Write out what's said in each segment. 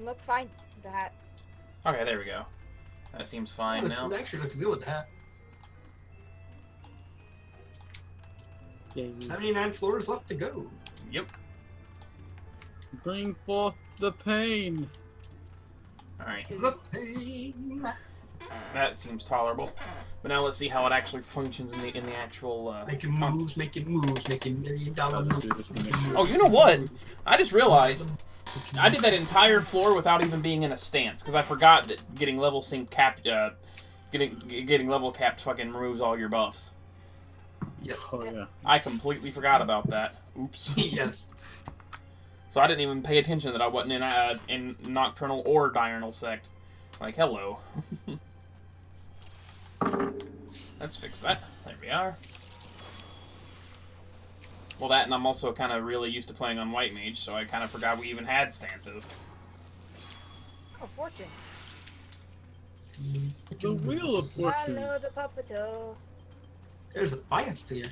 Looks fine. The hat. Okay, there we go. That seems fine now. It actually looks good with the hat. Yay. 79 floors left to go. Yep. Bring forth the pain. Alright. The pain. That seems tolerable. But now let's see how it actually functions in the actual Making moves, making moves, making $1 million moves. Oh, you know what? I just realized I did that entire floor without even being in a stance because I forgot that getting level sync capped, getting level capped fucking removes all your buffs. Yes. Oh yeah. I completely forgot about that. Oops. Yes. So I didn't even pay attention that I wasn't in Nocturnal or Diurnal Sect. Like, hello. Let's fix that. There we are. Well, that, and I'm also kind of really used to playing on White Mage, so I kind of forgot we even had stances. Oh, fortune. The Wheel of Fortune. Hello, the puppeto. There's a bias to you.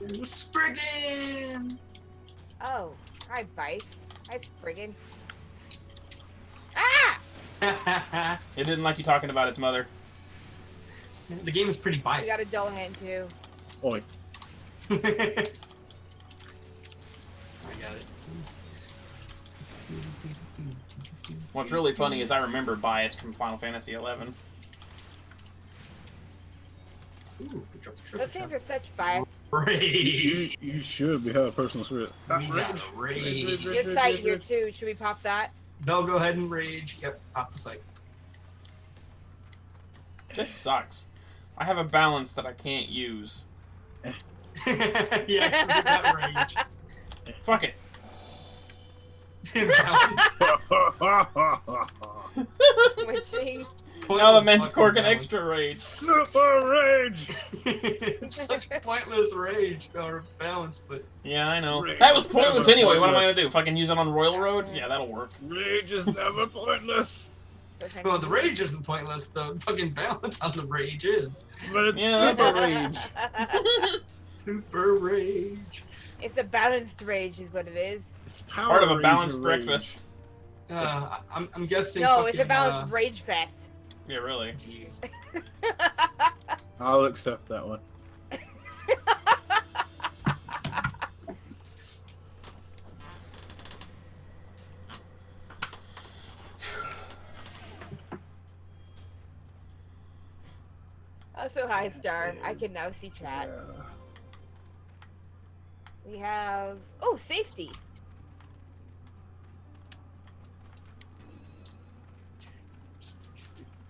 There's Spriggan! Oh, hi, Bice. Hi, Spriggan. Ah! It didn't like you talking about its mother. The game is pretty You biased. got a dull hand, too. Oi. I got it. What's really funny is I remember Bias from Final Fantasy XI. Ooh, good job. Those things are such bias. Rage! You should be have personal spirit. We got a rage. Your sight here, too. Should we pop that? No, go ahead and rage. Yep, pop the sight. This sucks. I have a balance that I can't use. Yeah, because we got rage. Fuck it. Witchy. Now the Manticore can extra rage. Super rage. Such pointless rage or balance, but Yeah, I know. Rage That was is pointless never anyway. What am I gonna pointless. do? Fucking use it on Royal Road? Yeah, that'll work. Rage is never pointless. well, the rage isn't pointless. The fucking balance on the rage is. But it's Yeah. super rage. Super rage. It's a balanced rage, is what it is. It's power Part of a rage balanced or breakfast. I'm guessing. No, fucking, it's a balanced rage fest. Yeah, really. Jeez. I'll accept that one. Also, hi, Star. I can now see chat. We have... Oh, safety.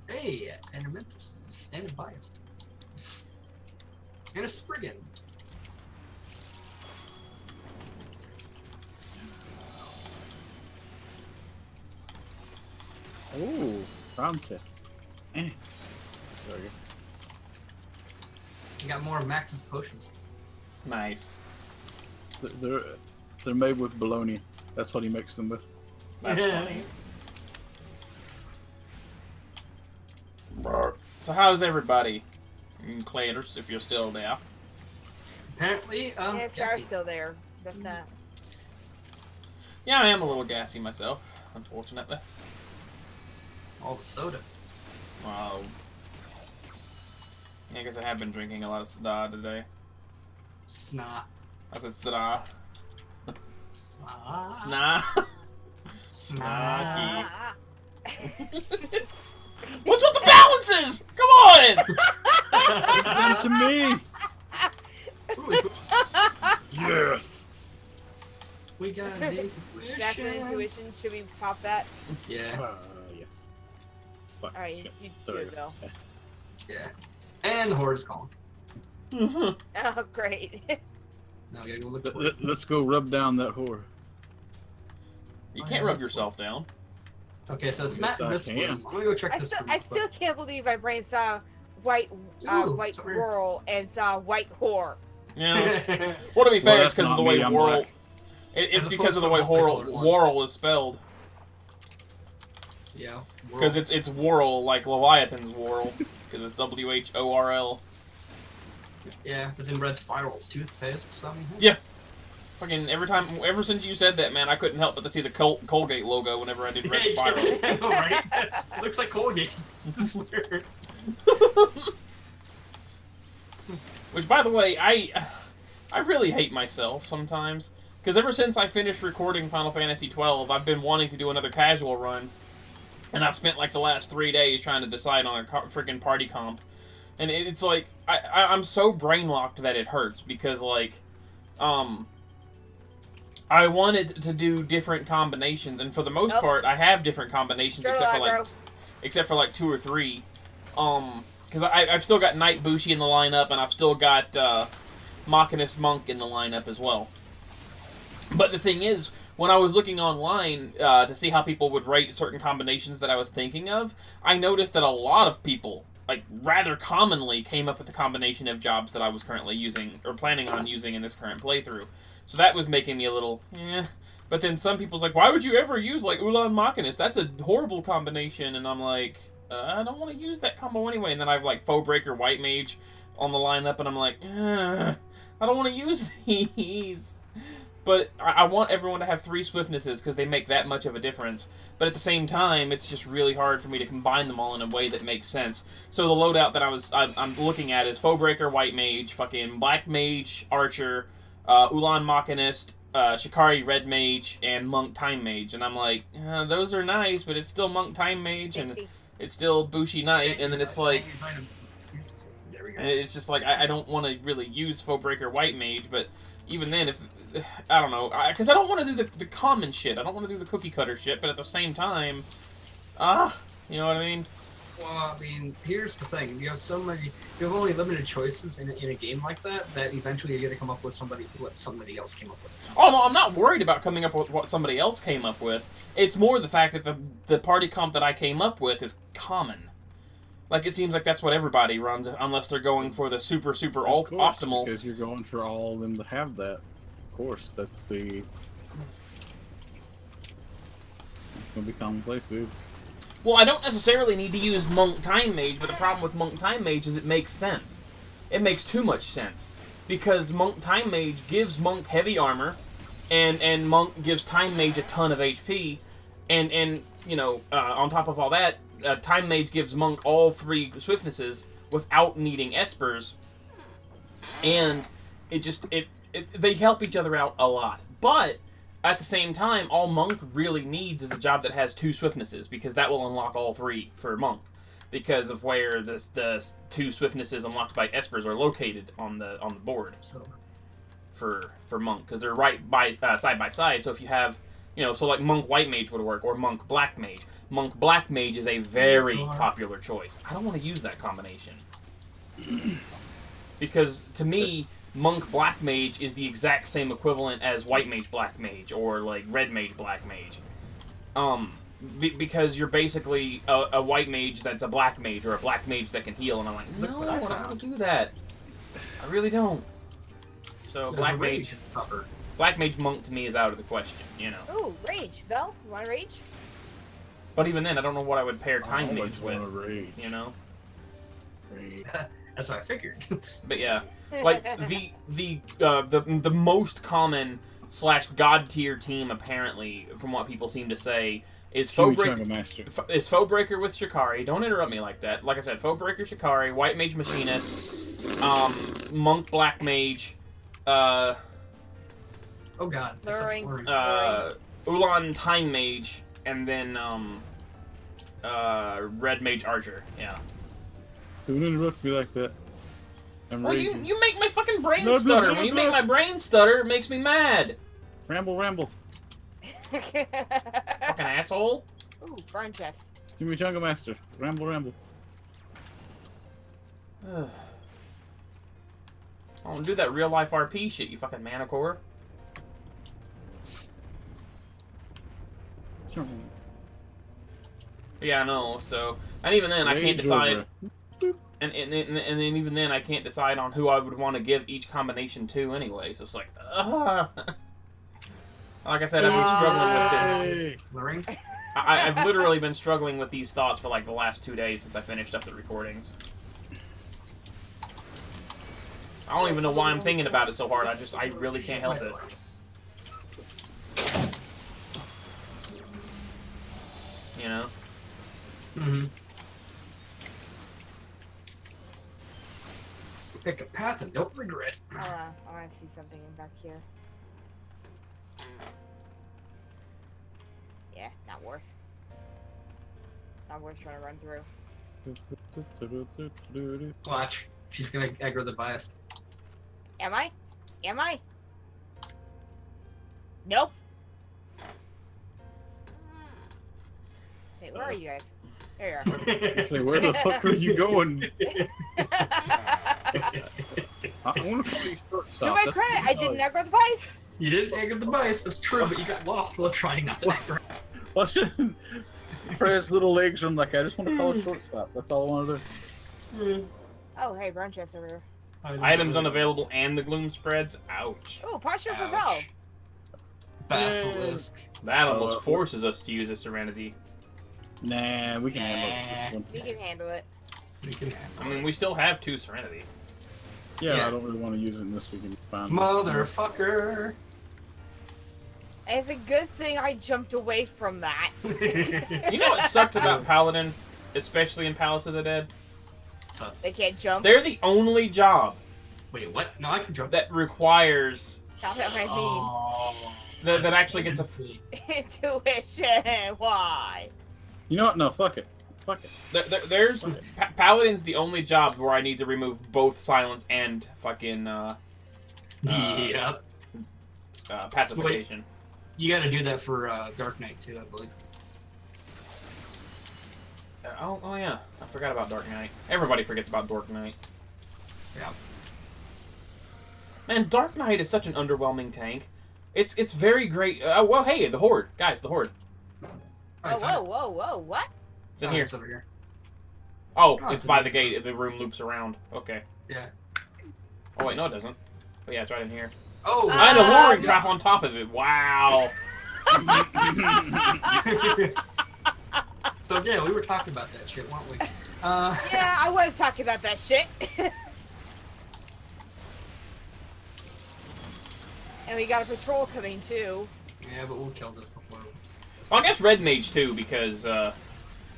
Hey, and a Memphis, and a bias, and a Spriggan. Ooh, round chest. There we go. You got more Max's potions. Nice. They're made with bologna. That's what he mixed them with. That's funny. So how's everybody? Claters, if you're still there. Apparently, Yeah, Star's gassy. still there. That's not... Yeah, I am a little gassy myself, unfortunately. All the soda. Wow. Yeah, I guess I have been drinking a lot of soda today. Snot. I said soda. Snot. Snot. Snot. Ah. What's with the balances? Come on! Come to me! Ooh, Yes! we got an That's an intuition. intuition. Should we pop that? Yeah, Yes. Fuck, Alright, shit. you There do we it, go. Bill. yeah. And the horde is calling. Oh, great. Now we gotta go look for it. Let's go rub down that whore. You can't rub yourself down. Okay, so it's not Yes, I this can. one. I'm gonna go check I this still, one. I still can't believe my brain saw white, Ooh, white sorry. rural and saw white whore. Yeah. Well, to be fair, it's that's because of not the way me, I'm Worrell. black. It's As because of opposed the way to the multicolored one. Worrell is spelled. Yeah. Because it's Worrell, like Leviathan's Worrell. Because it's WHORL. Yeah, but then red spirals, toothpaste, something. Yeah. Fucking ever since you said that, man, I couldn't help but to see the Colgate logo whenever I did Red Spiral. I know, right? It looks like Colgate. It's weird. Which, by the way, I really hate myself sometimes. Because ever since I finished recording Final Fantasy XII, I've been wanting to do another casual run. And I've spent like the last 3 days trying to decide on a freaking party comp. And it's like, I'm so brain-locked that it hurts. Because, like, I wanted to do different combinations. And for the most part, I have different combinations except for like 2 or 3. Because I've still got Knight Bushi in the lineup, and I've still got Machinist Monk in the lineup as well. But the thing is, when I was looking online to see how people would rate certain combinations that I was thinking of, I noticed that a lot of people, like, rather commonly came up with the combination of jobs that I was currently using, or planning on using in this current playthrough. So that was making me a little, But then some people's like, why would you ever use, like, Ulan Machinist? That's a horrible combination. And I'm like, I don't want to use that combo anyway. And then I have, like, Foe Breaker White Mage on the lineup, and I'm like, I don't want to use these. But I want everyone to have 3 swiftnesses because they make that much of a difference. But at the same time, it's just really hard for me to combine them all in a way that makes sense. So the loadout that I'm looking at is Foe Breaker White Mage, fucking Black Mage Archer, Ulan Machinist, Shikari Red Mage, and Monk Time Mage. And I'm like, those are nice, but it's still Monk Time Mage, and it's still Bushi Knight. And then it's like, and it's just like, I don't want to really use Foe Breaker White Mage, but even then, if I don't know, because I don't want to do the common shit. I don't want to do the cookie cutter shit, but at the same time, you know what I mean? Well, I mean, here's the thing. You have only limited choices in a game like that eventually you're going to come up with what somebody else came up with. Oh, no, I'm not worried about coming up with what somebody else came up with. It's more the fact that the party comp that I came up with is common. Like, it seems like that's what everybody runs, unless they're going for the super optimal. Because you're going for all of them to have that. Of course, that's the... It's gonna be commonplace, dude. Well, I don't necessarily need to use Monk Time Mage, but the problem with Monk Time Mage is it makes sense. It makes too much sense. Because Monk Time Mage gives Monk heavy armor, and Monk gives Time Mage a ton of HP, and you know, on top of all that, Time Mage gives Monk all 3 swiftnesses without needing Espers, and they help each other out a lot. But at the same time, all Monk really needs is a job that has 2 swiftnesses, because that will unlock all 3 for Monk, because of where the 2 swiftnesses unlocked by Espers are located on the board for Monk, because they're right by side by side. So if you have, you know, so like Monk White Mage would work, or Monk Black Mage. Monk Black Mage is a very popular choice. I don't want to use that combination. Because, to me, Monk Black Mage is the exact same equivalent as White Mage Black Mage, or, like, Red Mage Black Mage. Because you're basically a White Mage that's a Black Mage, or a Black Mage that can heal, and I'm like, no, I don't want to do that. I really don't. So, Black Mage Monk, to me, is out of the question, you know. Ooh, Rage. Vel, you want to Rage? But even then, I don't know what I would pair Time Mage with, you know? That's what I figured. But yeah, like, the most common / god tier team, apparently, from what people seem to say, is Foe Breaker with Shikari. Don't interrupt me like that. Like I said, Foe Breaker, Shikari, White Mage Machinist, Monk Black Mage, oh god. Ulan Time Mage, and then, Red Mage Archer, yeah. Don't interrupt me like that. Well, you make my fucking brain stutter. When you make my brain stutter, it makes me mad. Ramble. Fucking asshole. Ooh, burn chest. Chimichanga Master. Ramble. I don't do that real life RP shit, you fucking manicore. Yeah, I know. So, and even then, I can't decide. And then even then, I can't decide on who I would want to give each combination to anyway. So it's like, like I said, I've been struggling with this. I've literally been struggling with these thoughts for like the last 2 days since I finished up the recordings. I don't even know why I'm thinking about it so hard. I really can't help it. you know? Mm-hmm. Pick a path and don't regret. Hold on, I want to see something back here. Yeah, not worth. Not worth trying to run through. Watch. She's gonna aggro the bias. Am I? Am I? Nope. Wait, where are you guys? There you are. Say, where the fuck are you going? I want to call you To shortstop. my That's credit, what I didn't aggro the bias. You didn't aggro the bias, that's true, but you got lost while trying not to aggro. Well, I shouldn't. For his little legs, I'm like, I just want to call it shortstop. That's all I want to do. Oh, hey, brown chest over here. Items unavailable and the gloom spreads. Ouch. Oh, posture for Val. Ouch. Basilisk. That almost forces us to use a Serenity. Nah, we can handle We it. can handle it. We can handle I mean, we still have 2 Serenity. Yeah, Yeah. I don't really want to use it in this weekend. Fine. Motherfucker. It's a good thing I jumped away from that. You know what sucks about Paladin, especially in Palace of the Dead? They can't jump. They're the only job Wait, what? No, I can jump. that requires That's what I Oh, that that's actually gets a fancy. mean. Intuition. Why? You know what? No, fuck it. Fuck it. there's Paladin's the only job where I need to remove both silence and fucking Yep. pacification. You gotta do that for Dark Knight too, I believe. Oh yeah, I forgot about Dark Knight. Everybody forgets about Dark Knight. Yeah. Man, Dark Knight is such an underwhelming tank. It's very great. Well, hey, the Horde, guys, the Horde. Whoa, whoa, whoa, whoa, what? It's in here. It's over here. Oh, Oh, it's it's by in the this gate. The room loops around. Okay. Yeah. Oh wait, no, it doesn't. But yeah, it's right in here. Oh! And a luring no. trap on top of it. Wow. So yeah, we were talking about that shit, weren't we? Yeah, I was talking about that shit. And we got a patrol coming too. Yeah, but we'll kill this before. Well, I guess Red Mage too, because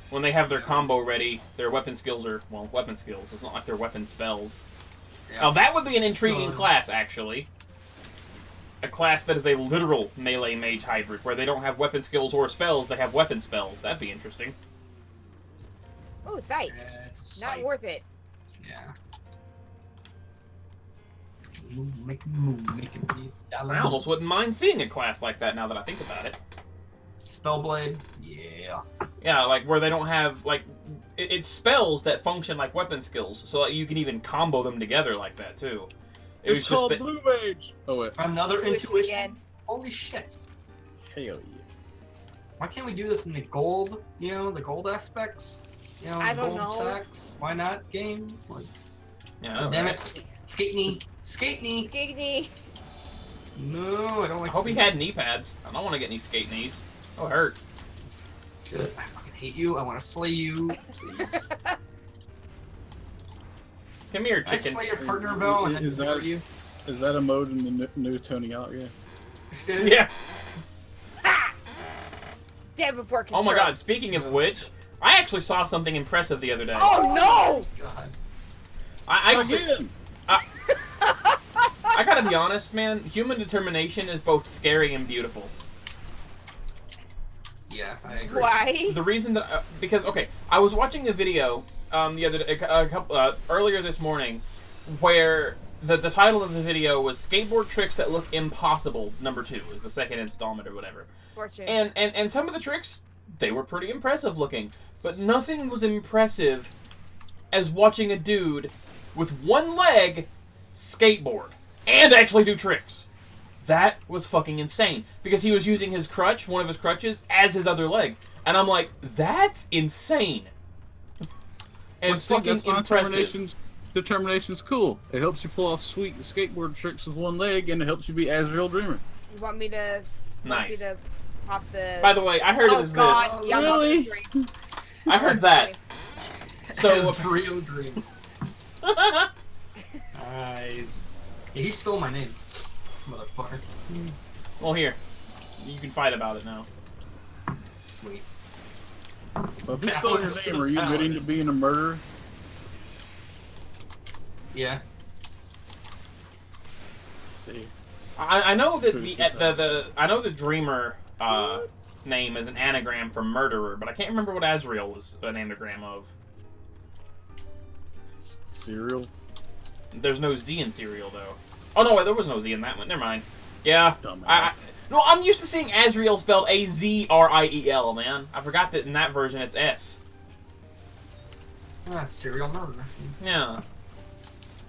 when they have their combo ready, their weapon skills are weapon skills. It's not like they're weapon spells. Yeah. Now that would be an intriguing Sure. class, actually. A class that is a literal melee mage hybrid, where they don't have weapon skills or spells, they have weapon spells. That'd be interesting. Oh, sight. Yeah, it's a Not sight. worth it. Yeah. Move, make a move, make it be. I almost wouldn't mind seeing a class like that now that I think about it. Spellblade. Yeah. Yeah, like where they don't have like it's spells that function like weapon skills, so that you can even combo them together like that too. It It's was just called that, Blue Mage. Oh wait. Another Intuition intuition. again. Holy shit. Hell yeah. Why can't we do this in the gold? You know, the gold aspects. You know, I the don't gold know. stacks. Why not? Game. Like, yeah, I know, damn right? it. Skate knee. Skate knee. Giggity. No, I don't like. I hope he skate had knees. knee pads. I don't want to get any skate knees. Oh, it hurt. Good. I fucking hate you. I want to slay you. Please. Come here, I chicken. slay your partner, Val, and then Is that- murder you. Is that a mode in the new Tony Hawk game? Yeah. Dead before control. Oh my God. Speaking of which, I actually saw something impressive the other day. Oh no! God. I Again! I gotta be honest, man. Human determination is both scary and beautiful. Yeah, I agree. Why? The reason that because okay, I was watching a video the other earlier this morning where the title of the video was "Skateboard Tricks That Look Impossible." Number 2 is the second installment or whatever. Fortune. And some of the tricks, they were pretty impressive looking, but nothing was impressive as watching a dude with one leg skateboard and actually do tricks. That was fucking insane because he was using his crutch, one of his crutches, as his other leg, and I'm like, that's insane and Well, see, fucking that's why impressive. Determination's cool. It helps you pull off sweet skateboard tricks with one leg, and it helps you be Azrael Dreamer. You want me to? Want me Nice. to pop the? By the way, I heard it Oh as God! this. Yeah, I'm on the Really? screen. I heard that. So His real dream. Nice. Yeah, he stole my name, motherfucker. well, here, you can fight about it now. Sweet. But if we stole your name, are you admitting to being a murderer? Yeah. Let's see. I know that I know the Dreamer name is an anagram for murderer, but I can't remember what Azrael was an anagram of. Cereal? There's no Z in Serial, though. Oh, no, wait, there was no Z in that one. Never mind. Yeah. Dumbass. No, I'm used to seeing Azrael spelled A-Z-R-I-E-L, man. I forgot that in that version it's S. Serial murder. Yeah.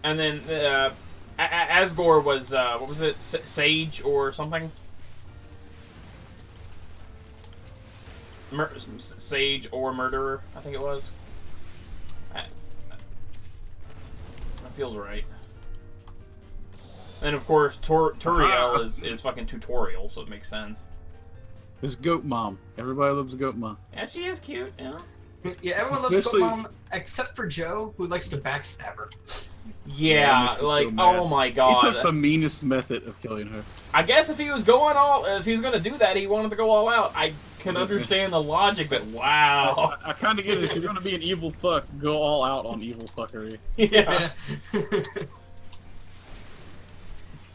And then, Asgore was, what was it? Sage or something? Sage or Murderer, I think it was. That feels right. And of course, Turiel is fucking tutorial, so it makes sense. There's Goat Mom. Everybody loves Goat Mom. Yeah, she is cute, yeah. Yeah, everyone loves Goat Mom except for Joe, who likes to backstab her. Yeah, like, so oh my god. He took the meanest method of killing her. I guess if he was gonna do that, he wanted to go all out. I can understand the logic, but wow. I kind of get it. If you're gonna be an evil fuck, go all out on evil fuckery. Yeah.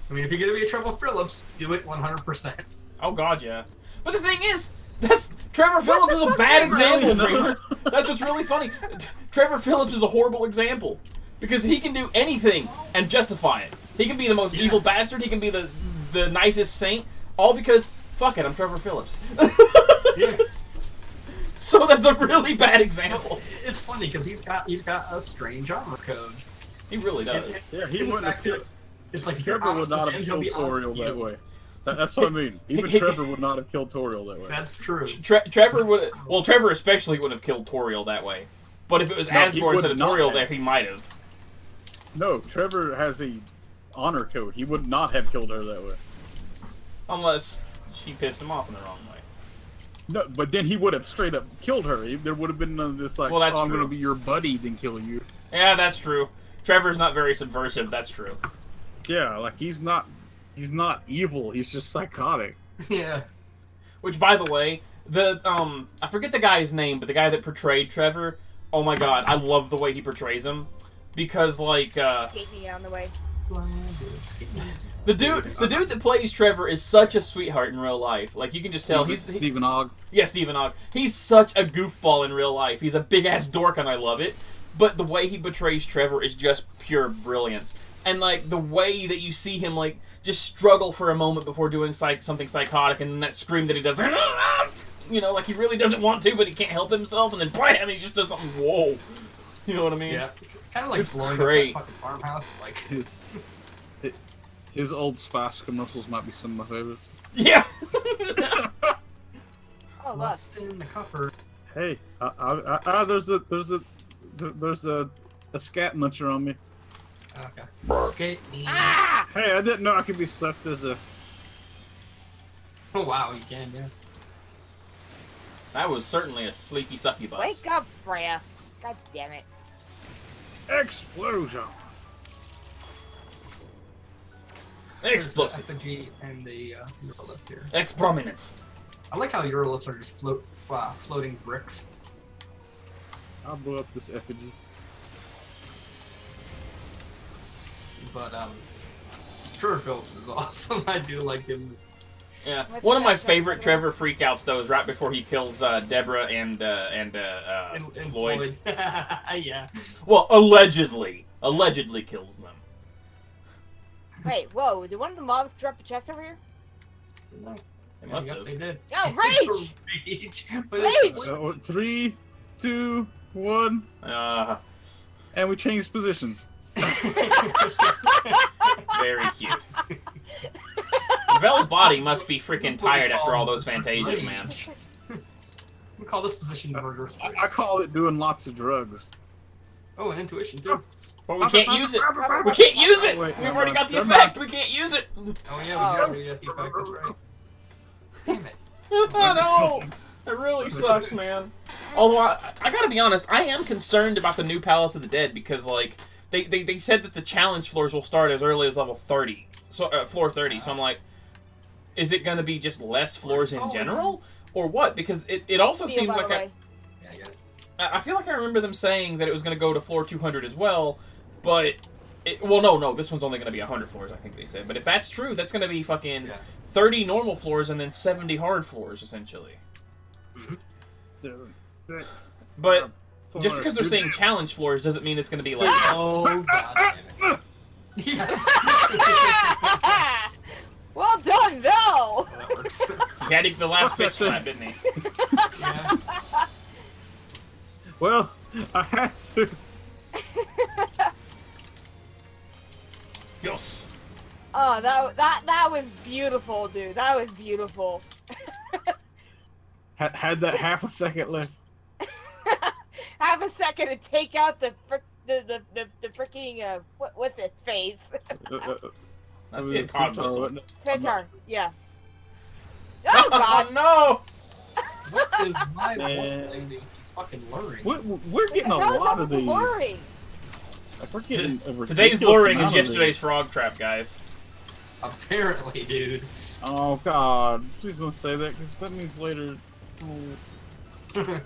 I mean, if you're gonna be a Trevor Phillips, do it 100%. Oh god, yeah. But the thing is, Trevor Phillips is a bad example, Dreamer. That's what's really funny. Trevor Phillips is a horrible example. Because he can do anything and justify it. He can be the most evil bastard, he can be the nicest saint, all because, fuck it, I'm Trevor Phillips. Yeah. So that's a really bad example. It's funny, because he's got a strange armor code. He really does. Yeah, he wouldn't have killed... It's like Trevor would not have killed Toriel that way. That's what I mean. Even Trevor would not have killed Toriel that way. That's true. Trevor would... Well, Trevor especially would have killed Toriel that way. But if it was Asgore instead of Toriel there, he might have. No, Trevor has a honor code. He would not have killed her that way. Unless she pissed him off in the wrong way. No, but then he would have straight up killed her. There would have been none of this like, well, that's I'm true. going to be your buddy, then kill you. Yeah, that's true. Trevor's not very subversive, that's true. Yeah, like he's not evil, he's just psychotic. Yeah. Which, by the way, I forget the guy's name, but the guy that portrayed Trevor, oh my god, I love the way he portrays him. Because, like, Take me on the way. the dude that plays Trevor is such a sweetheart in real life. Like, you can just tell Stephen Ogg. Yeah, Stephen Ogg. He's such a goofball in real life. He's a big-ass dork, and I love it. But the way he portrays Trevor is just pure brilliance. And, like, the way that you see him, like, just struggle for a moment before doing something psychotic, and then that scream that he does, you know, like, he really doesn't want to, but he can't help himself, and then blam, he just does something, whoa. You know what I mean? Yeah. Kind of like It's blowing great. up that fucking farmhouse. Like, His old Spice commercials might be some of my favorites. Yeah! Oh, look. Lost in the cover. Hey, there's a scat muncher on me. Okay. Skate me. Ah! Hey, I didn't know I could be slept as a... Oh, wow, you can, yeah. That was certainly a sleepy succubus. Wake up, Freya. God damn it. Explosion! Explosive. There's the FFG and the Euroliths here. Ex-prominence. I like how Euroliths are just floating bricks. I'll blow up this effigy. But, Trevor Phillips is awesome. I do like him. Yeah. What's One of my that, favorite Trevor? Trevor freakouts, though, is right before he kills Deborah and Floyd. Yeah. Well, allegedly. Allegedly kills them. Wait, whoa, did one of the mobs drop a chest over here? No, They I must guess have. they did. Oh, rage! Rage! But Rage! it's 3, 2, 1, and we changed positions. Very cute. Vel's body must be freaking tired after all those Fantasias, man. We call this position murder. I call it doing lots of drugs. Oh, and intuition too. But we can't use it! We can't use it! Wait, We've already got the never effect! We can't use it! Oh yeah, we got the effect. That's right. Damn it. Oh no! It really sucks, man. Although, I gotta be honest, I am concerned about the new Palace of the Dead because, like, they said that the challenge floors will start as early as level 30. So, floor 30. So I'm like, is it gonna be just less floors in general? Or what? Because it also seems like Yeah, I get it. I feel like I remember them saying that it was going to go to floor 200 as well, but... well, no, this one's only going to be 100 floors, I think they said. But if that's true, that's going to be fucking 30 normal floors and then 70 hard floors, essentially. But just because they're saying challenge floors doesn't mean it's going to be like... Oh, god damn it. Yes! Well done, Val! That works. He had the last bitch slap, didn't he? Yeah. Well, I had to. Yes. Oh, that was beautiful, dude. That was beautiful. Had that half a second left. Have a second to take out the freaking what's his face? That's the cog whistle. Petar, yeah. Oh god, no! What is my one he's fucking luring? We're getting a lot of these. Luring? Like, we're getting a Today's ridiculous luring amount is of yesterday's frog trap, guys. Apparently, dude. these. Oh god, please don't say that because that means later. Yeah.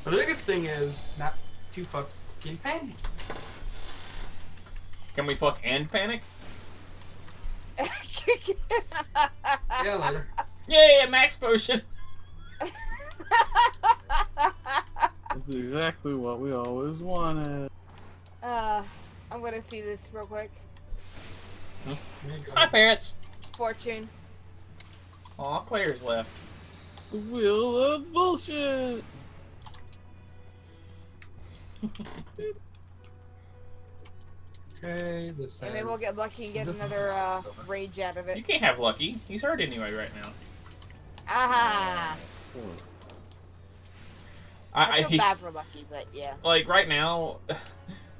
But the biggest thing is not to fucking panic. Can we fuck and panic? Yeah, later. Yay, a max potion! This is exactly what we always wanted. I'm gonna see this real quick. There you go. Hi, parents! Fortune. Aw, Claire's left. The wheel of bullshit. Okay, this And maybe we'll get lucky and get This is another silver. rage out of You it. can't have Lucky. He's hurt anyway right now. Ah! I feel bad for Lucky, but yeah. Like, right now,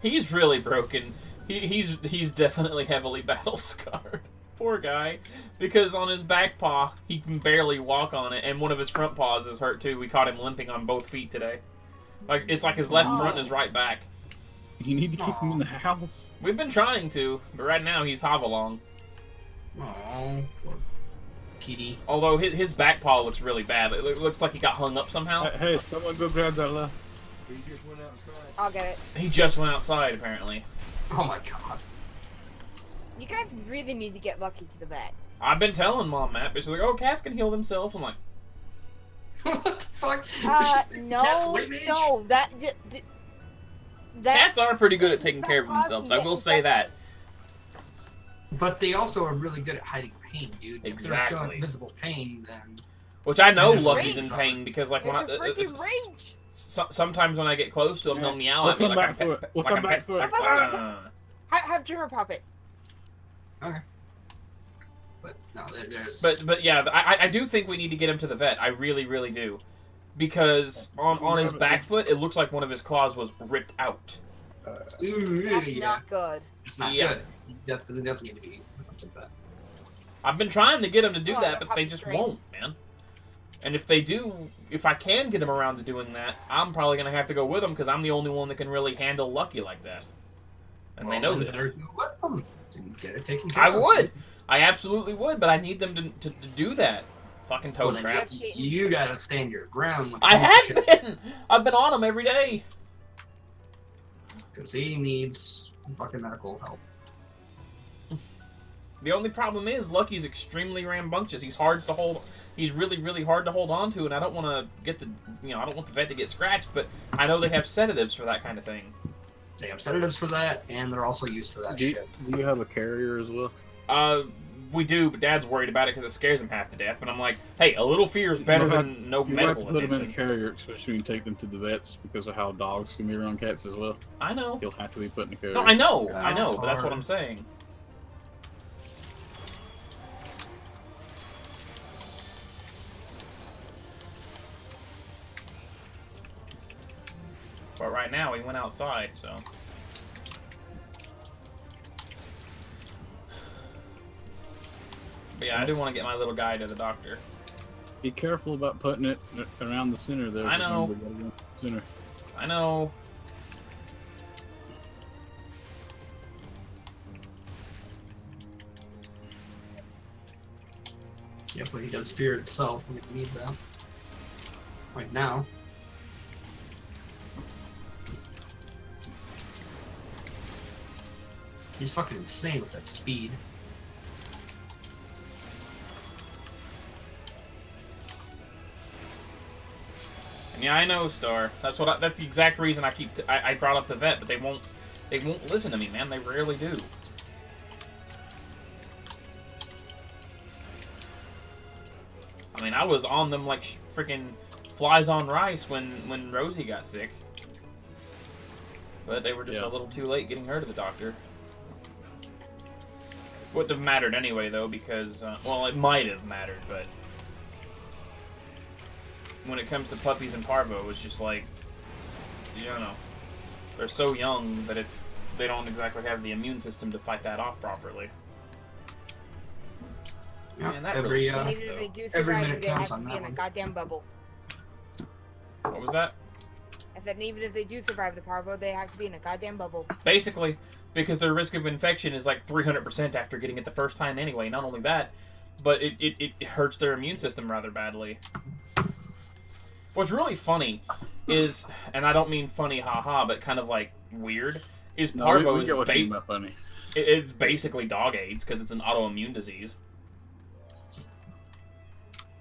he's really broken. He's definitely heavily battle scarred. Poor guy. Because on his back paw, he can barely walk on it, and one of his front paws is hurt too. We caught him limping on both feet today. Like, it's like his left front and his right back. You need to keep him in the house. We've been trying to, but right now he's hovalong. Oh, poor kitty. Although his back paw looks really bad. It looks like he got hung up somehow. Hey, someone go grab that last. I'll get it. He just went outside, apparently. Oh my god. You guys really need to get Lucky to the vet. I've been telling Mom that, but she's like, oh, cats can heal themselves. I'm like, What the fuck? Cat's No, white mage? no, that cats are pretty good at taking care of themselves. I will say that. But they also are really good at hiding pain, dude. If they're showing Exactly. visible pain, then Which I know There's Lucky's rage in on pain because, like, when I It's a freaking rage. sometimes when I get close to him, he'll meow We'll at me come like back I'm for it. We'll come back for it. Have Jimmer pop it. but no, there's. But yeah, I do think we need to get him to the vet. I really, really do, because on his back foot, it looks like one of his claws was ripped out. Ooh, That's yeah. not good. It's not Yeah. good. It doesn't need to be like that. I've been trying to get him to do Oh, that, the but puppy they just train. won't, man. And if they do, if I can get him around to doing that, I'm probably gonna have to go with him because I'm the only one that can really handle Lucky like that. And they know then this. better go with them. And get it taken care I of. would. I absolutely would, but I need them to do that. Fucking Well, toad then trap. you gotta stand your ground. I have been! I've been on him every day. Because he needs fucking medical help. The only problem is Lucky's extremely rambunctious. He's hard to hold. He's really, really hard to hold on to, and I don't want to get the, I don't want the vet to get scratched, but I know they have sedatives for that kind of thing. They have sedatives for that, and they're also used for that shit. Do you have a carrier as well? We do, but Dad's worried about it because it scares him half to death. But I'm like, hey, a little fear is better than no You have medical to put him in a attention. carrier, especially when you take them to the vets, because of how dogs can be around cats as well. I know. He'll have to be put in a carrier. No, I know, Yeah, but that's what hard. I'm saying. But right now, he went outside, so. But yeah, I do want to get my little guy to the doctor. Be careful about putting it around the center there. I know. Remember, gotta go center. I know. Yeah, but he does fear itself when he needs that. Like now. He's fucking insane with that speed. Yeah, I know, Star. That's that's the exact reason I brought up the vet, but they won't listen to me, man. They rarely do. I mean, I was on them like freaking flies on rice when Rosie got sick, but they were just a little too late getting her to the doctor. Wouldn't have mattered anyway, though, because well, it might have mattered, but. When it comes to puppies and parvo, it's just like, you don't know, they're so young that they don't exactly have the immune system to fight that off properly. Yeah, Man, that every, really sucks, Maybe if though. they do every survive, minute they have counts to on be that in a one. goddamn bubble. What was that? I said even if they do survive the parvo, they have to be in a goddamn bubble. Basically, because their risk of infection is like 300% after getting it the first time anyway. Not only that, but it hurts their immune system rather badly. What's really funny is, and I don't mean funny haha, but kind of like weird, is parvo is funny. It's basically dog AIDS because it's an autoimmune disease.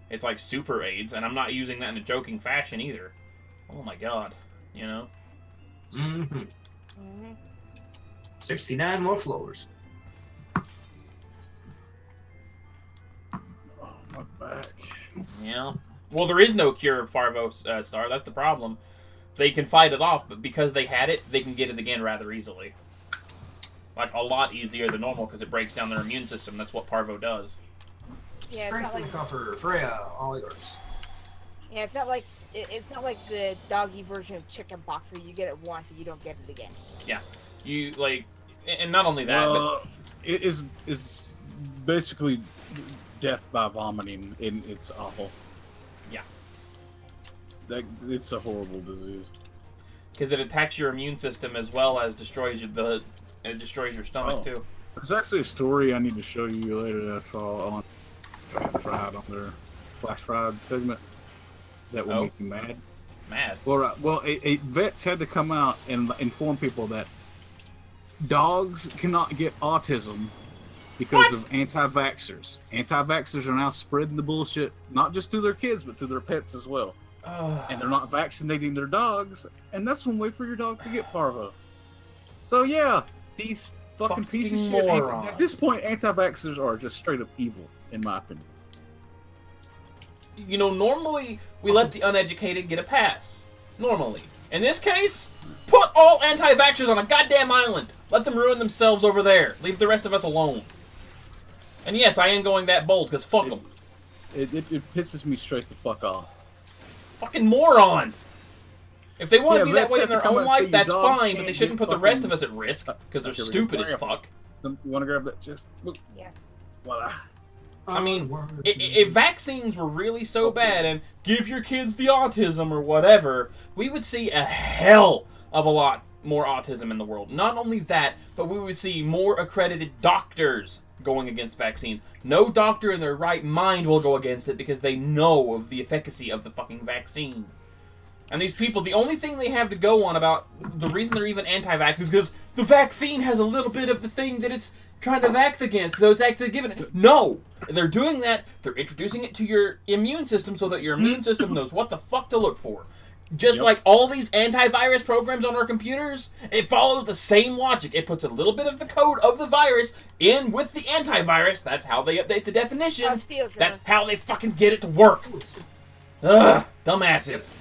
It's like super AIDS, and I'm not using that in a joking fashion either. Oh my god, you know? Mm-hmm. Mm-hmm. 69 more floors. Oh, my back. Yeah. Well, there is no cure of parvo, Star. That's the problem. They can fight it off, but because they had it, they can get it again rather easily. Like, a lot easier than normal because it breaks down their immune system. That's what parvo does. Yeah, it's Strength not like recover, Freya, all yours. yeah, it's not like the doggy version of chicken pox where you get it once and you don't get it again. Yeah. You, like, and not only that, but... It is basically death by vomiting, and it's awful. Yeah. It's a horrible disease. Because it attacks your immune system as well as destroys your stomach, too. There's actually a story I need to show you later that I saw on Fried on their Flash Fried segment that will make you mad. Mad? Well, vets had to come out and inform people that dogs cannot get autism because of anti-vaxxers. Anti-vaxxers are now spreading the bullshit, not just to their kids, but to their pets as well. And they're not vaccinating their dogs, and that's one way for your dog to get parvo. So yeah, these fucking pieces of shit. At this point, anti-vaxxers are just straight up evil, in my opinion. You know, normally we let the uneducated get a pass. Normally. In this case, put all anti-vaxxers on a goddamn island. Let them ruin themselves over there. Leave the rest of us alone. And yes, I am going that bold, because fuck them. It pisses me straight the fuck off. Fucking morons! If they want to be that vets way have in to their come own out and say life, that's your dogs fine, but can't they shouldn't get put the rest fucking- of us at risk, because they're Okay, stupid as grab fuck. You want to grab that? Just look. Yeah. Voila. I mean, if vaccines were really so bad and give your kids the autism or whatever, we would see a hell of a lot more autism in the world. Not only that, but we would see more accredited doctors going against vaccines. No doctor in their right mind will go against it because they know of the efficacy of the fucking vaccine. And these people, the only thing they have to go on about the reason they're even anti-vax is because the vaccine has a little bit of the thing that it's trying to vax against, so it's actually giving it. No! They're doing that, they're introducing it to your immune system so that your immune system knows what the fuck to look for. Just like all these antivirus programs on our computers, it follows the same logic. It puts a little bit of the code of the virus in with the antivirus. That's how they update the definitions. That's how they fucking get it to work. Ugh, dumbasses.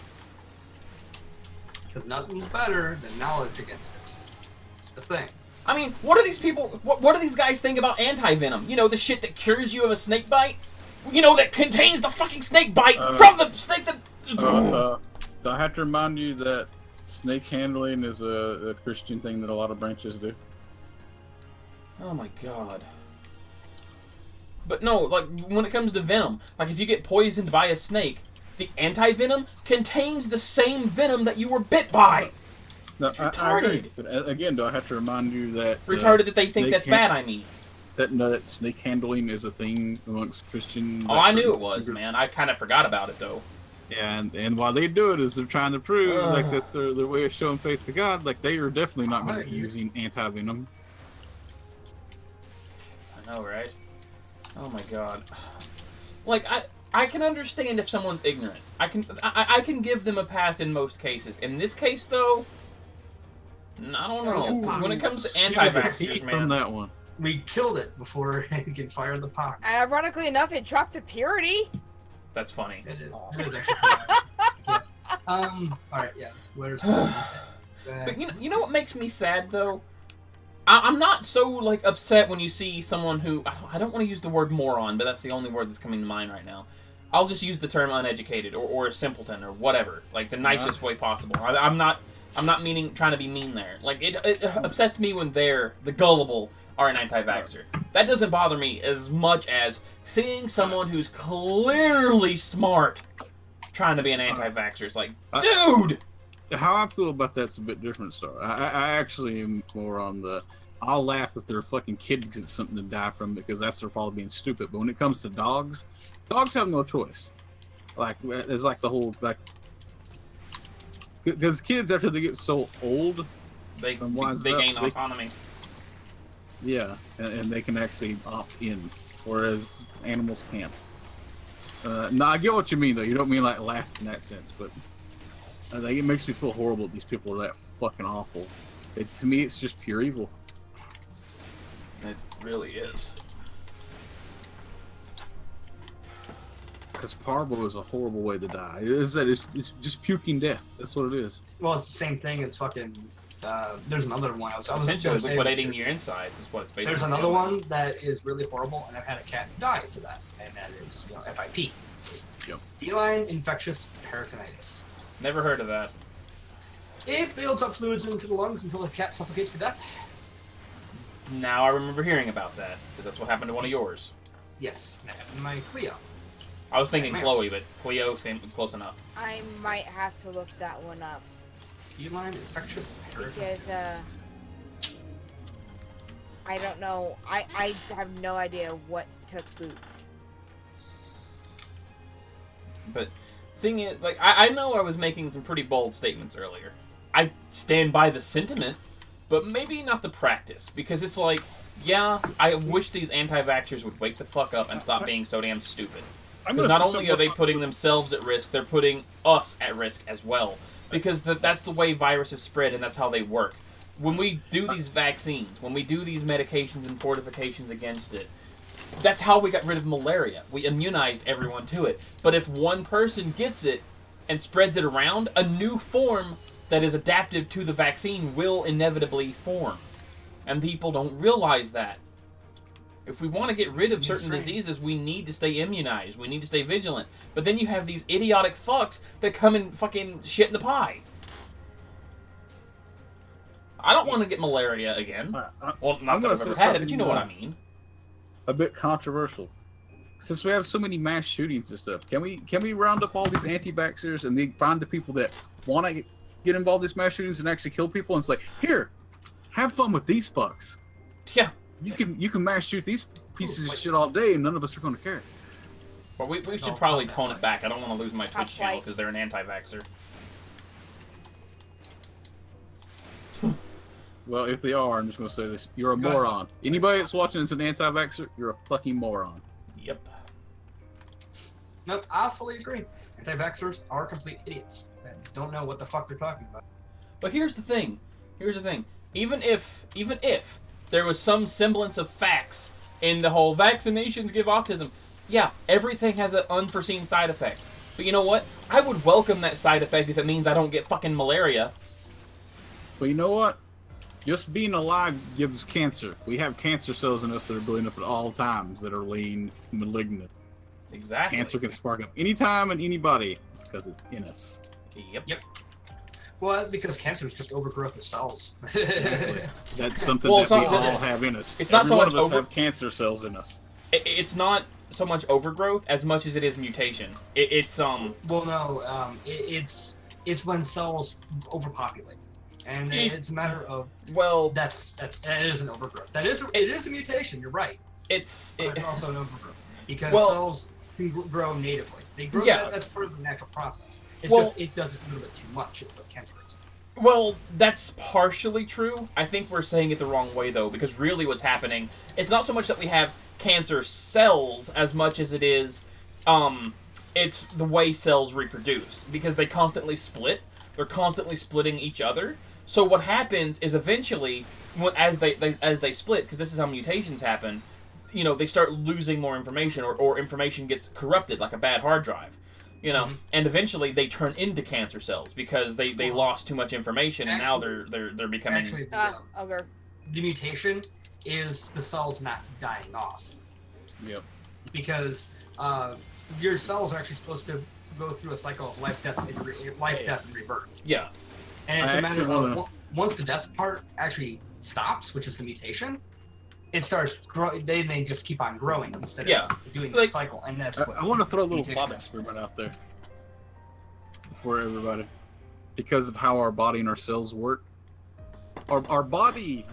Because nothing's better than knowledge against it. It's the thing. I mean, what do these people, what do these guys think about anti-venom? You know, the shit that cures you of a snake bite? You know, that contains the fucking snake bite from the snake that... Do I have to remind you that snake handling is a Christian thing that a lot of branches do? Oh my god. But no, like, when it comes to venom, like if you get poisoned by a snake, the anti-venom contains the same venom that you were bit by. No, it's retarded. But again, do I have to remind you that... retarded that they think that's bad, I mean. that snake handling is a thing amongst Christian. Oh, I knew it was, man. I kind of forgot about it though. Yeah, and while they do it, is they're trying to prove like that's their way of showing faith to God. Like they are definitely not going to be using anti-venom. I know, right? Oh my god. Like I can understand if someone's ignorant. I can give them a pass in most cases. In this case, though, I don't know. 'Cause when it comes to anti-vaxxers, man, From that one. We killed it before it can fire the pox. And ironically enough, it dropped to purity. that's funny. It is. It is actually. Pretty yes. All right. Yeah. Where's But you know what makes me sad though? I'm not so like upset when you see someone who I don't want to use the word moron, but that's the only word that's coming to mind right now. I'll just use the term uneducated or a simpleton or whatever, like the nicest way possible. I'm not meaning trying to be mean there. Like it upsets me when the gullible are an anti-vaxxer. That doesn't bother me as much as seeing someone who's clearly smart trying to be an anti-vaxxer. It's like, dude. How I feel about that's a bit different, Star. I actually am more on the I'll laugh if their fucking kid gets something to die from because that's their fault of being stupid. But when it comes to dogs have no choice. Like it's like the whole like because kids after they get so old, they gain autonomy. Yeah, and they can actually opt in, whereas animals can't. No, I get what you mean though. You don't mean like laugh in that sense, but I think it makes me feel horrible that these people are that fucking awful. To me, it's just pure evil. It really is. Because parvo is a horrible way to die. It's just puking death. That's what it is. Well, it's the same thing as fucking. There's another one. I was essentially liquidating your insides is what it's basically. There's another one that is really horrible, and I've had a cat die to that, and that is FIP. Yep. Feline infectious peritonitis. Never heard of that. It builds up fluids into the lungs until the cat suffocates to death. Now I remember hearing about that, because that's what happened to one of yours. Yes, that happened to my Cleo. I was thinking Chloe, but Cleo seemed close enough. I might have to look that one up. Feline infectious peritonitis. Because, I don't know. I have no idea what took Boots. But thing is, like, I know I was making some pretty bold statements earlier. I stand by the sentiment, but maybe not the practice. Because it's like, yeah, I wish these anti-vaxxers would wake the fuck up and stop being so damn stupid. Because not only are they putting themselves at risk, they're putting us at risk as well. Because that's the way viruses spread, and that's how they work. When we do these vaccines, when we do these medications and fortifications against it, that's how we got rid of malaria. We immunized everyone to it. But if one person gets it and spreads it around, a new form that is adaptive to the vaccine will inevitably form. And people don't realize that. If we want to get rid of certain diseases, we need to stay immunized. We need to stay vigilant. But then you have these idiotic fucks that come and fucking shit in the pie. I don't want to get malaria again. Well, not that I've ever had it, but you know what I mean. A bit controversial. Since we have so many mass shootings and stuff, can we round up all these anti-vaxxers and then find the people that want to get involved in these mass shootings and actually kill people? And it's like, here, have fun with these fucks. Yeah. You can mass shoot these pieces of shit all day, and none of us are going to care. Well, we should probably tone it back. I don't want to lose my Twitch channel because they're an anti-vaxxer. Well, if they are, I'm just going to say this. You're a moron. Anybody that's watching is an anti-vaxxer, you're a fucking moron. Yep. Nope, I fully agree. Anti-vaxxers are complete idiots that don't know what the fuck they're talking about. But here's the thing. Even if there was some semblance of facts in the whole vaccinations give autism, yeah, everything has an unforeseen side effect. But you know what? I would welcome that side effect if it means I don't get fucking malaria. But you know what? Just being alive gives cancer. We have cancer cells in us that are building up at all times that are laying malignant. Exactly. Cancer can spark up anytime and anybody because it's in us. Yep. Well, because cancer is just overgrowth of cells. That's something that we all have in us. It's not so much have cancer cells in us. It's not so much overgrowth as much as it is mutation. It's Well, no, it's when cells overpopulate. And it's a matter of Well, that is an overgrowth. It is a mutation. You're right. But it's also an overgrowth because cells can grow natively. They grow. That's part of the natural process. It's just it does it a little bit too much. Is what cancer is. Well, that's partially true. I think we're saying it the wrong way, though, because really what's happening, it's not so much that we have cancer cells as much as it is, it's the way cells reproduce, because they constantly split. They're constantly splitting each other. So what happens is eventually, as they split, because this is how mutations happen, you know, they start losing more information, or information gets corrupted, like a bad hard drive. You know, and eventually they turn into cancer cells because they lost too much information, and now they're becoming. Actually, the mutation is the cells not dying off. Yep. Because your cells are actually supposed to go through a cycle of life, death, and rebirth. Yeah. And it's a matter of once the death part actually stops, which is the mutation, it starts growing. They just keep on growing instead of doing the cycle, and that's. I want to throw a little thought experiment out there for everybody, because of how our body and our cells work. Our body,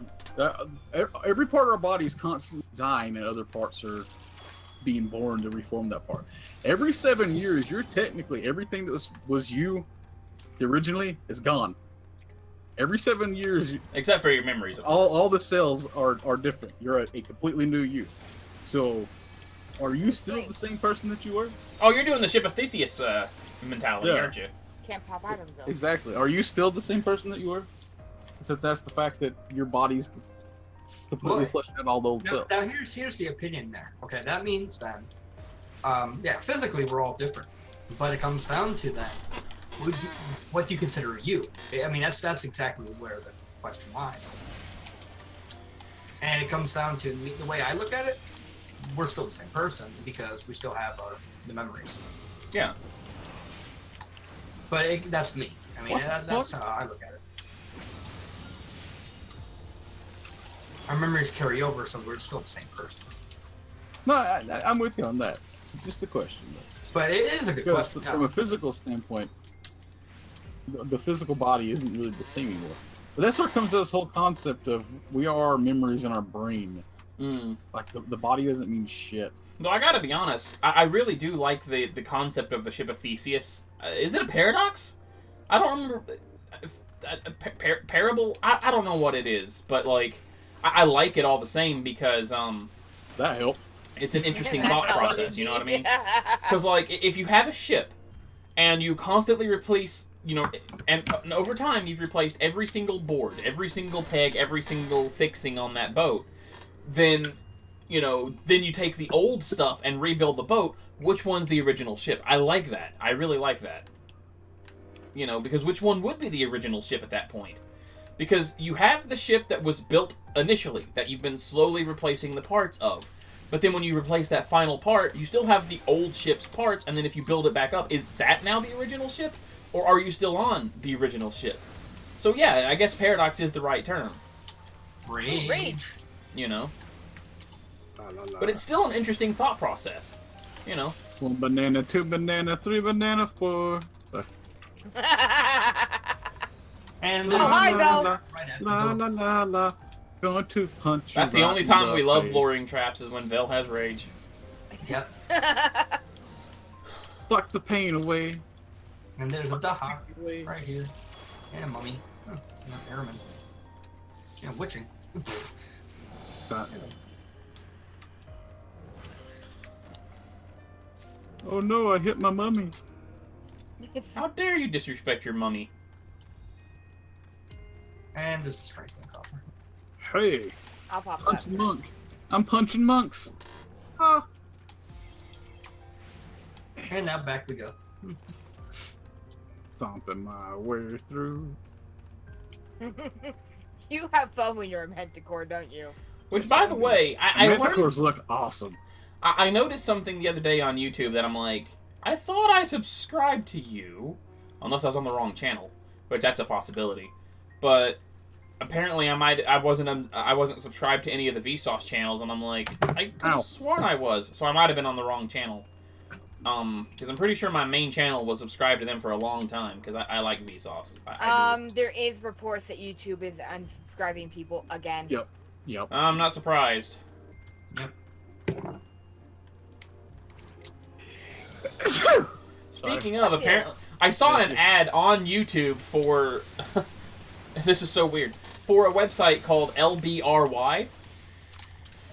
every part of our body is constantly dying, and other parts are being born to reform that part. Every 7 years, you're technically everything that was you originally is gone. Every 7 years, except for your memories. All the cells are different. You're a completely new you. So, are you still the same person that you were? Oh, you're doing the Ship of Theseus mentality, aren't you? Can't pop items though. Exactly. Are you still the same person that you were? Since that's the fact that your body's completely flushed out all the old cells. Now here's the opinion there. Okay, that means then, physically we're all different, but it comes down to then. What do you consider you? I mean, that's exactly where the question lies. And it comes down to the way I look at it. We're still the same person because we still have the memories. Yeah. But that's me. I mean, that's how I look at it. Our memories carry over, so we're still the same person. No, I'm with you on that. It's just a question, though. But it is a good question. From a physical standpoint, the physical body isn't really the same anymore. But that's where it comes to this whole concept of we are our memories in our brain. Like the body doesn't mean shit. Though I gotta be honest, I really do like the concept of the Ship of Theseus. Is it a paradox? I don't remember. Parable? I don't know what it is, but like I like it all the same because that helped. It's an interesting thought process. You know what I mean? Because like if you have a ship and you constantly replace. You know, and over time you've replaced every single board, every single peg, every single fixing on that boat. Then, you know, then you take the old stuff and rebuild the boat. Which one's the original ship? I like that. I really like that. You know, because which one would be the original ship at that point? Because you have the ship that was built initially, that you've been slowly replacing the parts of. But then when you replace that final part, you still have the old ship's parts, and then if you build it back up, is that now the original ship? Or are you still on the original ship? So yeah, I guess paradox is the right term. Rage. You know? But it's still an interesting thought process. You know? 1 banana, 2 banana, 3 banana, 4. Sorry. And hi, Belle. La la la la. Going to punch. That's the only time we love luring traps is when Vel has rage. Yep. Suck the pain away. And there's a Daha right here. And a mummy. Oh, not airman. Yeah, witching. Oh no, I hit my mummy. How dare you disrespect your mummy? And there's a strengthening coffer. Hey, I'll pop that. punching monks. I'm punching monks. Ah. And now back we go. Stomping my way through. You have fun when you're a Manticore, don't you? Which, by the way, I Manticores look awesome. I noticed something the other day on YouTube that I'm like, I thought I subscribed to you, unless I was on the wrong channel, which that's a possibility. But apparently I wasn't subscribed to any of the Vsauce channels, and I'm like, I could have sworn I was, so I might have been on the wrong channel. Because I'm pretty sure my main channel was subscribed to them for a long time, because I like Vsauce. There is reports that YouTube is unsubscribing people again. Yep. I'm not surprised. Yep. Speaking of, apparently, I saw an ad on YouTube for, this is so weird, for a website called LBRY,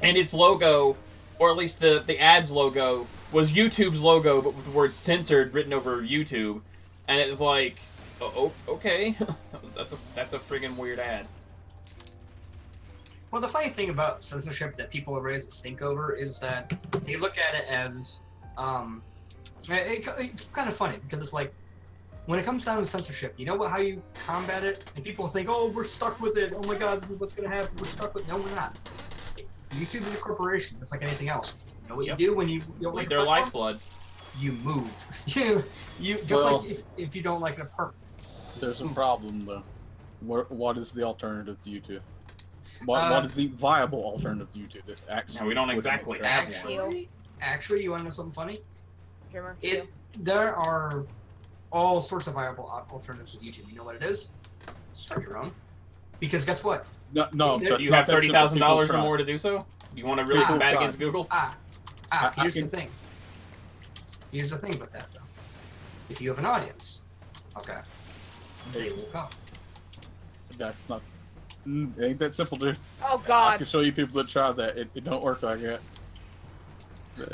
and its logo, or at least the ad's logo, was YouTube's logo, but with the word censored written over YouTube, and it was like, oh, okay, that's a friggin' weird ad. Well, the funny thing about censorship that people raise a stink over is that they look at it as, it's kind of funny because it's like, when it comes down to censorship, you know how you combat it? And people think, oh, we're stuck with it. Oh my God, this is what's going to happen. We're stuck with it. No, we're not. YouTube is a corporation, just like anything else. You know what you do when you don't like their lifeblood? You move. you just like if you don't like a perp. There's a problem though. What is the alternative to YouTube? What is the viable alternative to YouTube? That actually, no, we don't exactly have one. Actually, you want to know something funny? There are all sorts of viable alternatives with YouTube. You know what it is? Start your own. Because guess what? No. Do you have $30,000 or more to do so? Do you want to really combat against Google? Here's the thing. Here's the thing with that, though. If you have an audience, okay, they will come. That's not. It ain't that simple, dude. Oh God! I can show you people that try that. It don't work like that.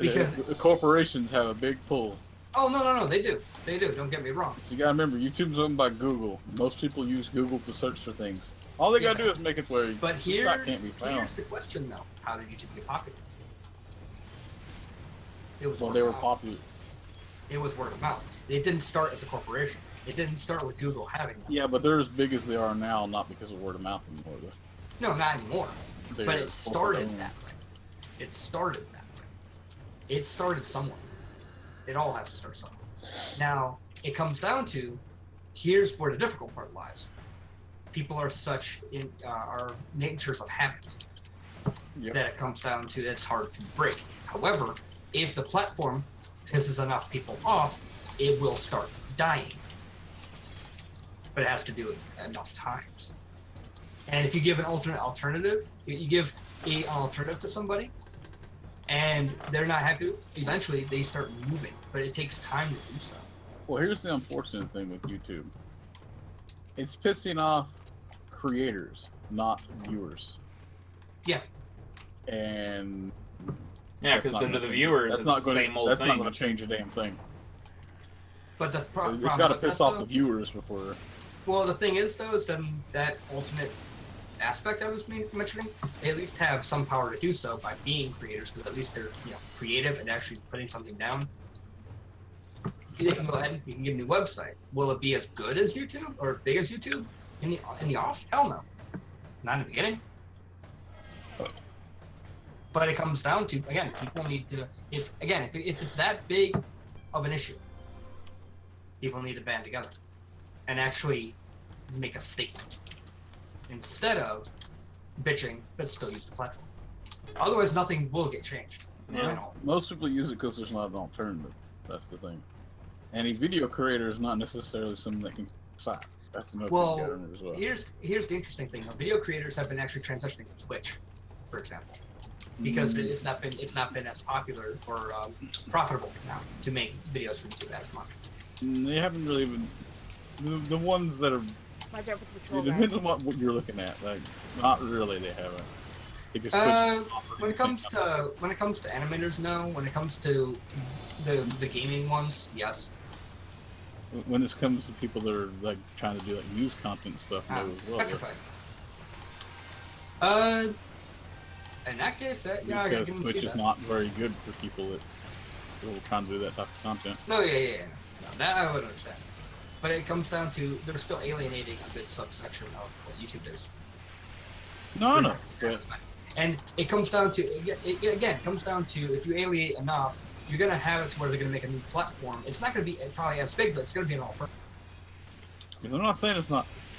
Because the corporations have a big pull. Oh no, they do. They do. Don't get me wrong. So you gotta remember, YouTube's owned by Google. Most people use Google to search for things. All they gotta do is make it where but here's the question, though. How did YouTube get popular? It was they were popular. It was word of mouth. It didn't start as a corporation. It didn't start with Google having them. Yeah, but they're as big as they are now, not because of word of mouth anymore. Though. No, not anymore. But it started that way. It started that way. It started somewhere. It all has to start somewhere. Now, it comes down to, here's where the difficult part lies. People are such in our natures of habit that it comes down to it's hard to break. However, if the platform pisses enough people off, it will start dying. But it has to do it enough times. And if you give an alternative, you give an alternative to somebody, and they're not happy, eventually they start moving. But it takes time to do so. Well, here's the unfortunate thing with YouTube. It's pissing off creators, not viewers. Yeah. And yeah, because to the viewers, it's the same old thing. That's not going to change a damn thing. But the problem it's got to piss off the viewers before. Well, the thing is, though, is then that alternate aspect I was mentioning, they at least have some power to do so by being creators, because at least they're creative and actually putting something down. They can go ahead and you can get a new website. Will it be as good as YouTube or big as YouTube in the off? Hell no, not in the beginning. But it comes down to, again, people need to, if it's that big of an issue, people need to band together and actually make a statement instead of bitching, but still use the platform. Otherwise, nothing will get changed. Yeah. Most people use it because there's not an alternative. That's the thing. And a video creator is not necessarily someone that can decide. That's another thing to remember as well. Here's the interesting thing. Video creators have been actually transitioning to Twitch, for example, because it's not been as popular or profitable now to make videos for YouTube as much. They haven't really been the ones that are. It depends on what you're looking at. Like, not really. They haven't. When it comes to animators, no. When it comes to the gaming ones, yes. When it comes to people that are like trying to do like news content stuff, no as well. Petrified. In that case, yeah, because Twitch is not very good for people that are trying to do that type of content. No, yeah. No, that I would understand. But it comes down to they're still alienating a good subsection of what YouTube is. No. And it comes down to it comes down to if you alienate enough, you're gonna have it to where they're gonna make a new platform. It's not gonna be probably as big, but it's gonna be an offer. Because I'm not saying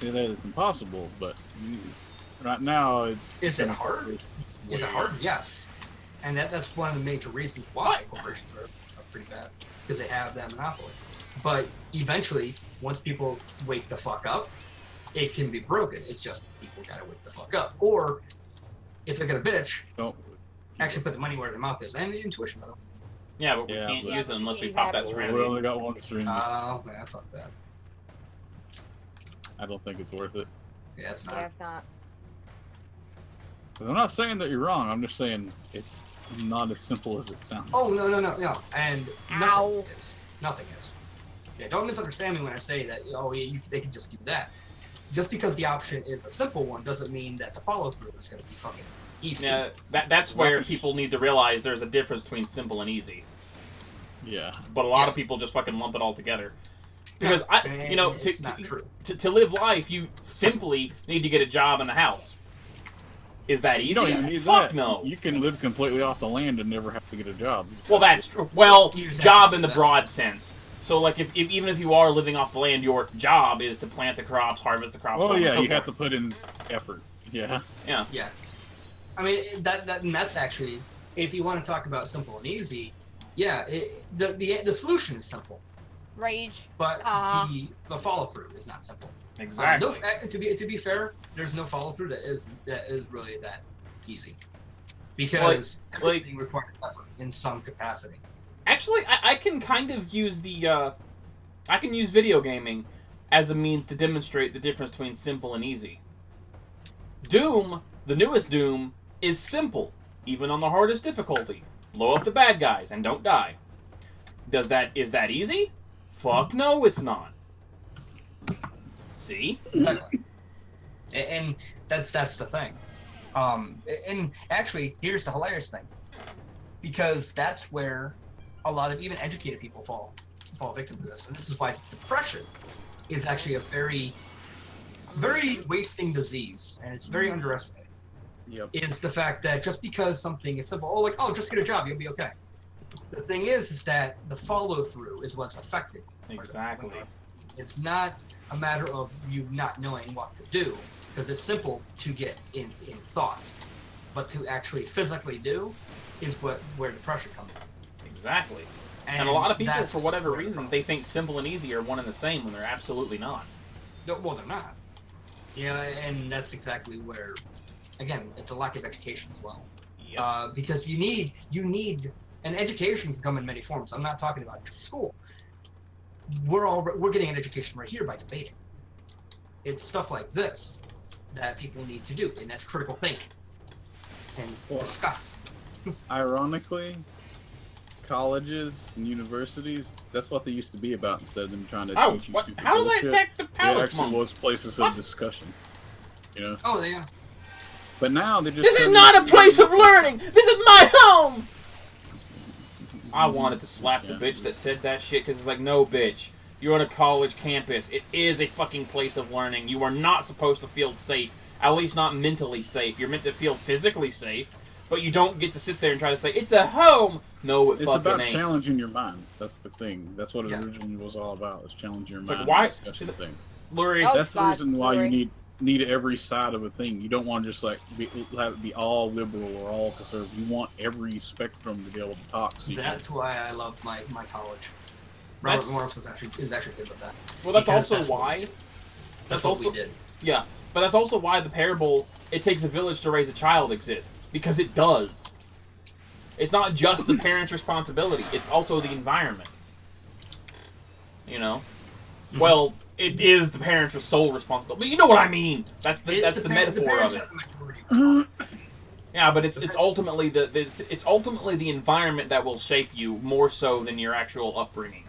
it's impossible, but right now it's. Is it hard? Is it hard? Yes. And that's one of the major reasons why corporations are pretty bad because they have that monopoly. But eventually, once people wake the fuck up, it can be broken. It's just people gotta wake the fuck up. Or if they're gonna bitch, actually put the money where their mouth is. And the intuition, though. Yeah, but we can't use it unless we pop that serenity. We only got one serenity. Oh, man, fuck that. I don't think it's worth it. Yeah, it's not. Yeah, it's not. Because I'm not saying that you're wrong. I'm just saying it's not as simple as it sounds. Oh, no. And nothing is. Nothing is. Yeah, don't misunderstand me when I say that, they can just do that. Just because the option is a simple one doesn't mean that the follow-through is going to be fucking easy. Yeah, that's where people need to realize there's a difference between simple and easy. Yeah. But a lot of people just fucking lump it all together. Because, to live life, you simply need to get a job in the house. Is that easy? You don't even need Fuck that. no. You can live completely off the land and never have to get a job. Well, that's true. Well, job in the broad sense. So, like, even if you are living off the land, your job is to plant the crops, harvest the crops. Oh, yeah, so you forth. have to put in effort. Yeah. Yeah. Yeah. I mean, that's actually, if you want to talk about simple and easy, yeah, the solution is simple. Rage. But the follow through is not simple. Exactly. To be fair, there's no follow through that is really that easy, because everything requires effort in some capacity. Actually, I can kind of use I can use video gaming as a means to demonstrate the difference between simple and easy. Doom, the newest Doom, is simple, even on the hardest difficulty. Blow up the bad guys and don't die. Is that easy? Fuck no, it's not. See? Exactly. And that's the thing. And actually, here's the hilarious thing, because that's where a lot of even educated people fall victim to this, and this is why depression is actually a very, very wasting disease, and it's very underestimated. Yep. Is the fact that just because something is simple, just get a job, you'll be okay. The thing is that the follow through is what's affected. Exactly. It's not a matter of you not knowing what to do, because it's simple to get in thought, but to actually physically do is where depression comes from. Exactly. And a lot of people, for whatever reason, they think simple and easy are one and the same when they're absolutely not. Well, they're not. And that's exactly where, again, it's a lack of education as well. Yep. Because you need, and education can come in many forms. I'm not talking about just school. We're getting an education right here by debating. It's stuff like this that people need to do, and that's critical thinking and discuss. Ironically, colleges and universities, that's what they used to be about instead of them trying to teach you stupid how do they bullshit. attack the palace? It actually was places of discussion. You know? Oh, they are. But now they just... This is not a place of learning! This is my home! I wanted to slap the bitch that said that shit, because it's like, no, bitch. You're on a college campus. It is a fucking place of learning. You are not supposed to feel safe. At least not mentally safe. You're meant to feel physically safe, but you don't get to sit there and try to say, it's a home! No, it fucking ain't. It's about challenging your mind. That's the thing. That's what it originally was all about, is challenging your mind. Like, why? And discussing things. Lurie, that's the reason why you need every side of a thing. You don't want to just like have it be all liberal or all conservative. You want every spectrum to be able to talk. So that's why I love my college. Robert Morris is actually good with that. Well, that's also why. That's also, we did. Yeah, but that's also why the parable "It takes a village to raise a child" exists, because it does. It's not just the parent's responsibility; it's also the environment. You know, well, it is the parent's sole responsibility, but you know what I mean. That's the metaphor of it. Yeah, but it's ultimately it's ultimately the environment that will shape you more so than your actual upbringing.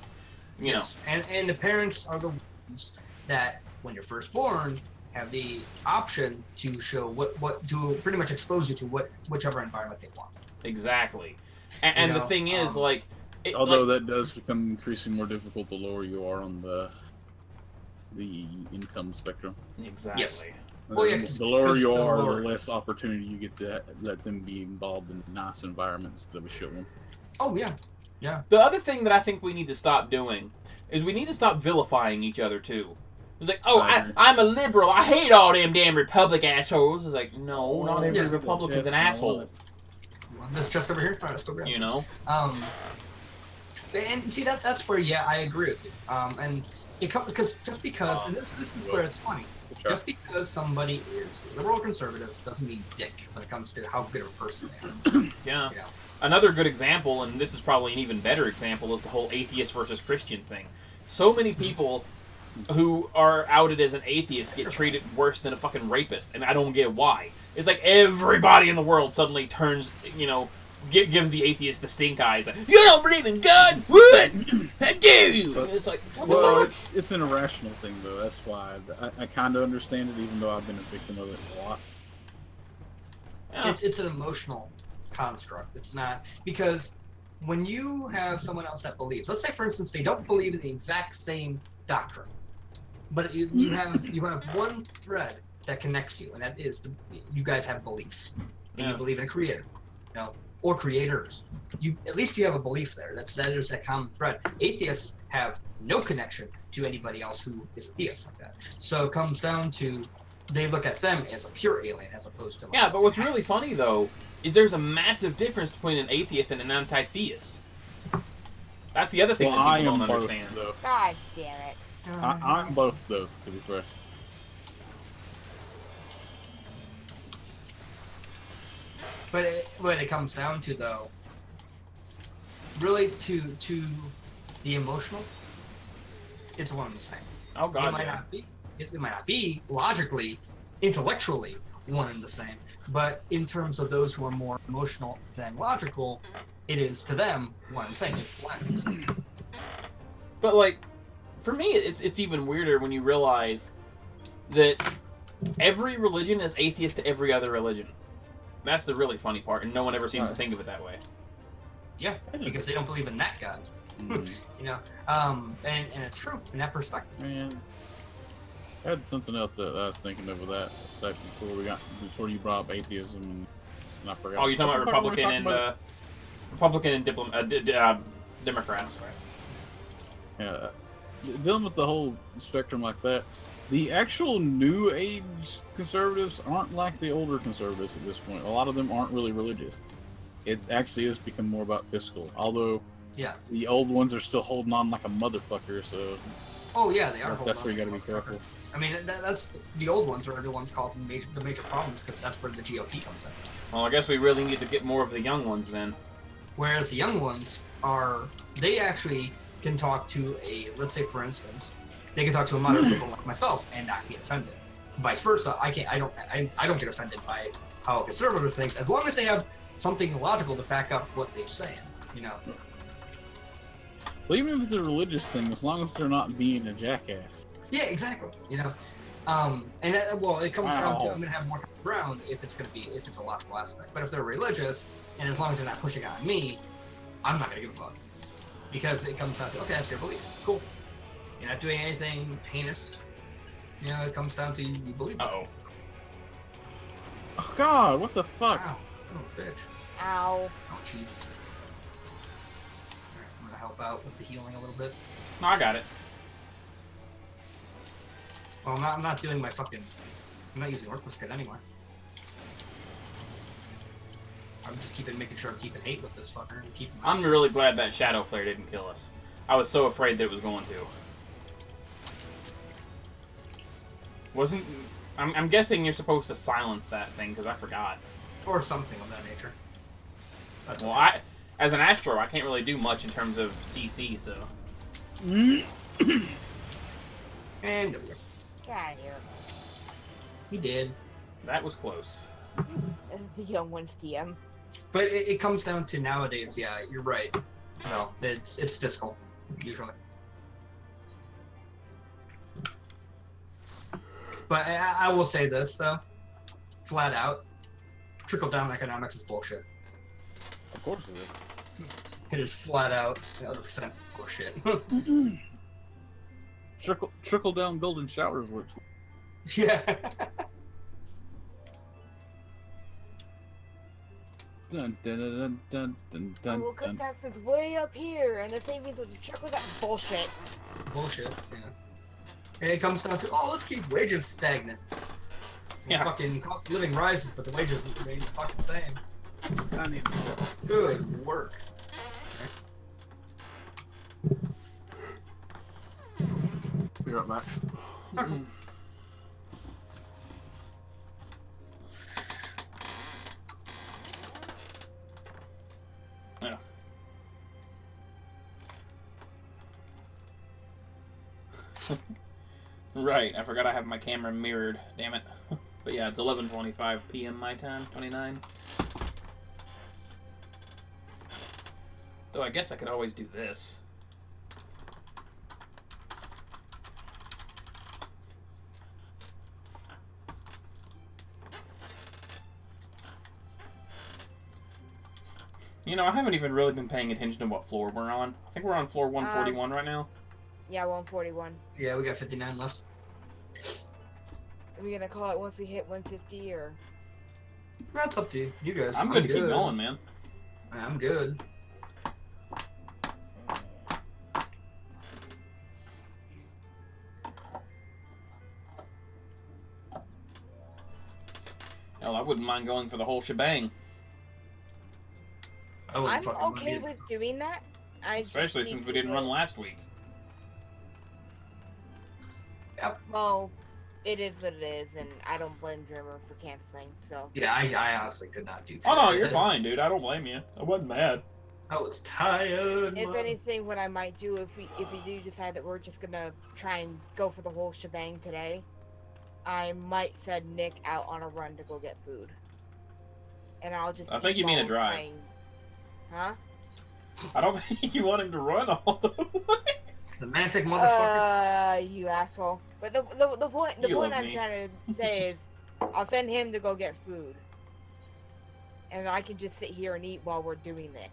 You know, and the parents are the ones that, when you're first born, have the option to show what to pretty much expose you to whichever environment they want. Exactly, and the thing is, like, although that does become increasingly more difficult the lower you are on the income spectrum. Exactly. Yes. Well, the lower you are, the less opportunity you get to let them be involved in nice environments that we show them. Oh yeah. Yeah. The other thing that I think we need to stop doing is we need to stop vilifying each other too. It's like, oh, I'm a liberal. I hate all them damn Republic assholes. It's like, no, not every Republican's an asshole. This chest over here. All right, let's go grab it. You know. And see that's where I agree with you. And it comes because and this is where it's funny. Sure. Just because somebody is liberal or conservative doesn't mean dick when it comes to how good of a person they are. Yeah. Another good example, and this is probably an even better example, is the whole atheist versus Christian thing. So many people who are outed as an atheist get treated worse than a fucking rapist, and I don't get why. It's like everybody in the world suddenly turns, gives the atheist the stink eye. It's like, you don't believe in God? What? How dare you? It's like, what the fuck? It's an irrational thing, though. That's why I kind of understand it, even though I've been a victim of it a lot. Yeah. It's an emotional construct. It's not, because when you have someone else that believes, let's say for instance they don't believe in the exact same doctrine, but you have one thread that connects you, and that is you guys have beliefs, and you believe in a creator, or creators. At least you have a belief there. That is that common thread. Atheists have no connection to anybody else who is a theist like that. So it comes down to they look at them as a pure alien as opposed to but what's really funny though is there's a massive difference between an atheist and an anti-theist. That's the other thing that people don't understand. Though. God damn it. I'm both, though, to be fair. But what it comes down to, though, really to the emotional, it's one and the same. Oh God, it might not be logically, intellectually one and the same, but in terms of those who are more emotional than logical, it is to them one and the same. It blends. But like, for me, it's even weirder when you realize that every religion is atheist to every other religion. That's the really funny part, and no one ever seems to think of it that way. Yeah, because they don't believe in that God. And it's true in that perspective. Man, I had something else that I was thinking of with that before you brought up atheism, and I forgot. Oh, you're talking about Republican and Democrats, right? Yeah, dealing with the whole spectrum like that. The actual new age conservatives aren't like the older conservatives at this point. A lot of them aren't really religious. It actually has become more about fiscal. Although, the old ones are still holding on like a motherfucker. So, they are. That's where you got to be careful. I mean, that's the old ones are the ones causing the major problems because that's where the GOP comes in. Well, I guess we really need to get more of the young ones then. Whereas the young ones they actually can talk to let's say for instance, they can talk to a moderate liberal like myself and not get offended. Vice versa, I don't get offended by how a conservative thinks as long as they have something logical to back up what they're saying. Well, even if it's a religious thing, as long as they're not being a jackass. Yeah, exactly. And it comes down to I'm gonna have more ground if it's a logical aspect. But if they're religious, and as long as they're not pushing on me, I'm not gonna give a fuck. Because it comes down to, okay, that's your belief. Cool. You're not doing anything heinous. It comes down to you believe. Uh-oh. Oh God, what the fuck? Ow. Oh, bitch. Ow. Oh, jeez. Alright, I'm gonna help out with the healing a little bit. No, I got it. Well, I'm not doing my fucking... I'm not using Worthless Kit anymore. I'm just making sure I'm keeping hate with this fucker. I'm really glad that Shadow Flare didn't kill us. I was so afraid that it was going to. I'm guessing you're supposed to silence that thing, because I forgot. Or something of that nature. As an Astro, I can't really do much in terms of CC, so... And there we go. Get out of here. He did. That was close. The young ones DM. But it comes down to nowadays, you're right. No, it's fiscal, usually. But I will say this, flat out, trickle-down economics is bullshit. Of course it is. It is flat out 100% bullshit. Trickle-down golden showers works. Yeah. Dun, dun, dun, dun, dun, dun, Well, dun. tax is way up here, and the savings will just trickle that bullshit. Bullshit, yeah. And it comes down to, let's keep wages stagnant. Yeah. Fucking cost of living rises, but the wages remain the fucking same. I need to Good work. Yeah. Right, I forgot I have my camera mirrored. Damn it. But yeah, it's 11:25 p.m. my time, 29. Though I guess I could always do this. You know, I haven't even really been paying attention to what floor we're on. I think we're on floor 141 right now. Yeah, 141. Yeah, we got 59 left. Are we gonna call it once we hit 150 or? That's up to you. You guys. I'm good to keep going, man. I'm good. Hell, I wouldn't mind going for the whole shebang. I'm okay with doing that. Especially since we didn't run last week. Yep. Well, it is what it is, and I don't blame Dreamer for canceling. So. Yeah, I honestly could not do. Oh no, you're fine, dude. I don't blame you. I wasn't mad. I was tired. If anything, what I might do if we do decide that we're just gonna try and go for the whole shebang today, I might send Nick out on a run to go get food. And I'll just. I think you mean a drive. Trying... Huh? I don't think you want him to run all the way. Semantic motherfucker. You asshole. But the point I'm trying to say is, I'll send him to go get food, and I can just sit here and eat while we're doing this.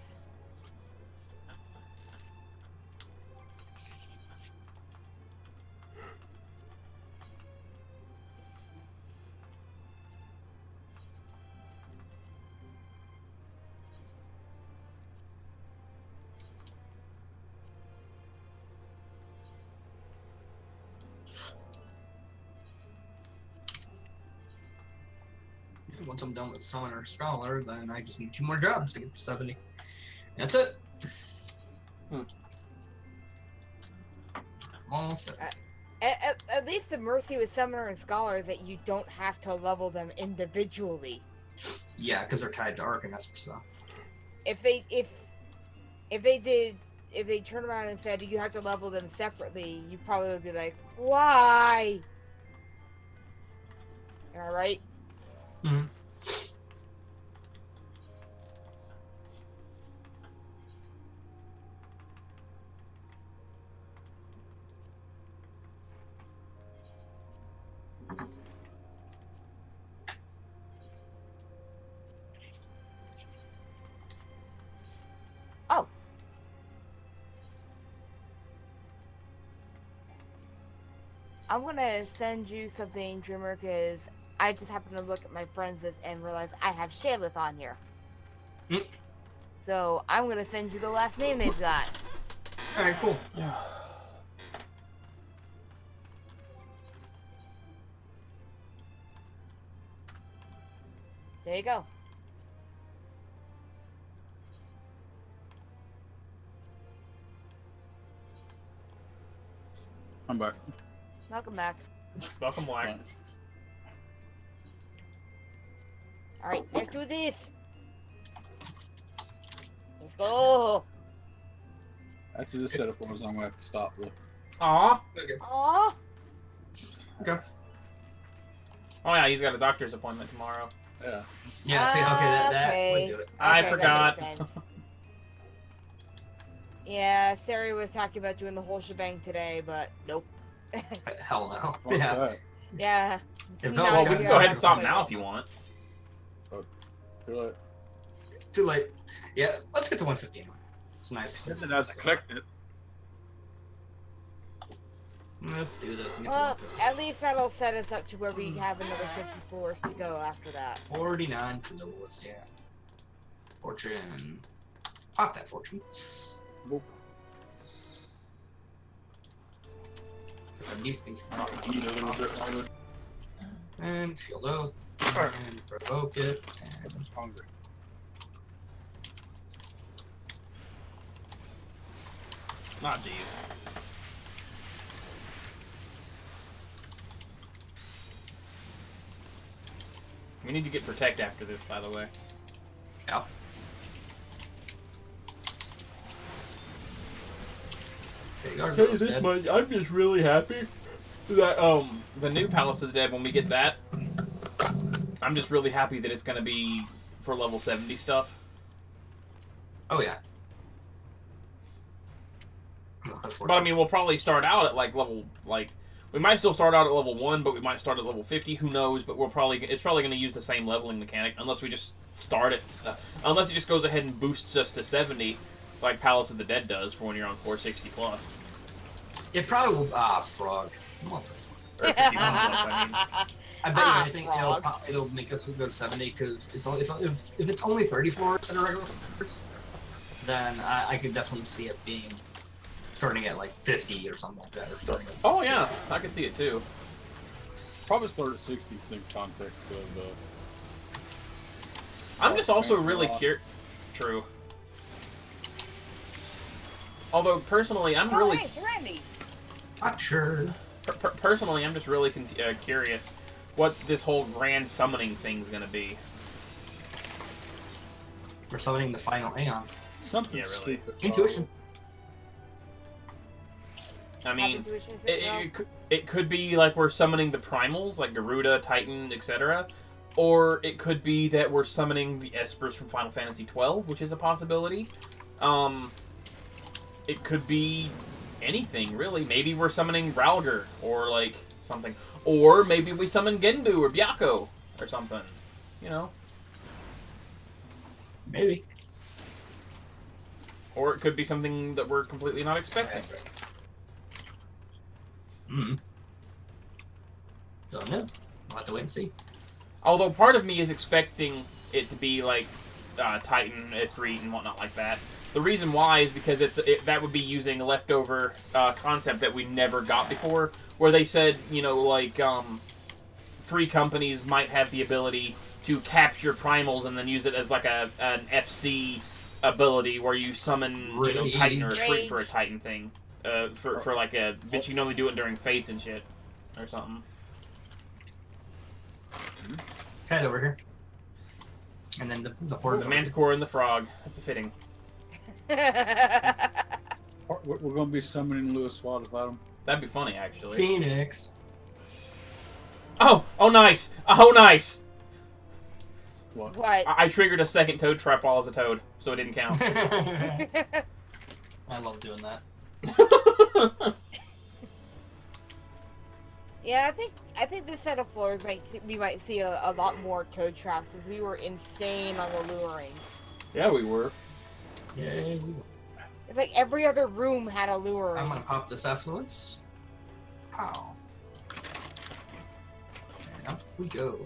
Once I'm done with Summoner Scholar, then I just need 2 more jobs to get to 70. That's it. All set. At least the mercy with Summoner and Scholar is that you don't have to level them individually. Yeah, because they're tied to Arcanist stuff. If they turned around and said you have to level them separately, you probably would be like, why? Am I right? Mm-hmm. Oh. I'm gonna send you something, Dreamer, because I just happened to look at my friends list and realize I have Shalith on here. So I'm gonna send you the last name they've got. Alright, cool. There you go. I'm back. Welcome back. Welcome back. Thanks. Alright, let's do this. Let's go. After this setup was, I'm gonna have to stop though. Aw. Okay. Aww. Okay. Oh yeah, he's got a doctor's appointment tomorrow. Yeah. Yeah, see, okay, that Okay. would do it. I Okay, forgot. that makes sense. Yeah, Sari was talking about doing the whole shebang today, but nope. Hell no. Fuck Yeah. that. Yeah. If Not Well, we Yeah, can gonna go ahead and have stop to now wait. if you want. Too late. Too late. Yeah, let's get to 150 anyway. It's nice. That's connected. Let's do this. And get to Well, 150. at least that'll set us up to where we have another 50 floors to go after that. 49 to the lowest, yeah. Fortune. Pop that fortune. Boop. These things Need a little bit longer. and Field Oath, and Provoke it, and I'm hungry. Not these. We need to get Protect after this, by the way. Yeah. I'll tell you this much, I'm just really happy that the new Palace of the Dead, when we get that, I'm just really happy that it's gonna be for level 70 stuff. Oh yeah. But I mean, we'll probably start out at like level we might still start out at level 1, but we might start at level 50. Who knows? But it's probably going to use the same leveling mechanic unless we just start it. Unless it just goes ahead and boosts us to 70, like Palace of the Dead does for when you're on floor 60 plus. It probably will. Frog. Or 51 plus, I mean. I bet you anything it'll make us go to 70 because if it's only 30 floors that are regular floors, then I could definitely see it being starting at like 50 or something like that, or starting. Oh yeah, I can see it too. Probably start at 60 in context of. I'm just also really curious. True. Although personally, I'm really. Randy. Not sure. Personally, I'm just really curious what this whole grand summoning thing's gonna be. We're summoning the final Aeon. Something really. Intuition. I mean, it could be like we're summoning the primals, like Garuda, Titan, etc. Or it could be that we're summoning the Espers from Final Fantasy XII, which is a possibility. It could be anything, really. Maybe we're summoning Ralger, or like something. Or maybe we summon Genbu or Byakko, or something. You know? Maybe. Or it could be something that we're completely not expecting. Don't know. We'll have to wait and see. Although part of me is expecting it to be like Titan, Ifrit, and whatnot like that. The reason why is because that would be using a leftover concept that we never got before, where they said, you know, like free companies might have the ability to capture primals and then use it as like an FC ability where you summon Titan or Ifrit for a Titan thing. For like a, but you can only do it during fates and shit, or something. Head over here. And then the horde. The Manticore and the Frog. That's a fitting. We're going to be summoning Lewis Watt without him. That'd be funny, actually. Phoenix. Oh nice! Oh, nice! What? I triggered a second Toad Trap while I was a Toad, so it didn't count. I love doing that. Yeah, I think this set of floors we might see a lot more toad traps because we were insane on the luring. Yeah, we were. Yeah. It's like every other room had a luring. I'm gonna pop this affluence. Pow. And up we go.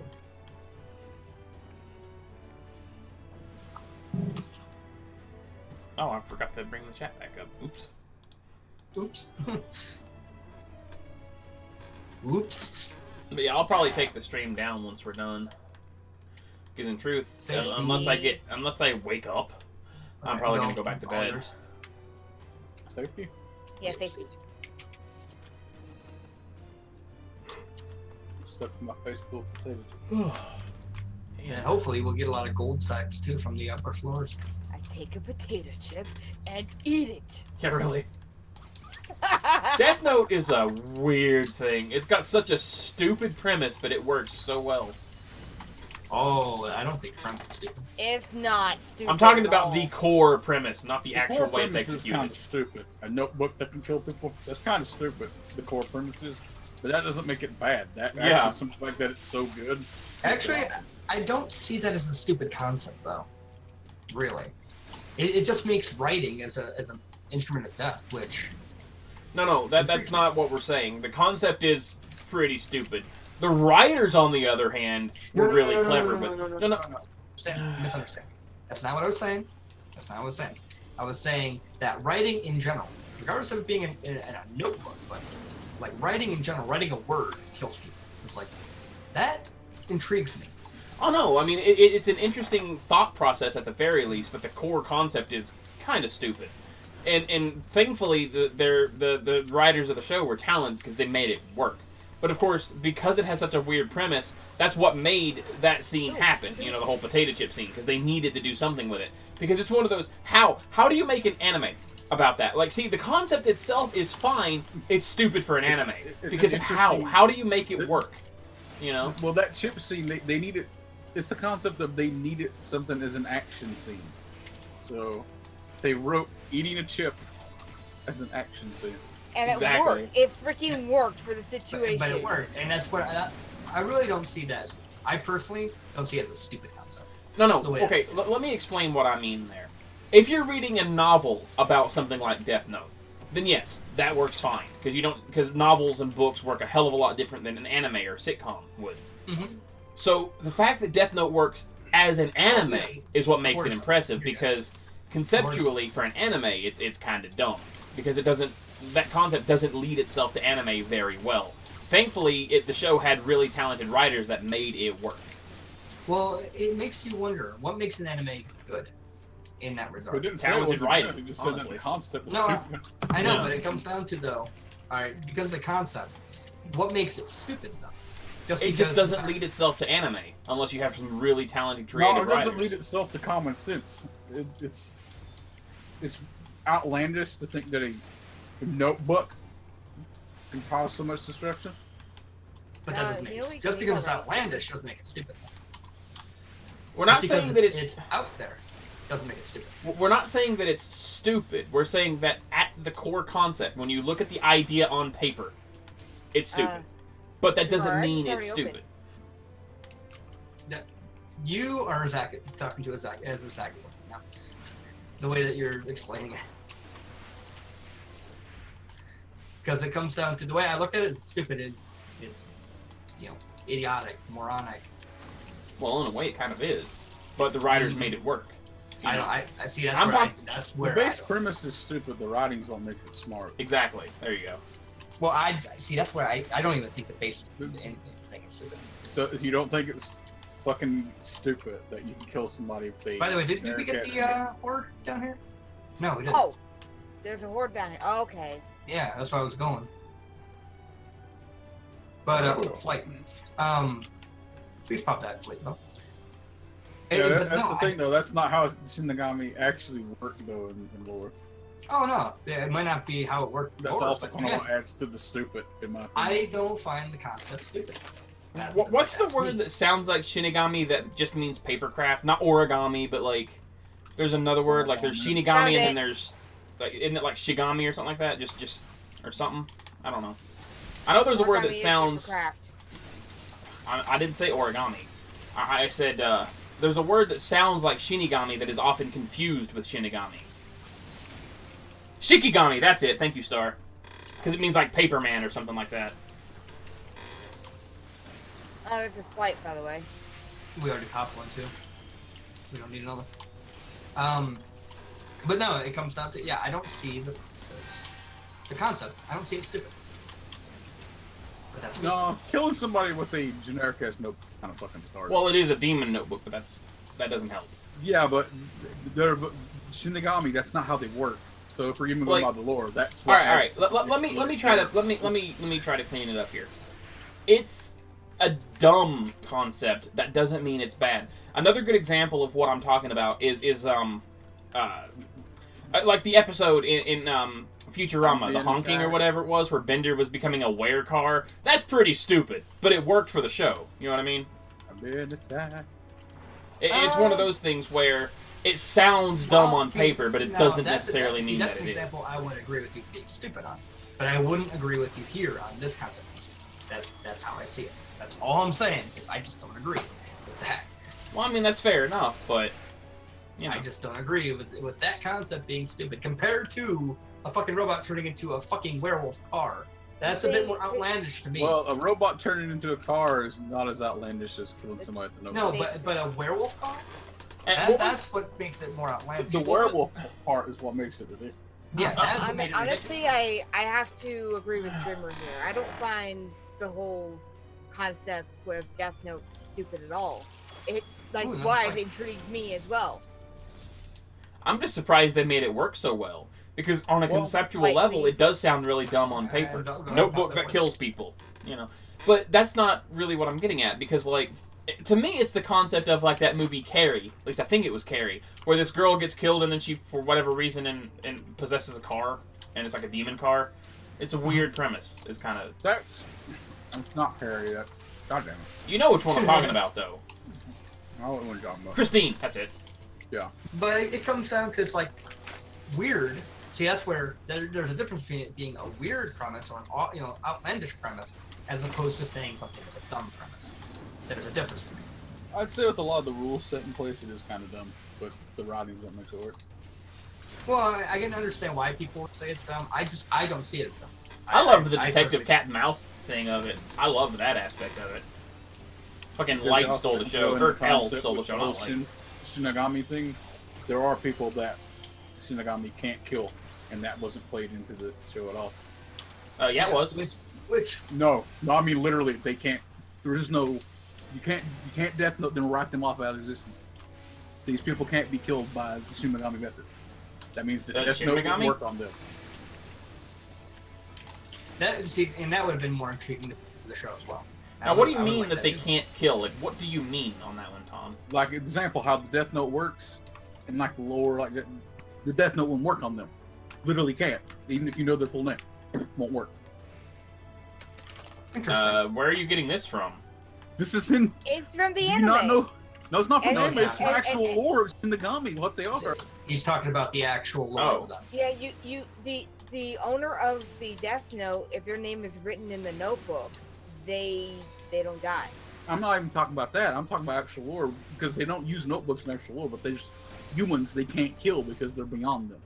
Oh, I forgot to bring the chat back up. Oops. Oops. Oops. But yeah, I'll probably take the stream down once we're done. Because in truth, unless I wake up, I'm probably gonna go back to bed. Safety? Yeah, safety. Stuff in my face full of potatoes. And hopefully we'll get a lot of gold sacks too from the upper floors. I take a potato chip and eat it. Yeah, really. Death Note is a weird thing. It's got such a stupid premise, but it works so well. Oh, I don't think premise is stupid. It's not stupid. I'm talking about the core premise, not the actual way it's executed. Kind of stupid. A notebook that can kill people—that's kind of stupid. The core premises, but that doesn't make it bad. That actually, something like that, it's so good. Actually, I don't see that as a stupid concept, though. Really, it just makes writing as an instrument of death, which. No, that's not what we're saying. The concept is pretty stupid. The writers, on the other hand, were really clever. No. Misunderstanding. That's not what I was saying. That's not what I was saying. I was saying that writing in general, regardless of it being in a notebook, but like writing in general, writing a word kills people. It's like, that intrigues me. Oh no, I mean, it's an interesting thought process at the very least, but the core concept is kind of stupid. And thankfully, the writers of the show were talented because they made it work. But of course, because it has such a weird premise, that's what made that scene happen. You know, the whole potato chip scene, because they needed to do something with it. Because it's one of those, how do you make an anime about that? Like, see, the concept itself is fine. It's stupid for an anime. Because how do you make it work? You know? Well, that chip scene, they needed, it's the concept of they needed something as an action scene. So, they wrote eating a chip as an action scene. And it worked. It freaking worked for the situation. But it worked, and that's what I really don't see that. I personally don't see it as a stupid concept. No. Okay, let me explain what I mean there. If you're reading a novel about something like Death Note, then yes, that works fine because novels and books work a hell of a lot different than an anime or sitcom would. Mm-hmm. So the fact that Death Note works as an anime is what makes it impressive because conceptually for an anime it's kind of dumb because it doesn't. That concept doesn't lead itself to anime very well. Thankfully, the show had really talented writers that made it work. Well, it makes you wonder, what makes an anime good in that regard? Didn't talented writing. He just said that the concept was stupid. I know, but it comes down to, though, alright, because of the concept, what makes it stupid, though? It just doesn't lead itself to anime, unless you have some really talented creative writers. No, it doesn't lead itself to common sense. It's outlandish to think that a notebook can cause so much destruction. But that doesn't make it. Just because it's outlandish doesn't make it stupid. We're not saying that it's out there. Doesn't make it stupid. We're not saying that it's stupid. We're saying that at the core concept, when you look at the idea on paper, it's stupid. But that doesn't mean it's stupid. You are Zach talking to Zach as a Zach now. The way that you're explaining it. Because it comes down to the way I look at it, it's stupid. It's idiotic, moronic. Well, in a way, it kind of is. But the writers made it work. I see. That's where the base premise is stupid. The writing's what makes it smart. Exactly. There you go. Well, I see. That's where I don't even think the base thing is stupid. So you don't think it's fucking stupid that you can kill somebody if they? By the way, did we get the horde down here? No, we didn't. Oh, there's a horde down here. Oh, okay. Yeah, that's where I was going. But flight. Please pop that flight, though. Yeah, that's the thing, though. That's not how Shinigami actually worked, though, in lore. Oh no, yeah, it might not be how it worked. That's also kind of what adds to the stupid, in my opinion. I don't find the concept stupid. What's the word that sounds like Shinigami that just means papercraft? Not origami, but like, there's another word. Like there's Shinigami, and then there's like, isn't it like Shigami or something like that? Just or something. I don't know. I know there's a word that sounds. I didn't say origami. I said there's a word that sounds like Shinigami that is often confused with Shinigami. Shikigami, that's it. Thank you, Star. Because it means like paper man or something like that. Oh, there's a flight, by the way. We already popped one too. We don't need another. But no, it comes down to I don't see the concept. I don't see it stupid. But that's no, killing somebody with a generic ass notebook kind of fucking retarded. Well, it is a demon notebook, but that doesn't help. Yeah, but they're Shinigami. That's not how they work. So if we're even going by the lore, that's what all right. Let me try to clean it up here. It's a dumb concept. That doesn't mean it's bad. Another good example of what I'm talking about is like the episode in Futurama, the honking or whatever it was, where Bender was becoming a werecar. That's pretty stupid, but it worked for the show. You know what I mean? It's one of those things where it sounds dumb on paper, but it doesn't necessarily mean that it is. That's an example I would agree with you being stupid on, but I wouldn't agree with you here on this concept. That's how I see it. That's all I'm saying, is I just don't agree with that. Well, I mean, that's fair enough, but you know. I just don't agree with that concept being stupid compared to a fucking robot turning into a fucking werewolf car. That's a bit more outlandish to me. Well, a robot turning into a car is not as outlandish as killing somebody with a notebook. No, but a werewolf car? That's what makes it more outlandish. The werewolf part is what makes it ridiculous. Yeah, that's what made it ridiculous. Honestly, I have to agree with Drimmer here. I don't find the whole concept with Death Note stupid at all. It intrigues me as well. I'm just surprised they made it work so well. Because on a conceptual level, it does sound really dumb on paper. Notebook that kills people, you know. But that's not really what I'm getting at, because, like, to me, it's the concept of, like, that movie Carrie. At least I think it was Carrie. Where this girl gets killed and then she, for whatever reason, and possesses a car. And it's like a demon car. It's a weird premise. It's kind of... That's not Carrie yet. God damn it. You know which one I'm talking about, though. I don't know what you're talking about. Christine, that's it. Yeah. But it comes down to, it's like, weird. See, that's where there's a difference between it being a weird premise or an outlandish premise, as opposed to saying something is a dumb premise. There's a difference to me. I'd say with a lot of the rules set in place, it is kind of dumb, but the writings don't make it work. Well, I can understand why people say it's dumb. I don't see it as dumb. I loved the detective cat and mouse thing of it. I loved that aspect of it. Fucking Light stole the show. Her hell stole the show. Not Light. Shinigami thing. There are people that Shinigami can't kill, and that wasn't played into the show at all. Yeah, it was. Which? No, I mean literally, they can't. There is no. You can't Death Note them, write them off out of existence. These people can't be killed by the Shinigami methods. That means that Death Note would work on them. And that would have been more intriguing to the show as well. Now, what do you mean that they can't kill? Like, what do you mean on that one, Tom? Like, example, how the Death Note works, and like the lore, like the Death Note won't work on them. Literally can't. Even if you know their full name, won't work. Interesting. Where are you getting this from? This is in. It's from the Do anime. you not know? No, it's not from the No, anime. it's It's from not. actual lore of Shinigami, what they are. He's talking about the actual lore of them. Yeah, the owner of the Death Note, if their name is written in the notebook, they don't die. I'm not even talking about that. I'm talking about actual lore, because they don't use notebooks in actual lore, but they just humans they can't kill because they're beyond them.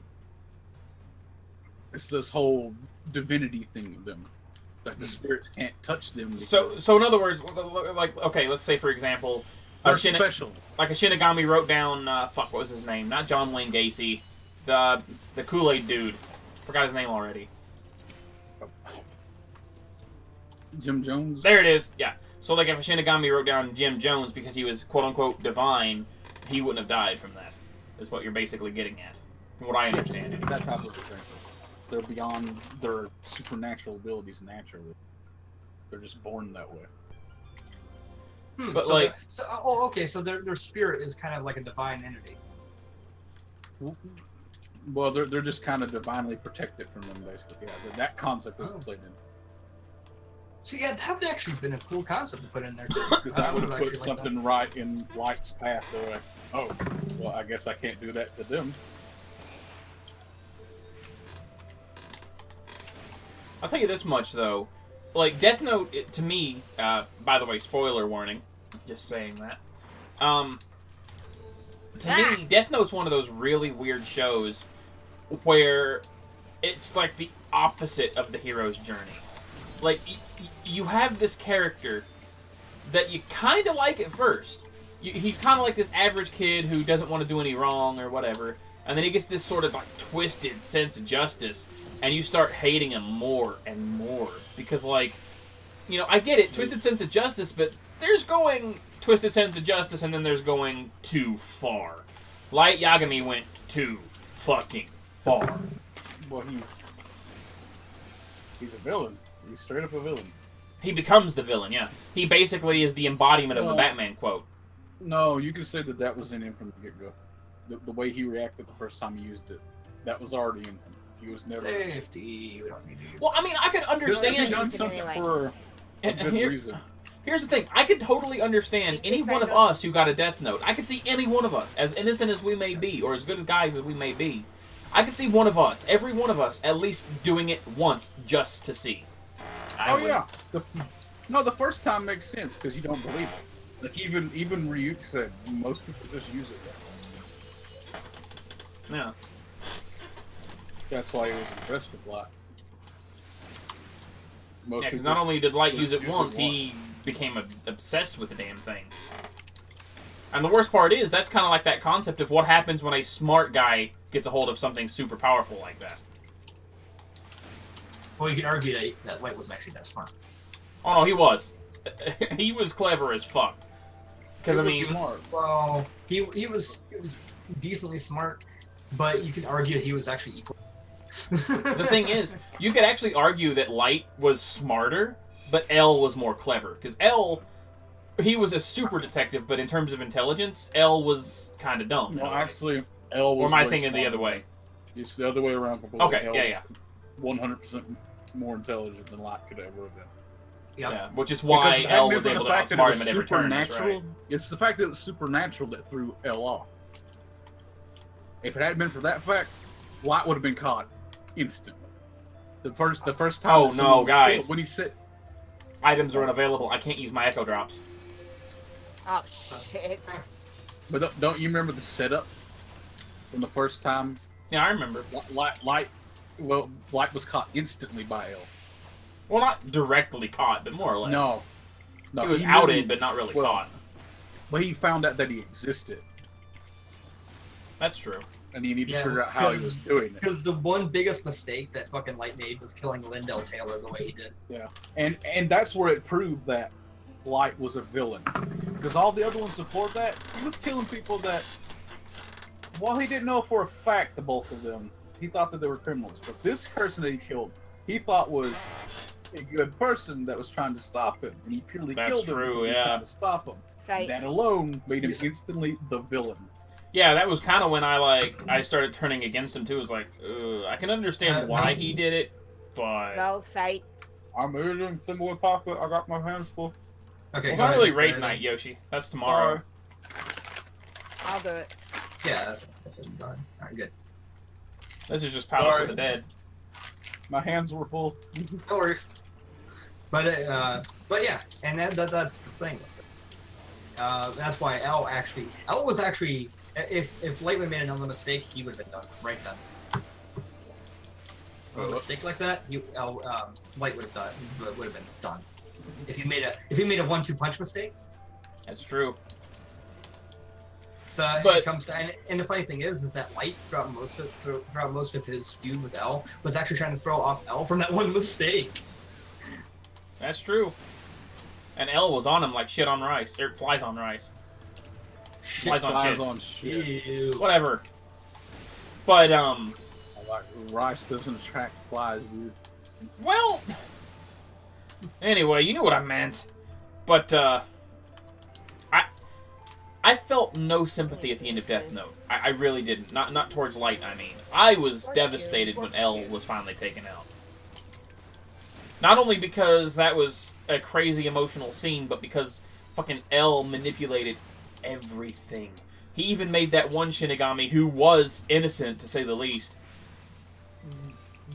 It's this whole divinity thing of them. Like the spirits can't touch them. So in other words, like, okay, let's say for example, special. Like a Shinigami wrote down, what was his name? Not John Wayne Gacy, the Kool-Aid dude. Forgot his name already. Jim Jones. There it is. Yeah. So like, if a Shinigami wrote down Jim Jones because he was quote unquote divine, he wouldn't have died from that. Is what you're basically getting at. From what I understand. That type of thing. They're beyond their supernatural abilities naturally. They're just born that way. But so like, okay, so their spirit is kind of like a divine entity. Well, they're just kind of divinely protected from them, basically. Yeah, that concept isn't played in. So yeah, that would actually been a cool concept to put in there too. Because that would have put something right in Light's path. They're like, oh, well, I guess I can't do that to them. I'll tell you this much though, like Death Note to me. By the way, spoiler warning. Just saying that. To me, Death Note's one of those really weird shows where it's like the opposite of the hero's journey. Like, you have this character that you kind of like at first. He's kind of like this average kid who doesn't want to do any wrong or whatever, and then he gets this sort of like twisted sense of justice, and you start hating him more and more. Because, like, you know, I get it, twisted sense of justice, but there's going twisted sense of justice, and then there's going too far. Light Yagami went too fucking far. Well, he's a villain. He's straight up a villain. He becomes the villain, yeah. He basically is the embodiment of the Batman quote. No, you can say that was in him from the get-go. The way he reacted the first time he used it, that was already in him. He was never... Safety. We don't need to use well, I mean, I could understand... He done something for a good reason. Here's the thing. I could totally understand any one of us who got a Death Note. I could see any one of us, as innocent as we may be, or as good as guys as we may be. I could see one of us, every one of us, at least doing it once just to see. Yeah. The first time makes sense because you don't believe it. Like even Ryuk said, most people just use it once. Yeah. That's why he was impressed with Light. Yeah, because not only did Light use it once, he became obsessed with the damn thing. And the worst part is, that's kind of like that concept of what happens when a smart guy gets a hold of something super powerful like that. Well, you can argue that Light wasn't actually that smart. Oh no, he was. He was clever as fuck. Because I mean, smart. Well, he was decently smart, but you can argue he was actually equal. The thing is, you could actually argue that Light was smarter, but L was more clever. Because L, he was a super detective, but in terms of intelligence, L was kind of dumb. No, actually, L was. Or am I thinking the other way? It's the other way around completely. Okay, L yeah. 100% more intelligent than Light could ever have been. Yep. Yeah, which is why L was able to outsmart him at every turn. Right. It's the fact that it was supernatural that threw L off. If it hadn't been for that fact, Light would have been caught instantly. The first time. Oh no, guys! Killed, when he said items are unavailable, I can't use my echo drops. Oh shit! But don't you remember the setup from the first time? Yeah, I remember. Light was caught instantly by L. Well, not directly caught, but more or less. No, he was outed, but not really caught. But he found out that he existed. That's true. And you need to figure out how he was doing it. Because the one biggest mistake that fucking Light made was killing Lindell Taylor the way he did. Yeah, and that's where it proved that Light was a villain. Because all the other ones before that, he was killing people that, while he didn't know for a fact the bulk of them, he thought that they were criminals. But this person that he killed, he thought was a good person that was trying to stop him, and he purely killed him because he was trying to stop him. Right. That alone made him instantly the villain. Yeah, that was kind of when I started turning against him too. It was like, I can understand why he did it, but No, sight. I'm eating some more pocket. I got my hands full. Okay, it's not really raid night, Yoshi. That's tomorrow. I'll do it. Yeah, that's done. Alright, good. This is just power for the dead. My hands were full. No worries. But yeah, and that's the thing. That's why L was actually, if Light would have made another mistake, he would have been done. Right done. A mistake like that, Light would have been done. If he made a 1-2 punch mistake. That's true. So it comes to, and the funny thing is that Light throughout most of his feud with L was actually trying to throw off L from that one mistake. That's true. And L was on him like shit on rice. Or flies on rice. Flies on shit. Ew. Whatever. But like rice doesn't attract flies, dude. Well, anyway, you know what I meant. But I felt no sympathy at the end of Death Note. I really didn't. Not towards Light, I mean. I was devastated when L was finally taken out. Not only because that was a crazy emotional scene, but because fucking L manipulated everything. He even made that one Shinigami, who was innocent, to say the least,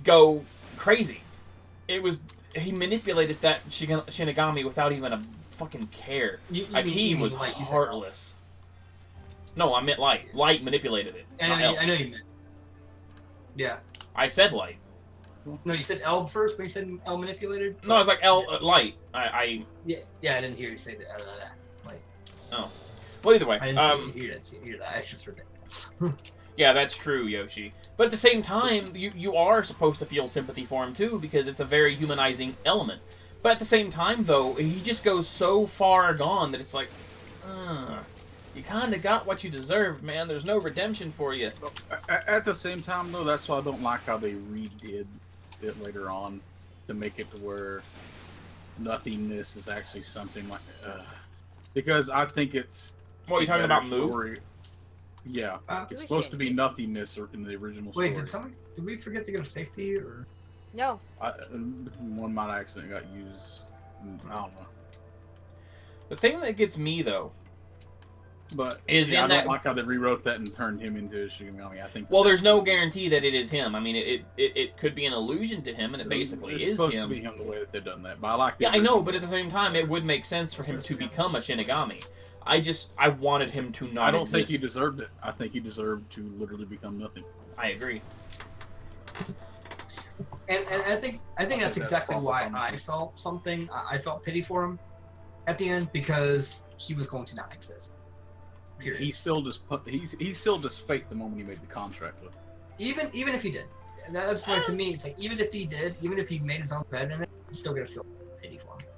go crazy. He manipulated that Shinigami without even a fucking care. He was heartless. No, I meant Light. Light manipulated it. I know you meant. Yeah. I said Light. No, you said L first when you said L manipulated? No, I was like L, Light. Yeah, I didn't hear you say that. Light. Oh. Well, either way. I didn't hear that. I just heard that. Yeah, that's true, Yoshi. But at the same time, you are supposed to feel sympathy for him, too, because it's a very humanizing element. But at the same time, though, he just goes so far gone that it's like, you kind of got what you deserved, man. There's no redemption for you. At the same time, though, that's why I don't like how they redid it later on to make it to where nothingness is actually something like... because I think it's... What, are you talking about Moo? Yeah, it's supposed to be nothingness in the original story. Wait, did we forget to go to safety, or...? No. One might accident got used. I don't know. The thing that gets me, though... But I don't like how they rewrote that and turned him into a Shinigami. I think. Well, there's no guarantee that it is him. I mean, it could be an illusion to him, and it basically is him. It's supposed to be him the way that they've done that. But I like. Yeah, I know, but at the same time, it would make sense for him to become a Shinigami. I wanted him to not. I don't think he deserved it. I think he deserved to literally become nothing. I agree. And I think that's exactly why I felt something. I felt pity for him at the end, because he was going to not exist. Period. He still just faked the moment he made the contract with. Even if he did, that's why to me it's like even if he made his own bed in it, I'm still gonna feel pity for him.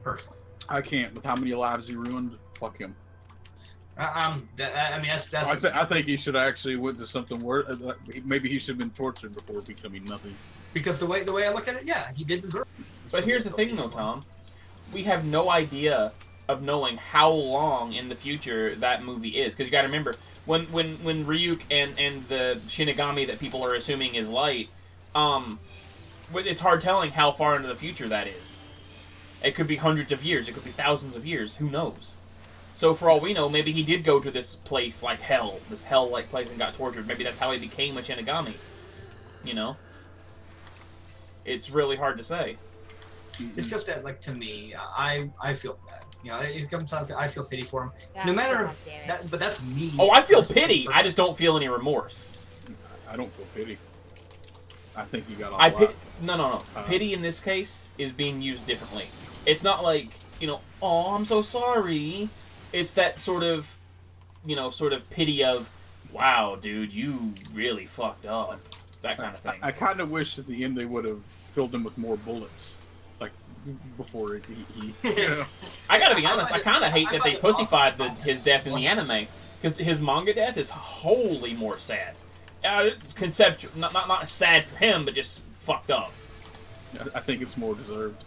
Personally, I can't with how many lives he ruined. Fuck him. I mean that's. I think he should actually went to something worse. Maybe he should have been tortured before becoming nothing. Because the way I look at it, yeah, he did deserve it. But here's the thing, though, Tom. We have no idea of knowing how long in the future that movie is. Because you got to remember, when Ryuk and the Shinigami that people are assuming is Light, it's hard telling how far into the future that is. It could be hundreds of years. It could be thousands of years. Who knows? So for all we know, maybe he did go to this place like hell, this hell-like place, and got tortured. Maybe that's how he became a Shinigami. You know? It's really hard to say. It's just that, like, to me, I feel bad. You know, it comes down to I feel pity for him. Yeah, no matter that, but that's me. Oh, I feel pity. I just don't feel any remorse. I don't feel pity. I think you got a lot. No. Pity in this case is being used differently. It's not like, you know, oh, I'm so sorry. It's that sort of, you know, pity of, wow, dude, you really fucked up. That kind of thing. I kind of wish at the end they would have filled him with more bullets. Like, before he you know. I gotta be honest, I kind of hate that they pussified his death in the anime. Because his manga death is wholly more sad. It's conceptual. Not sad for him, but just fucked up. I think it's more deserved.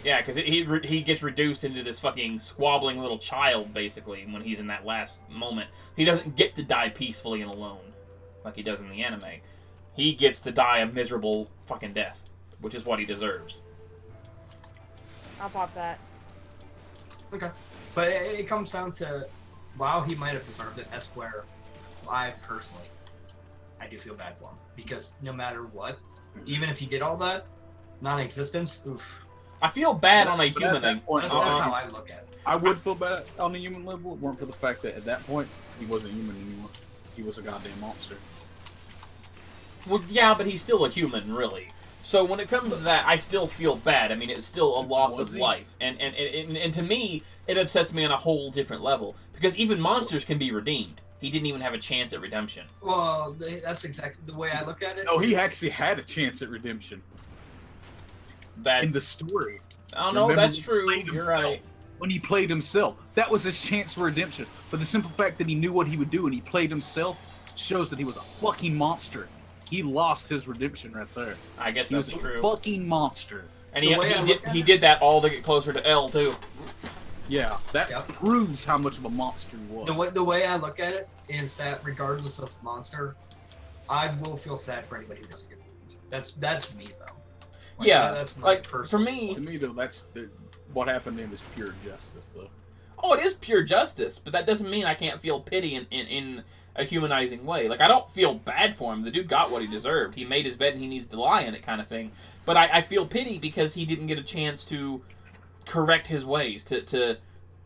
Yeah, because he gets reduced into this fucking squabbling little child, basically, when he's in that last moment. He doesn't get to die peacefully and alone, like he does in the anime. He gets to die a miserable fucking death, which is what he deserves. I'll pop that. Okay. But it comes down to, while he might have deserved it, that's where I personally, I do feel bad for him. Because no matter what, even if he did all that, non-existence, oof. I feel bad on a human thing. That's how I look at it. I would feel bad on the human level, if it weren't for the fact that at that point, he wasn't human anymore. He was a goddamn monster. Well, yeah, but he's still a human, really. So when it comes to that, I still feel bad. I mean, it's still a loss of life. And to me, it upsets me on a whole different level. Because even monsters can be redeemed. He didn't even have a chance at redemption. Well, that's exactly the way I look at it. No, he actually had a chance at redemption. That's... In the story. Oh, no, that's true. You're right. When he played himself. That was his chance for redemption. But the simple fact that he knew what he would do and he played himself shows that he was a fucking monster. He lost his redemption right there. I guess that's true. He was a fucking monster. And he did that all to get closer to L, too. Yeah, that proves how much of a monster he was. The way I look at it is that regardless of monster, I will feel sad for anybody who doesn't get it. That's me, though. Like, yeah, that's my like, personal... for me... To me, though, what happened to him is pure justice, though. Oh, it is pure justice, but that doesn't mean I can't feel pity in a humanizing way. Like, I don't feel bad for him. The dude got what he deserved. He made his bed and he needs to lie in it, kind of thing. But I feel pity because he didn't get a chance to correct his ways, to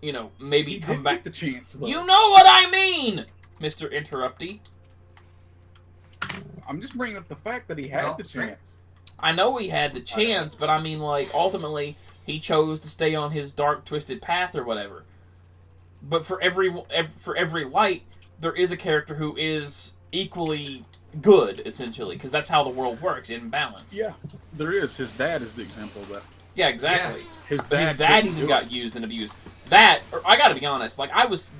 you know, maybe come back. The chance, though. You know what I mean, Mr. Interrupty. I'm just bringing up the fact that he had the chance. I know he had the chance, but I mean, like, ultimately, he chose to stay on his dark, twisted path or whatever. But for every light, there is a character who is equally good, essentially, because that's how the world works, in balance. Yeah, there is. His dad is the example of that. Yeah, exactly. Yeah. His dad even got used and abused. That, I gotta be honest, like, I was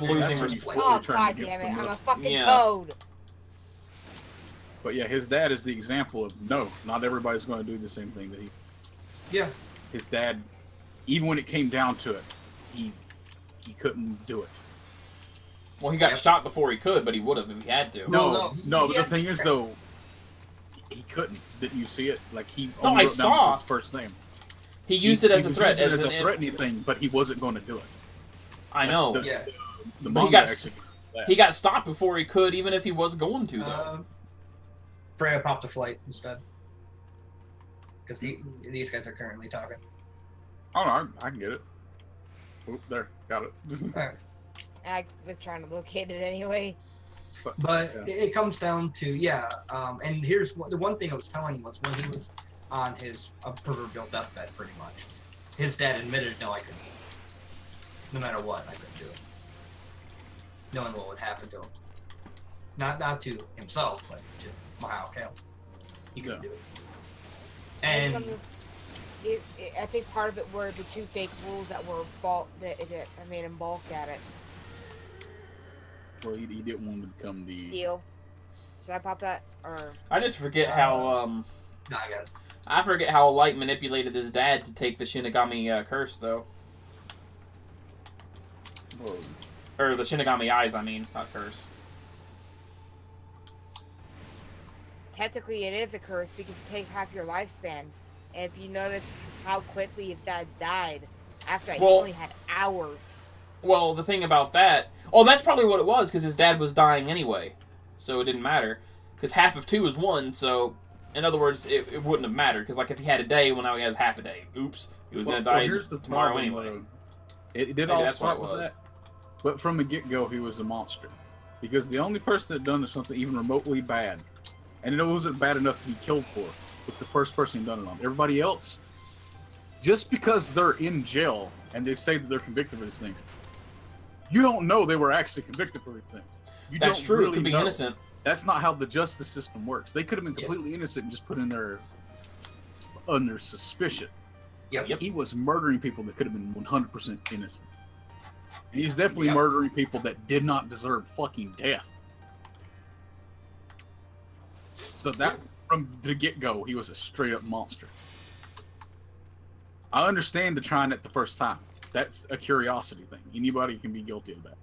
losing respect. Oh, God damn it, I'm a fucking code. But yeah, his dad is the example of, no, not everybody's going to do the same thing that he... Yeah. His dad, even when it came down to it, he couldn't do it. Well, he got shot before he could, but he would have if he had to. No, but the thing is, though, he couldn't. Didn't you see it? Like, he only wrote down his first name. He used it as a threat. As a threatening thing, but he wasn't going to do it. I know. The he got stopped before he could, even if he was going to, though. Freya popped a flight instead. Because these guys are currently talking. Oh, no, I can get it. Oop, there. Got it. Right. I was trying to locate it anyway. But it comes down to, and here's the one thing I was telling him was when he was on his proverbial deathbed, pretty much, his dad admitted, no, I couldn't. No matter what, I couldn't do it. Knowing what would happen to him. Not to himself, but to Mahao Kale. He couldn't do it. And I think part of it were the two fake wolves that were that made him balk at it. Well, he didn't want to become the... Steel. Should I pop that? Or... I just forget how No, I got it. I forget how Light manipulated his dad to take the Shinigami curse, though. Whoa. Or the Shinigami eyes, I mean, not curse. Technically, it is a curse because it takes half your lifespan. And if you notice how quickly his dad died after he only had hours. Well, the thing about that... Oh, that's probably what it was, because his dad was dying anyway. So it didn't matter. Because half of 2 is 1, so... In other words, it wouldn't have mattered. Because, like, if he had a day, well, now he has half a day. Oops. He was going to die tomorrow anyway. It did all start with that. But from the get-go, he was a monster. Because the only person that done something even remotely bad, and it wasn't bad enough to be killed for, was the first person who done it on. Everybody else, just because they're in jail and they say that they're convicted for these things, you don't know they were actually convicted for these things. That's true. Really could be innocent. That's not how the justice system works. They could have been completely innocent and just put in there under suspicion. Yep. He was murdering people that could have been 100% innocent. And he's definitely murdering people that did not deserve fucking death. So that, from the get-go, he was a straight-up monster. I understand the trying it the first time. That's a curiosity thing. Anybody can be guilty of that.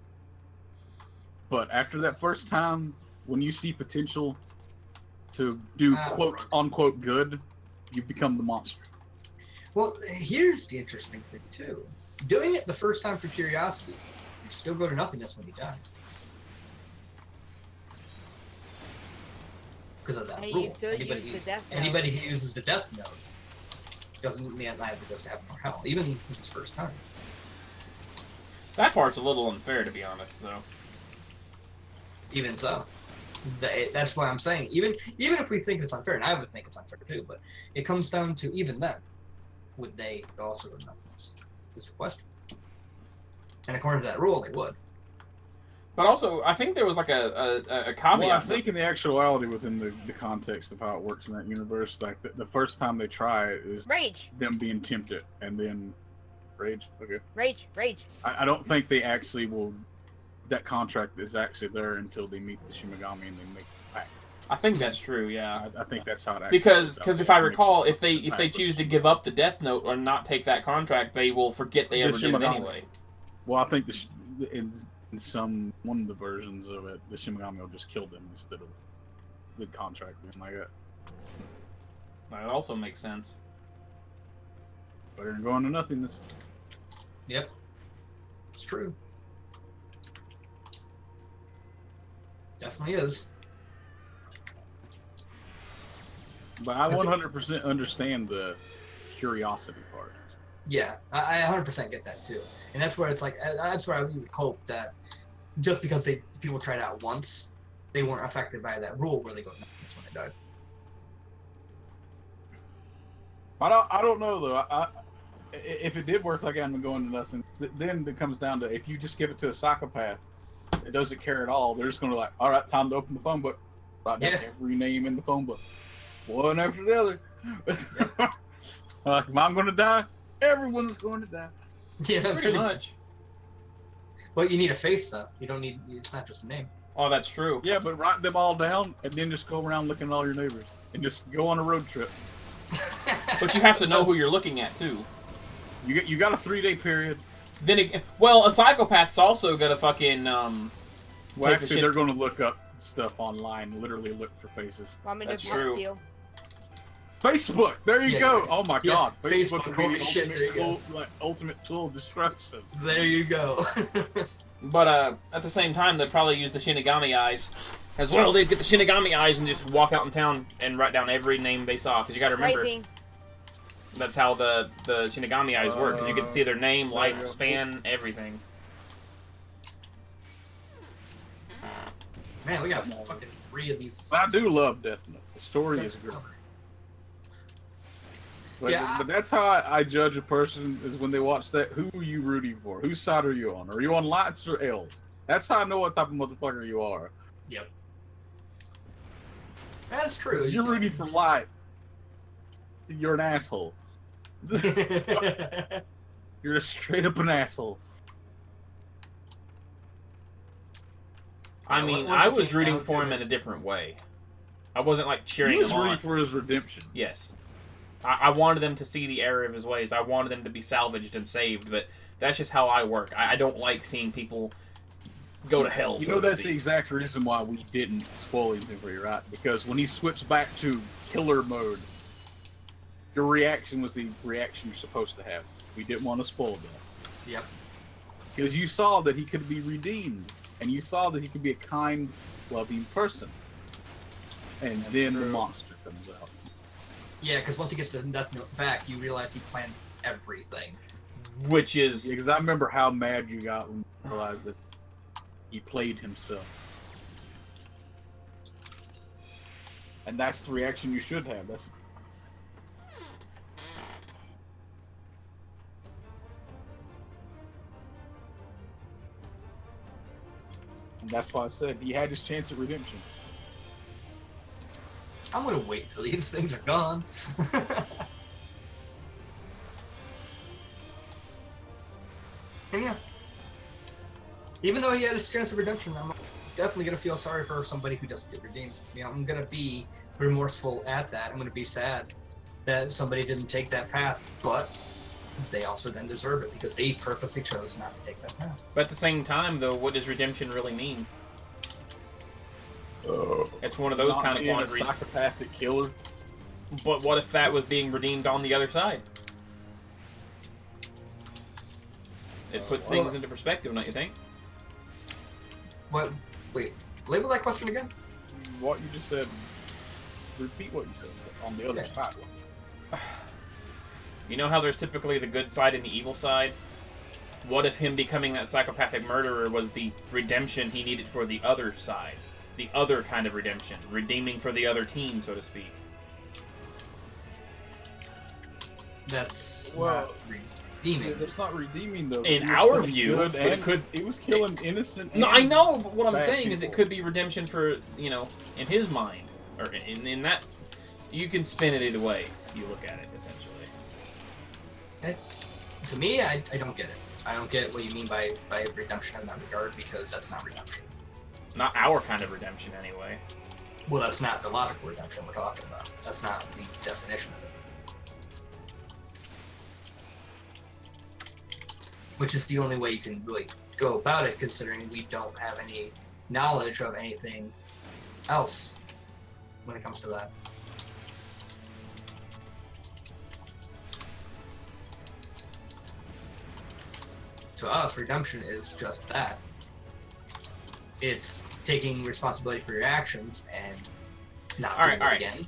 But after that first time, when you see potential to do quote-unquote good, you become the monster. Well, here's the interesting thing, too. Doing it the first time for curiosity, you still go to nothingness when you die. Because of that rule. Anybody who uses the death note doesn't mean that goes to have more hell, even if it's first time. That part's a little unfair, to be honest, though. Even so. That's why I'm saying, even if we think it's unfair, and I would think it's unfair too, but it comes down to, even then, would they also go to nothingness? Is the question. And according to that rule, they would. But also, I think there was like a caveat. Well, I think in the actuality within the context of how it works in that universe, like the first time they try it is them being tempted, and then rage. Okay. Rage. I don't think they actually will. That contract is actually there until they meet the Shimigami and they make the pact. I think that's true. Yeah. I think that's how it actually because if I recall, if they choose to give up the Death Note or not take that contract, they will forget they ever did it anyway. Well, I think in one of the versions of it, the Shimigami will just kill them instead of the contract being like that. That also makes sense. Better than going to nothingness. Yep. It's true. Definitely is. But I 100% understand the curiosity part. Yeah, I 100% get that too. And that's where it's like, that's where I would hope that just because people tried it out once, they weren't affected by that rule where they go nuts when they died. I don't know though. If it did work like I'm going to nothing, then it comes down to if you just give it to a psychopath, it doesn't care at all. They're just going to like, all right, time to open the phone book. Write down every name in the phone book, one after the other. If I'm going to die, everyone's going to die. Yeah, pretty much. But you need a face though. You don't need. It's not just a name. Oh, that's true. Yeah, but write them all down and then just go around looking at all your neighbors and just go on a road trip. But you have to know who you're looking at too. You got a 3-day period. Then again, well, a psychopath's also got to fucking Well, actually, they're going to look up stuff online. Literally look for faces. That's true. Facebook. There you go. Oh my God. Facebook would be the ultimate tool of destruction. There you go. But at the same time, they'd probably use the Shinigami eyes as well. They'd get the Shinigami eyes and just walk out in town and write down every name they saw. Because you got to remember, that's how the Shinigami eyes work. Because you get to see their name, lifespan, everything. Man, we got fucking 3 of these. I do love Death Note. The story is good. But that's how I judge a person, is when they watch that. Who are you rooting for? Whose side are you on? Are you on Lights or L's? That's how I know what type of motherfucker you are. Yep. That's true. If you're rooting for Light, you're an asshole. You're just straight up an asshole. I mean, I was rooting for him in a different way. I wasn't like cheering him on. He was ready for his redemption. Yes. I wanted them to see the error of his ways. I wanted them to be salvaged and saved, but that's just how I work. I don't like seeing people go to hell. You know, that's the exact reason why we didn't spoil him for you, right? Because when he switched back to killer mode, your reaction was the reaction you're supposed to have. We didn't want to spoil that. Yep. Because you saw that he could be redeemed, and you saw that he could be a kind, loving person. And that's then true. The monster comes out. Yeah, because once he gets the Death Note back, you realize he planned everything. Which is... Because I remember how mad you got when you realized that he played himself. And that's the reaction you should have. And that's why I said he had his chance at redemption. I'm gonna wait till these things are gone. And yeah. Even though he had his chance of redemption, I'm definitely gonna feel sorry for somebody who doesn't get redeemed. You know, I'm gonna be remorseful at that. I'm gonna be sad that somebody didn't take that path, but they also then deserve it because they purposely chose not to take that path. But at the same time, though, what does redemption really mean? It's one of those kind of quandaries. A psychopathic killer. But what if that was being redeemed on the other side? It puts things into perspective, don't you think? What? Wait, label that question again? What you just said. Repeat what you said on the other side. You know how there's typically the good side and the evil side? What if him becoming that psychopathic murderer was the redemption he needed for the other side? The other kind of redemption. Redeeming for the other team, so to speak. That's not redeeming. That's not redeeming, though. In our view, but it could... He was killing innocent... No, I know, but what I'm saying people. is it could be redemption for, you know, in his mind. Or in that... You can spin it either way if you look at it, essentially. To me, I don't get it. I don't get what you mean by redemption in that regard, because that's not redemption. Not our kind of redemption, anyway. Well, that's not the logical redemption we're talking about. That's not the definition of it. Which is the only way you can really go about it, considering we don't have any knowledge of anything else when it comes to that. To us, redemption is just that. It's taking responsibility for your actions and not doing it again.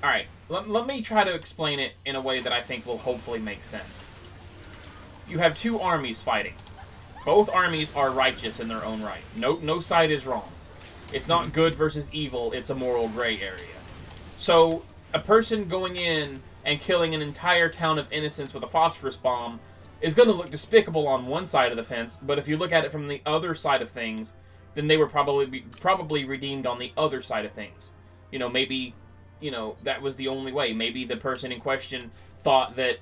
Alright, let me try to explain it in a way that I think will hopefully make sense. You have two armies fighting. Both armies are righteous in their own right. No side is wrong. It's not good versus evil, it's a moral gray area. So, a person going in and killing an entire town of innocents with a phosphorus bomb is going to look despicable on one side of the fence, but if you look at it from the other side of things, then they were probably redeemed on the other side of things. You know, maybe, you know, that was the only way. Maybe the person in question thought that,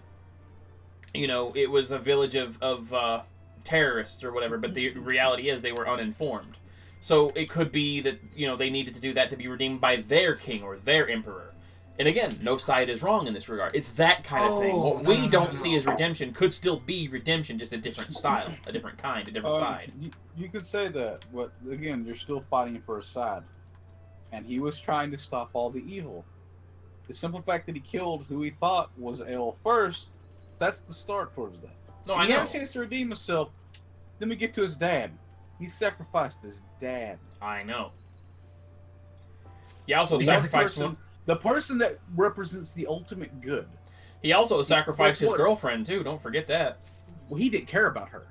you know, it was a village of terrorists or whatever, but the reality is they were uninformed. So it could be that, you know, they needed to do that to be redeemed by their king or their emperor. And again, no side is wrong in this regard. It's that kind of thing. What we don't see as redemption could still be redemption, just a different style, a different kind, a different side. You could say that, but again, you're still fighting for a side. And he was trying to stop all the evil. The simple fact that he killed who he thought was L first, that's the start towards that. No, I know. He had a chance to redeem himself. Then we get to his dad. He sacrificed his dad. I know. He also sacrificed one. The person that represents the ultimate good. He also sacrificed his girlfriend, too. Don't forget that. Well, he didn't care about her.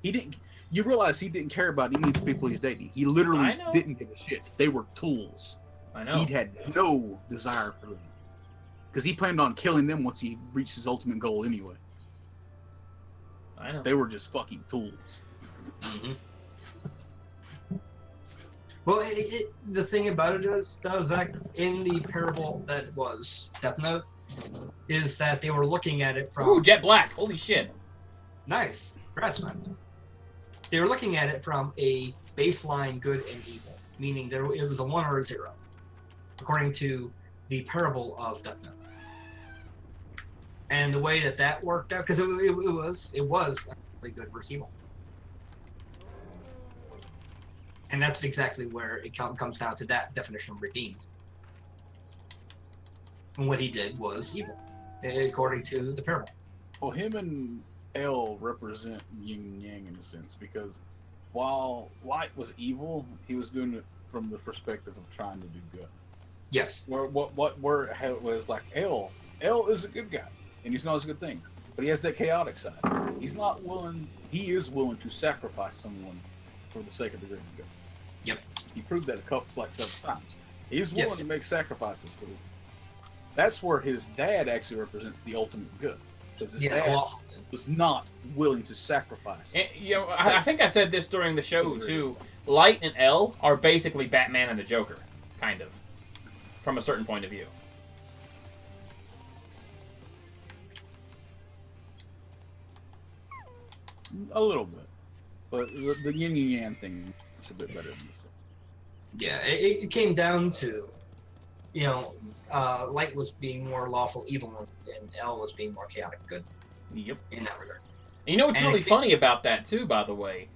He didn't... You realize he didn't care about any of the people he's dating. He literally didn't give a shit. They were tools. I know. He had no desire for them. Because he planned on killing them once he reached his ultimate goal anyway. I know. They were just fucking tools. Mm-hmm. Well, the thing about it is, Zach, in the parable that was Death Note, is that they were looking at it from... Ooh, Jet Black! Holy shit. Nice. Congrats, man. They were looking at it from a baseline good and evil, meaning it was a 1 or a 0. according to the parable of Death Note. And the way that worked out, because it was actually good versus evil. And that's exactly where it comes down to that definition of redeemed. And what he did was evil, according to the parable. Well, him and L represent yin and yang in a sense, because while Light was evil, he was doing it from the perspective of trying to do good. Yes. Where it was like L is a good guy, and he's knows good things, but he has that chaotic side. He's not willing. He is willing to sacrifice someone for the sake of the greater good. Yep. He proved that several times. He's willing to make sacrifices for it. That's where his dad actually represents the ultimate good, because his dad was not willing to sacrifice. And, you know, I think I said this during the show too. Light and L are basically Batman and the Joker, kind of, from a certain point of view. A little bit, but the yin and yang thing is a bit better than this. Yeah, it came down to, you know, Light was being more lawful evil, and L was being more chaotic good. Yep. In that regard. And you know what's really funny about that too, by the way,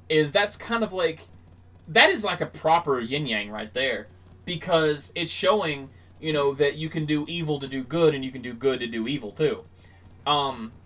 is that's kind of like, that is like a proper yin yang right there, because it's showing, you know, that you can do evil to do good, and you can do good to do evil too.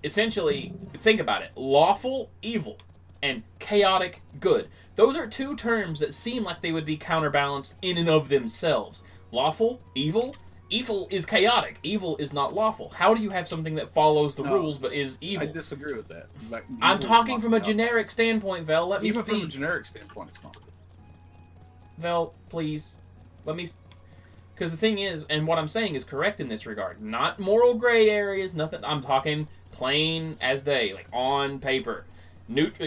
Essentially, think about it: lawful evil and chaotic good. Those are two terms that seem like they would be counterbalanced in and of themselves. Lawful, evil. Evil is chaotic. Evil is not lawful. How do you have something that follows the rules but is evil? I disagree with that. Like, I'm talking from a generic standpoint, Vel. Let me speak. Even from a generic standpoint, it's not. Vel, please. Let me... Because the thing is, and what I'm saying is correct in this regard. Not moral gray areas, nothing. I'm talking plain as day, like on paper.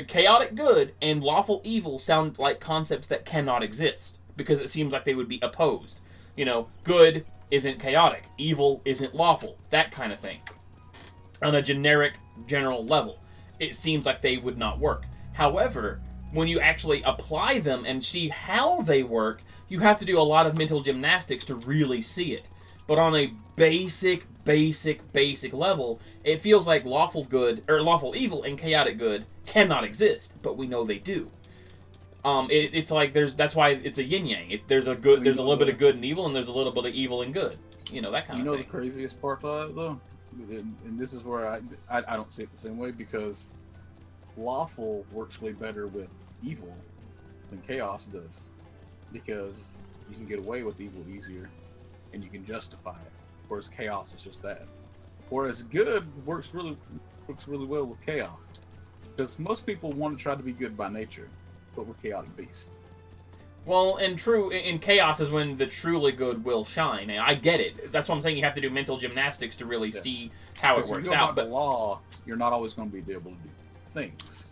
Chaotic good and lawful evil sound like concepts that cannot exist, because it seems like they would be opposed. You know, good isn't chaotic, evil isn't lawful, that kind of thing. On a generic, general level, it seems like they would not work. However, when you actually apply them and see how they work, you have to do a lot of mental gymnastics to really see it. But on a basic level, it feels like lawful good, or lawful evil and chaotic good cannot exist, but we know they do. It's like that's why it's a yin yang. There's a little bit of good and evil, and there's a little bit of evil and good. You know, that kind of thing. You know the craziest part of that, though? And this is where I don't see it the same way, because lawful works way better with evil than chaos does, because you can get away with evil easier, and you can justify it, whereas chaos is just that. Whereas good works really well with chaos, because most people want to try to be good by nature, but we're chaotic beasts. Well, and in chaos is when the truly good will shine. And I get it. That's what I'm saying. You have to do mental gymnastics to really see how it works out. But the law, you're not always going to be able to do things.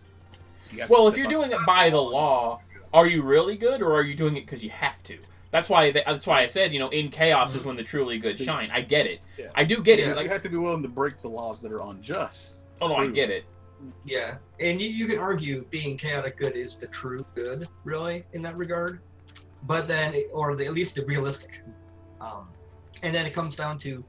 So well, if you're doing it by the law, are you really good, or are you doing it because you have to? That's why I said, you know, in chaos is when the truly good shine. I get it. Yeah. I do get it. Like, you have to be willing to break the laws that are unjust. Oh no, I get it. Yeah, and you can argue being chaotic good is the true good, really, in that regard. But then, or at least the realistic. And then it comes down to,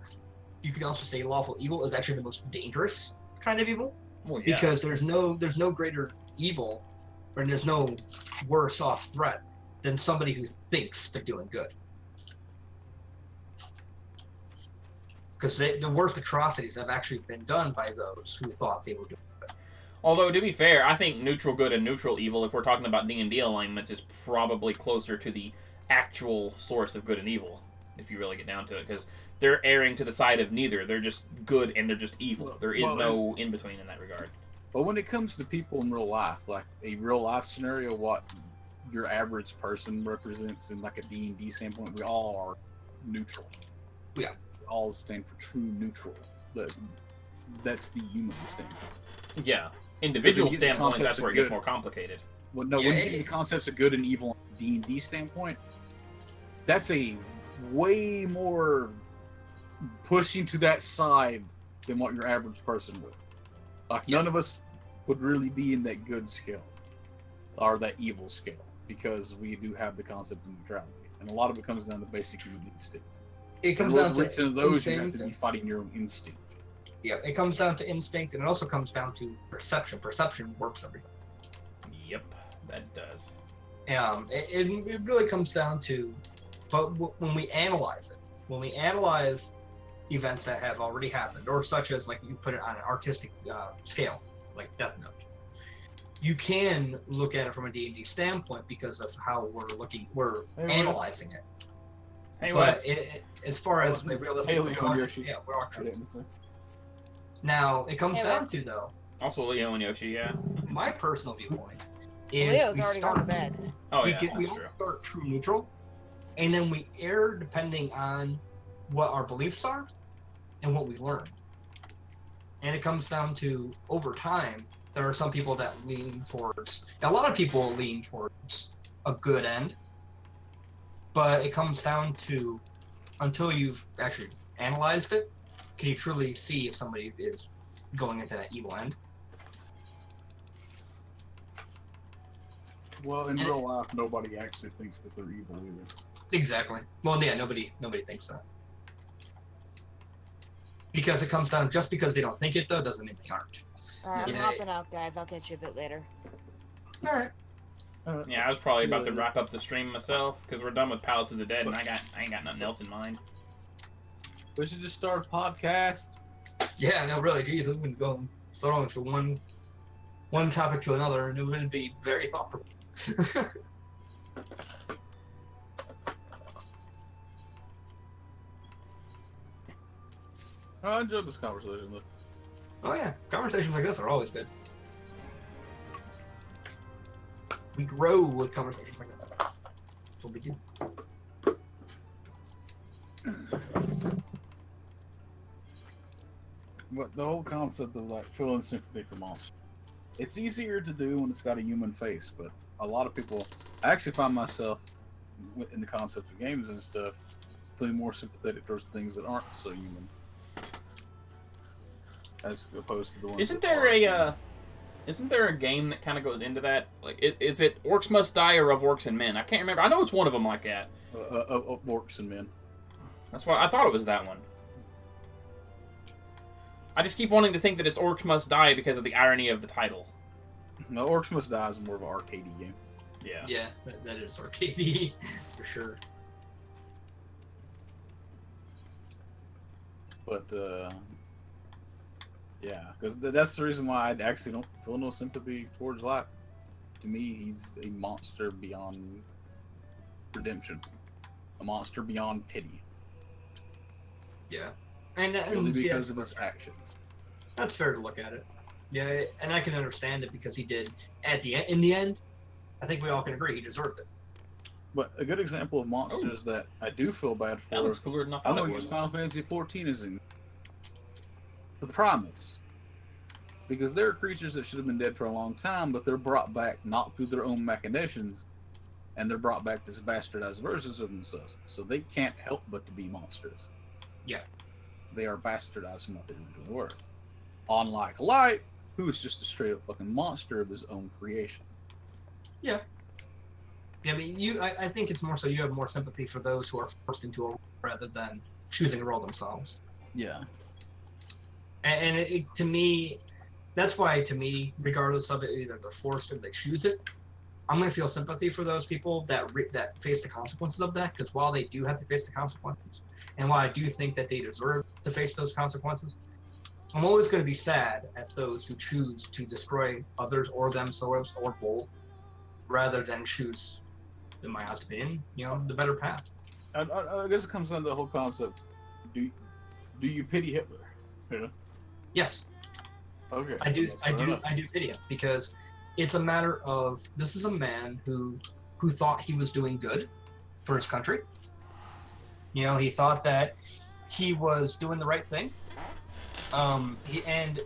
you could also say lawful evil is actually the most dangerous kind of evil. Well, yeah. Because there's no greater evil, or there's no worse off threat than somebody who thinks they're doing good. Because the worst atrocities have actually been done by those who thought they were doing good. Although, to be fair, I think neutral good and neutral evil, if we're talking about D&D alignments, is probably closer to the actual source of good and evil, if you really get down to it, because they're erring to the side of neither. They're just good and they're just evil. There is no in-between in that regard. But when it comes to people in real life, like a real-life scenario, what your average person represents in like a D&D standpoint, we all are neutral. Yeah. We all stand for true neutral. That's the human standpoint. Yeah. Individual standpoint, that's where it gets more complicated. Well, no, when you get the concepts of good and evil from a D&D standpoint, that's a way more pushing to that side than what your average person would. Like, none of us would really be in that good scale or that evil scale, because we do have the concept of neutrality. And a lot of it comes down to basic human instinct. It comes down to those you have to be fighting your own instinct. Yeah, it comes down to instinct, and it also comes down to perception. Perception warps everything. Yep, that does. It really comes down to, but when we analyze events that have already happened, or such as, like, you put it on an artistic scale, like Death Note, you can look at it from a D&D standpoint because of how we're analyzing it. Hey, but as far as the realistic component, yeah, we are true. Now, it comes down to, though. Also, Leo and Yoshi, yeah. My personal viewpoint is Leo's already gone to bed. Oh, yeah, we all start true neutral, and then we err depending on what our beliefs are and what we learn. And it comes down to, over time, there are some people that lean towards, a lot of people lean towards a good end, but it comes down to, until you've actually analyzed it, can you truly see if somebody is going into that evil end? Well, in real life, nobody actually thinks that they're evil either. Exactly. Well, yeah, nobody thinks that. Because it comes down, just because they don't think it, though, doesn't mean they aren't. I'm hopping out, guys. I'll catch you a bit later. Alright. Yeah, I was probably about to wrap up the stream myself, because we're done with Palace of the Dead, and I ain't got nothing else in mind. We should just start a podcast. Yeah, no, really, geez, we would go throw into one topic to another, and it would be very thought-provoking. I enjoyed this conversation, though. Oh yeah, conversations like this are always good. We grow with conversations like this. That's what we do. But the whole concept of, like, feeling sympathy for monsters, it's easier to do when it's got a human face, but a lot of people, I actually find myself in the concept of games and stuff feeling more sympathetic towards things that aren't so human, as opposed to the ones. Isn't there a game that kind of goes into that? Like, is it Orcs Must Die or Of Orcs and Men? I can't remember. I know it's one of them like that. Of Orcs and Men. That's why I thought it was that one. I just keep wanting to think that it's Orcs Must Die because of the irony of the title. No, Orcs Must Die is more of an arcadey game. Yeah. Yeah, that is arcadey, for sure. But, yeah, because that's the reason why I actually don't feel no sympathy towards Light. To me, he's a monster beyond redemption. A monster beyond pity. Yeah. Really because of his actions. That's fair to look at it. Yeah, and I can understand it because he did, in the end, I think we all can agree he deserved it. But a good example of monsters that I do feel bad for. That looks cooler than I I thought don't it know was. if Final Fantasy XIV is in the Primates. Because they're creatures that should have been dead for a long time, but they're brought back not through their own machinations, and they're brought back as bastardized versions of themselves. So they can't help but to be monsters. Yeah. They are bastardized from what they originally were. Unlike Light, who is just a straight up fucking monster of his own creation. Yeah. Yeah, I mean, I think it's more so you have more sympathy for those who are forced into a role rather than choosing a role themselves. Yeah. And to me, that's why, to me, regardless of it, either they're forced or they choose it, I'm going to feel sympathy for those people that face the consequences of that, because while they do have to face the consequences, and while I do think that they deserve to face those consequences, I'm always going to be sad at those who choose to destroy others or themselves or both, rather than choose, in my opinion, the better path. I guess it comes down to the whole concept. Do you pity Hitler? Yeah. Yes. Okay. I do pity him, because it's a matter of, this is a man who thought he was doing good for his country. He thought that he was doing the right thing. And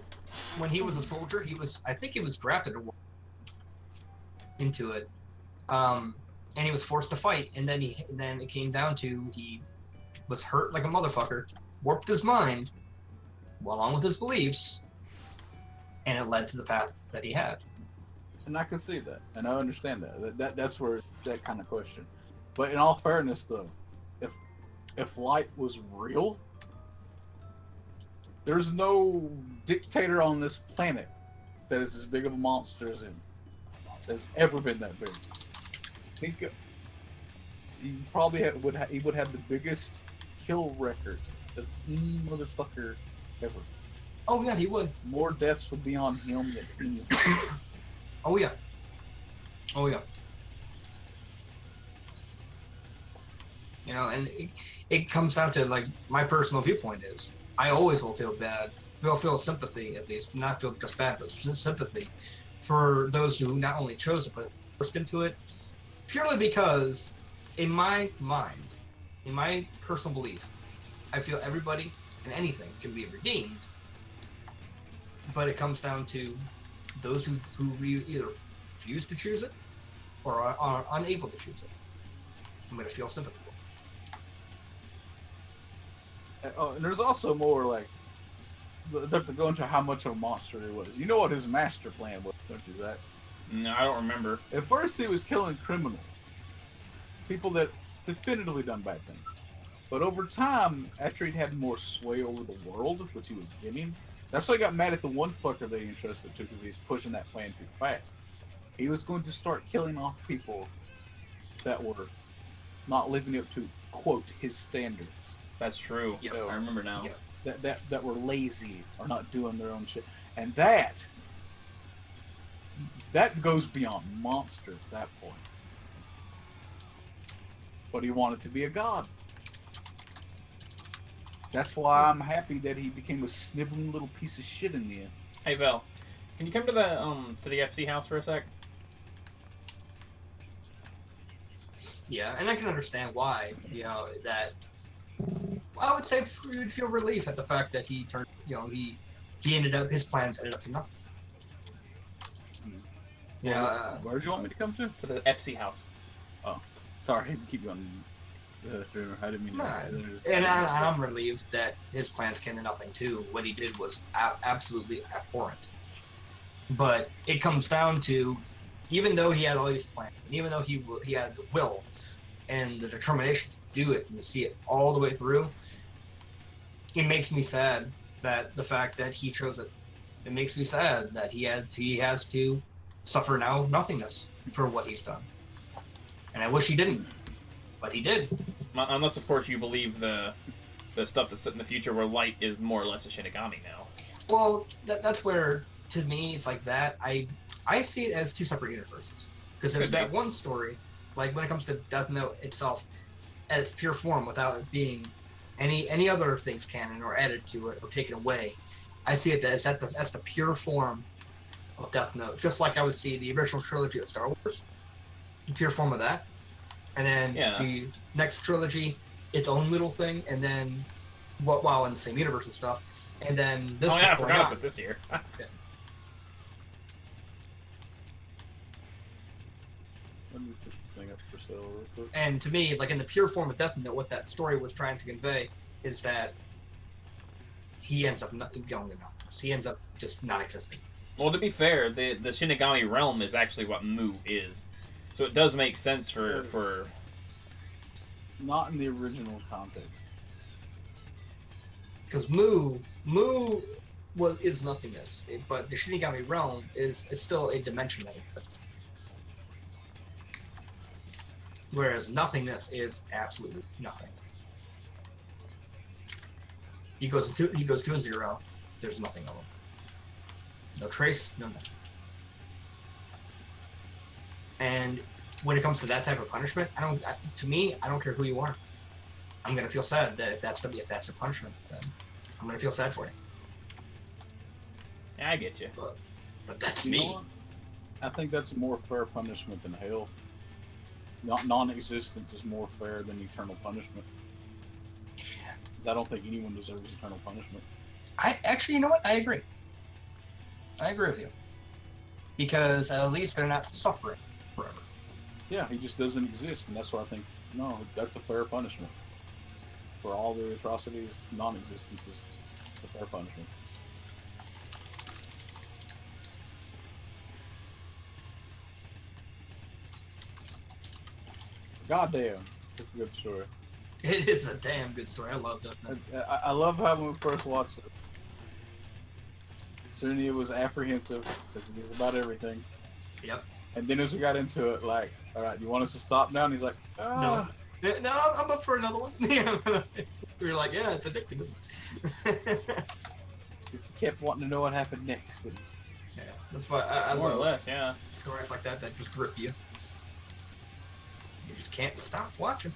when he was a soldier, I think he was drafted into it. And he was forced to fight, and then it came down to, he was hurt like a motherfucker, warped his mind, along with his beliefs, and it led to the path that he had. And I can see that, and I understand that. That's where it's that kind of question. But in all fairness, though, if light was real, there's no dictator on this planet that is as big of a monster as him. That's ever been that big. Think he probably he would have the biggest kill record of any motherfucker ever. Oh yeah, he would. More deaths would be on him than anyone. Oh yeah. Oh yeah. You know, and it comes down to, like, my personal viewpoint is, I always will feel bad, feel sympathy, at least, not feel just bad, but sympathy for those who not only chose it, but forced into it, purely because, in my mind, in my personal belief, I feel everybody and anything can be redeemed, but it comes down to those who either refuse to choose it or are unable to choose it. I'm going to feel sympathy. Oh, and there's also more, like, they have to go into how much of a monster he was. You know what his master plan was, don't you, Zach? No, I don't remember. At first, he was killing criminals. People that definitively done bad things. But over time, after he'd had more sway over the world, which he was getting, that's why he got mad at the one fucker that he entrusted to, because he was pushing that plan too fast. He was going to start killing off people that were not living up to, quote, his standards. That's true. You know, I remember now. That were lazy or not doing their own shit. And that goes beyond monster at that point. But he wanted to be a god. That's why I'm happy that he became a sniveling little piece of shit in the end. Hey Vel, can you come to the FC house for a sec? Yeah, and I can understand why, you know, that I would say we would feel relief at the fact that he turned, you know, he ended up, his plans ended up to nothing. Yeah. Where do you want me to come to? To the FC house. Oh, sorry, I keep you on. I didn't mean to. And I'm relieved that his plans came to nothing too. What he did was absolutely abhorrent. But it comes down to, even though he had all these plans, and even though he had the will and the determination to do it and to see it all the way through, it makes me sad that the fact that he chose it. It makes me sad that he has to suffer now nothingness for what he's done. And I wish he didn't, but he did. Unless, of course, you believe the stuff that's set in the future where light is more or less a Shinigami now. Well, that's where, to me, it's like that. I see it as two separate universes. Because there's that one story, like when it comes to Death Note itself, at its pure form, without it being any other things canon or added to it or taken away. I see it as that's the pure form of Death Note, just like I would see the original trilogy of Star Wars, the pure form of that, and then the next trilogy, its own little thing, and then while in the same universe and stuff, and then this. Oh yeah, I forgot about this year. Yeah. Let me put this thing up for sale real quick. And to me, like in the pure form of Death Note, what that story was trying to convey is that he ends up going to nothing. He ends up just not existing. Well, to be fair, the Shinigami realm is actually what Mu is, so it does make sense for. Not in the original context. Because Mu is nothingness, but the Shinigami realm is still a dimension that exists. Whereas nothingness is absolutely nothing. He goes to a zero. There's nothing of him. No trace, no nothing. And when it comes to that type of punishment, I don't care who you are. I'm gonna feel sad that if that's the punishment, then I'm gonna feel sad for you. Yeah, I get you. But that's You know me. what? I think that's a more fair punishment than hell. Non-existence is more fair than eternal punishment. 'Cause I don't think anyone deserves eternal punishment. I actually, you know what? I agree. I agree with you. Because at least they're not suffering forever. Yeah, he just doesn't exist, and that's why I think, no, that's a fair punishment. For all the atrocities, non-existence is a fair punishment. Goddamn, it's a good story. It is a damn good story. I love that. I love how when we first watched it, Sunni was apprehensive because it is about everything. Yep. And then as we got into it, like, all right, you want us to stop now? And he's like, no, I'm up for another one. We were like, yeah, it's addictive. Because he kept wanting to know what happened next. And... Yeah, that's why I more love or less, yeah. Stories like that just grip you. You just can't stop watching.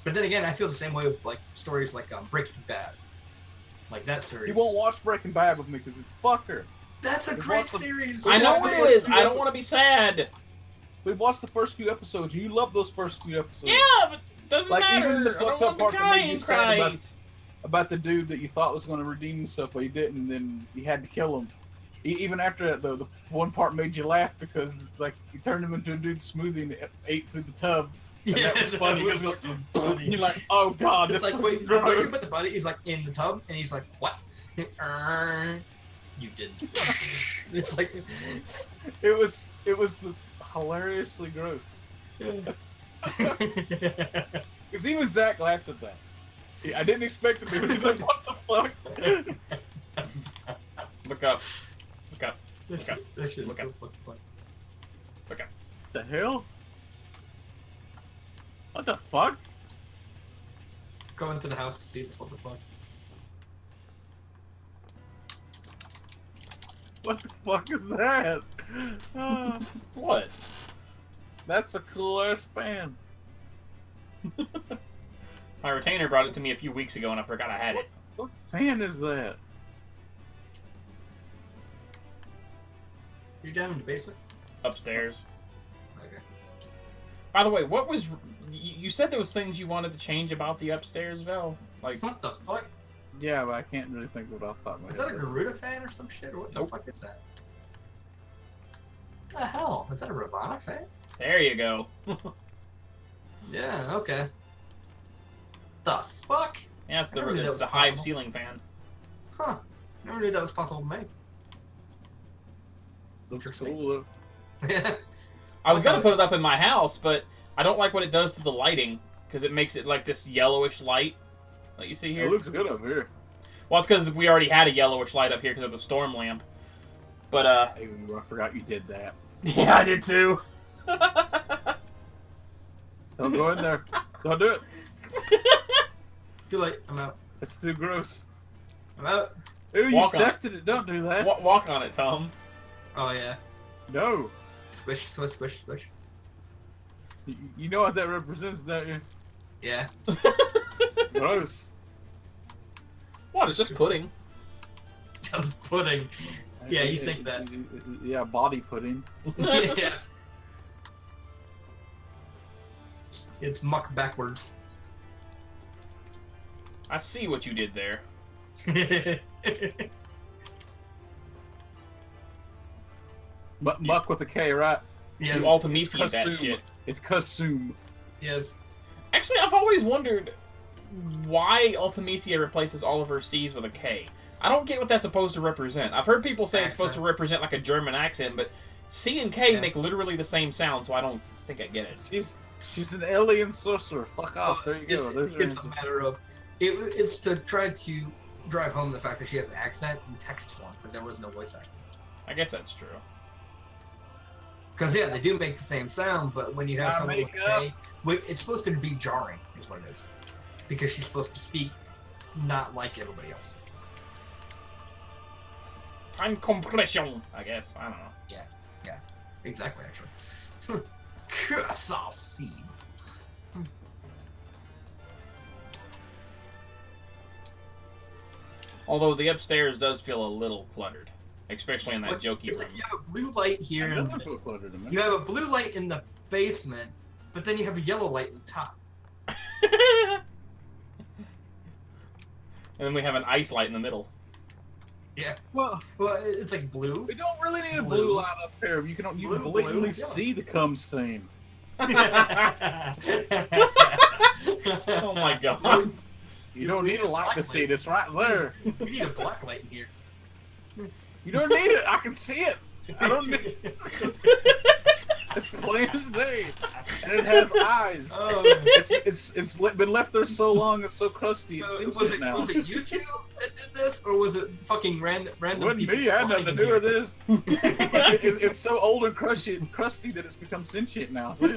But then again, I feel the same way with like stories like Breaking Bad, like that series. You won't watch Breaking Bad with me because it's fucker. That's a great series. I know it is. I don't want to be sad. We watched the first few episodes. You love those first few episodes. Yeah, but it doesn't like, matter. Even the fucked up part that made you sad about the dude that you thought was going to redeem himself, but he didn't, and then you had to kill him. Even after that, though, the one part made you laugh because like he turned him into a dude smoothie and ate through the tub. And yeah, that was funny. You're like, oh god, it's this like wait, gross. you put the body. He's like in the tub, and he's like, what? You didn't. It's like it was hilariously gross. Because even Zach laughed at that. I didn't expect it to. He's like, what the fuck? Look up. Look up. Look up. That shit is Look so up. fucking funny. Look up. The hell? What the fuck? Go into the house to see this. What the fuck? What the fuck is that? What? That's a cool ass fan. My retainer brought it to me a few weeks ago and I forgot I had it. What fan is that? You're down in the basement? Upstairs. Okay. By the way, what was... You said there was things you wanted to change about the upstairs, Vel? Like... What the fuck? Yeah, but I can't really think of it off the top of my head. Is that a Garuda fan or some shit? Or what the fuck is that? What the hell? Is that a Ravana fan? There you go. Yeah, okay. The fuck? Yeah, it's the Hive ceiling fan. Huh. Never knew that was possible to make. Looks cool. I was gonna put it up in my house, but I don't like what it does to the lighting because it makes it like this yellowish light that you see here. It looks good up here. Well, it's because we already had a yellowish light up here because of the storm lamp. But I forgot you did that. Yeah, I did too. Don't go in there. Don't do it. Too late. I'm out. It's too gross. I'm out. Ooh, you stepped in it. Don't do that. Walk on it, Tom. Oh yeah. No. Squish, squish, squish, squish. You know what that represents, don't you? Yeah. Gross. What? It's just pudding. Just pudding. Yeah, you think that. Yeah, body pudding. Yeah. It's muck backwards. I see what you did there. Muck with a K, right? Yes. You Ultimisi that shit. It's consume. Yes. Actually, I've always wondered why Ultimisia replaces all of her C's with a K. I don't get what that's supposed to represent. I've heard people say it's supposed to represent like a German accent, but C and K make literally the same sound, so I don't think I get it. She's an alien sorcerer. Fuck off. There you go. It's a matter of... It's to try to drive home the fact that she has an accent in text form, because there was no voice acting. I guess that's true. Because, yeah, they do make the same sound, but when you have someone with a K, it's supposed to be jarring, is what it is. Because she's supposed to speak not like everybody else. Time compression, I guess. I don't know. Yeah. Exactly, actually. Curacao seeds. Although the upstairs does feel a little cluttered. Especially in that jokey room. Like you have a blue light here. You have a blue light in the basement, but then you have a yellow light in the top. And then we have an ice light in the middle. Yeah. Well, it's like blue. We don't really need a blue light up here. You can blatantly see the cum stain. Oh my god. You don't need a light to see it. It's right there. You need a black light in here. You don't need it. I can see it. I don't need it. It's plain as day, and it has eyes. Oh. It's been left there so long, it's so crusty. So it's was now. it you two that did this, or was it fucking random Wasn't people? me. I had nothing to do with this. It's so old and crusty that it's become sentient now. So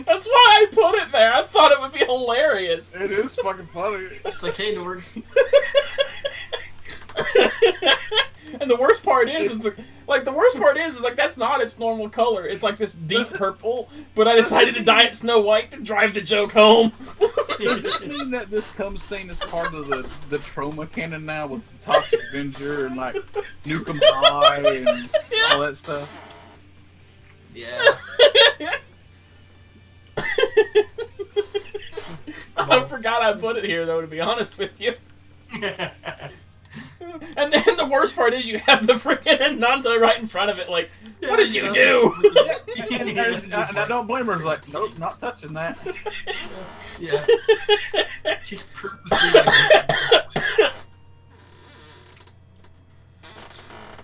That's why I put it there. I thought it would be hilarious. it is fucking funny. It's like, hey, Nord. And the worst part is that's not its normal color. It's like this deep purple. But I decided to dye it Snow White to drive the joke home. Does this mean that this comes thing is part of the trauma canon now with Toxic Avenger and like Nukem High and all that stuff? Yeah. I forgot I put it here though, to be honest with you. And then the worst part is you have the freaking Nanta right in front of it, like, what did you do? And I don't blame her. It's like, nope, not touching that. Yeah. She's purposely.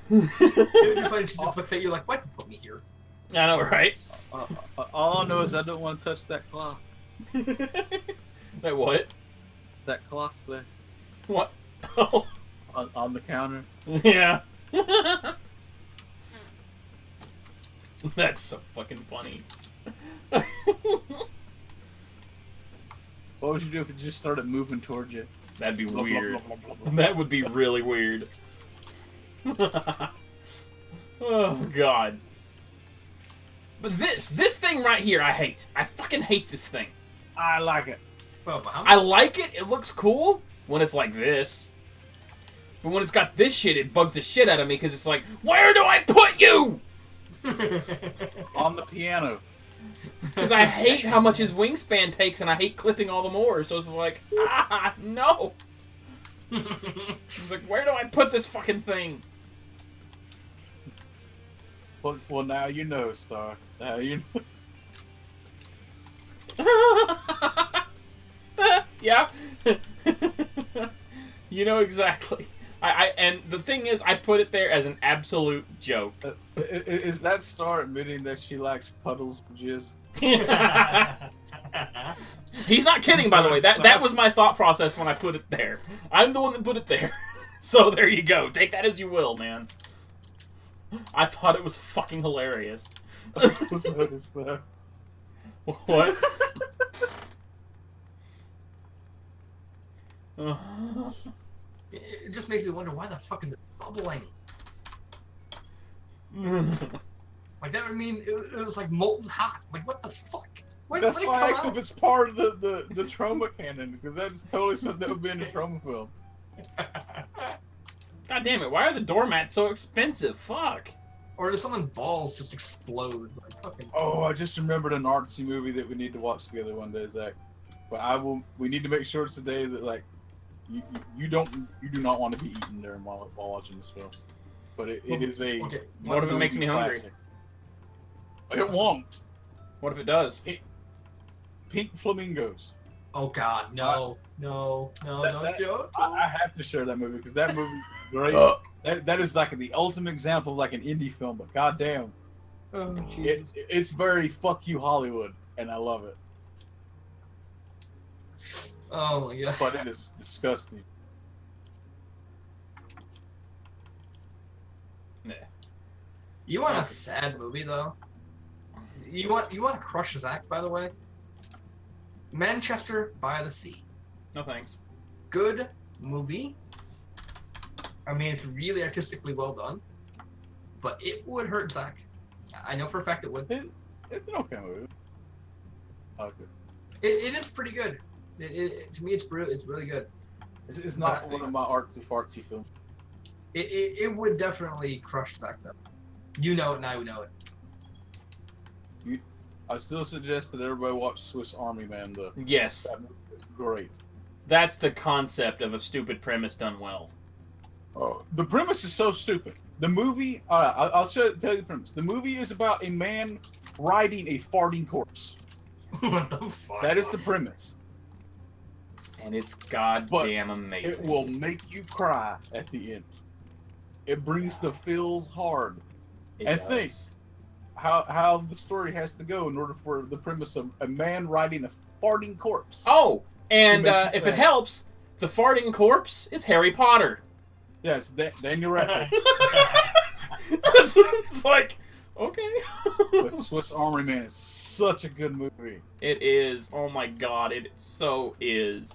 It'd be funny if she just looks at you like, why'd you put me here? I know, right? All I know is I don't want to touch that clock. That what? That clock there. What? Oh. On the counter. Yeah. That's so fucking funny. What would you do if it just started moving towards you? That'd be weird. That would be really weird. Oh, God. But this thing right here, I hate. I fucking hate this thing. I like it. Well, I like it. It looks cool when it's like this. But when it's got this shit, it bugs the shit out of me because it's like, where do I put you? On the piano. Because I hate how much his wingspan takes and I hate clipping all the more. So it's like, no. It's like, where do I put this fucking thing? Well, now you know, Star. Now you know. Yeah. You know exactly. And the thing is, I put it there as an absolute joke. Is that Star admitting that she likes puddles of jizz? He's not kidding, by the way. That was my thought process when I put it there. I'm the one that put it there. So there you go. Take that as you will, man. I thought it was fucking hilarious. What? It just makes me wonder, why the fuck is it bubbling? Like, that would mean it was like molten hot. Like, what the fuck? That's why I asked if it's part of the trauma canon, because that's totally something that would be in a trauma film. God damn it, why are the doormats so expensive? Fuck. Or does someone's balls just explode? Like, fucking... Oh, I just remembered an artsy movie that we need to watch together one day, Zach. But we need to make sure today that, like, you do not want to be eaten during while watching this film. But it is a... Okay. What if it makes me hungry? It won't. What if it does? Pink Flamingos. Oh God, no, don't do it. I have to share that movie because that movie is great. That is like the ultimate example of like an indie film, but goddamn, it's very fuck you Hollywood, and I love it. Oh my God. But it is disgusting. Nah. You want a sad movie though? You want to crush Zach, by the way? Manchester by the Sea. No thanks. Good movie. I mean, it's really artistically well done, but it would hurt Zach. I know for a fact it would. It's an okay movie. Okay. It is pretty good. To me, it's really good. It's not one of my artsy-fartsy films. It would definitely crush Zach though. You know it, and I would know it. I still suggest that everybody watch Swiss Army Man, though. Yes. That movie is great. That's the concept of a stupid premise done well. Oh, the premise is so stupid. The movie, I'll tell you the premise. The movie is about a man riding a farting corpse. What the fuck? That is the premise. And it's goddamn amazing. It will make you cry at the end. It brings the feels hard. It does. Think, how the story has to go in order for the premise of a man riding a farting corpse. Oh, and if it helps, the farting corpse is Harry Potter. Yes, Daniel Radcliffe. It's like, okay. But Swiss Army Man is such a good movie. It is. Oh my god, it so is.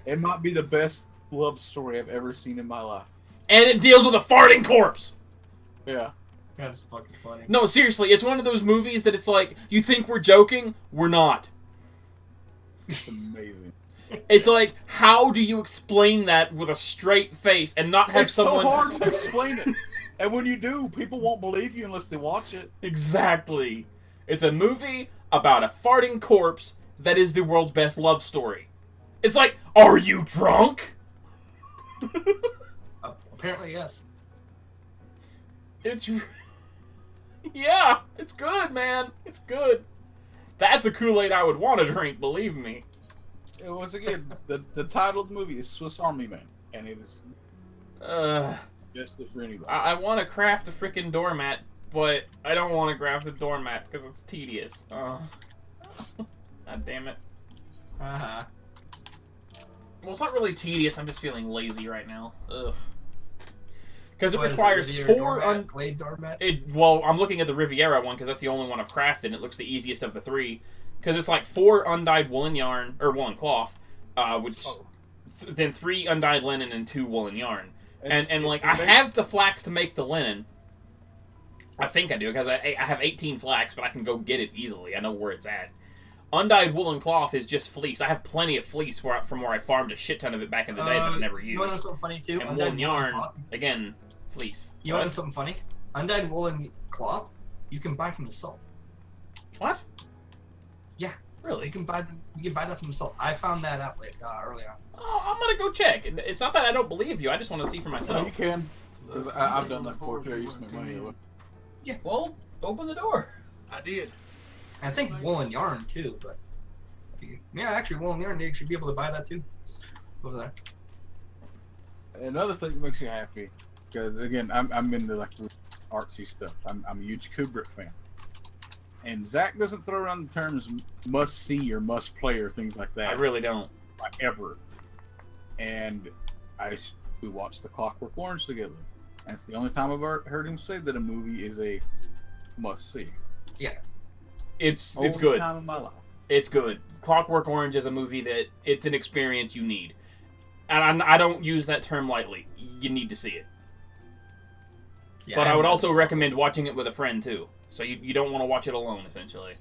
It might be the best love story I've ever seen in my life. And it deals with a farting corpse. Yeah. That's fucking funny. No, seriously, it's one of those movies that it's like, you think we're joking? We're not. It's amazing. It's like, how do you explain that with a straight face and not have someone... It's so hard to explain it. And when you do, people won't believe you unless they watch it. Exactly. It's a movie about a farting corpse that is the world's best love story. It's like, are you drunk? Apparently, yes. It's... Yeah, it's good, man. It's good. That's a Kool-Aid I would want to drink, believe me. Once again, the title of the movie is Swiss Army Man, and it is just for anybody. I want to craft a freaking doormat, but I don't want to craft a doormat because it's tedious. God damn it. Uh-huh. Well, it's not really tedious. I'm just feeling lazy right now. Ugh. Because it requires four... Glade doormat? Well, I'm looking at the Riviera one because that's the only one I've crafted, and it looks the easiest of the three. Because it's like 4 undyed woolen yarn, or woolen cloth, then 3 undyed linen and 2 woolen yarn. And like, I have the flax to make the linen. I think I do, because I have 18 flax, but I can go get it easily. I know where it's at. Undyed woolen cloth is just fleece. I have plenty of fleece from where I farmed a shit ton of it back in the day that I never used. You want to know something funny, too? And woolen yarn, again, fleece. You want to know something funny? Undyed woolen cloth, you can buy from the South. What? Yeah. Really? You can buy that from the South. I found that out early on. Oh, I'm gonna go check. It's not that I don't believe you. I just want to see for myself. No, you can. I've done that before too. I used to make money. Yeah. Well, open the door. I did. I think woolen yarn too, but yeah, actually woolen yarn. You should be able to buy that too. Over there. Another thing that makes you happy, because again, I'm into like artsy stuff. I'm a huge Kubrick fan. And Zach doesn't throw around the terms must see or must play or things like that. I really don't. Like ever. And we watched The Clockwork Orange together. And it's the only time I've ever heard him say that a movie is a must see. Yeah. It's good. Time in my life. It's good. Clockwork Orange is a movie that it's an experience you need. And I don't use that term lightly. You need to see it. Yeah, but I would also recommend watching it with a friend too. So you don't want to watch it alone, essentially.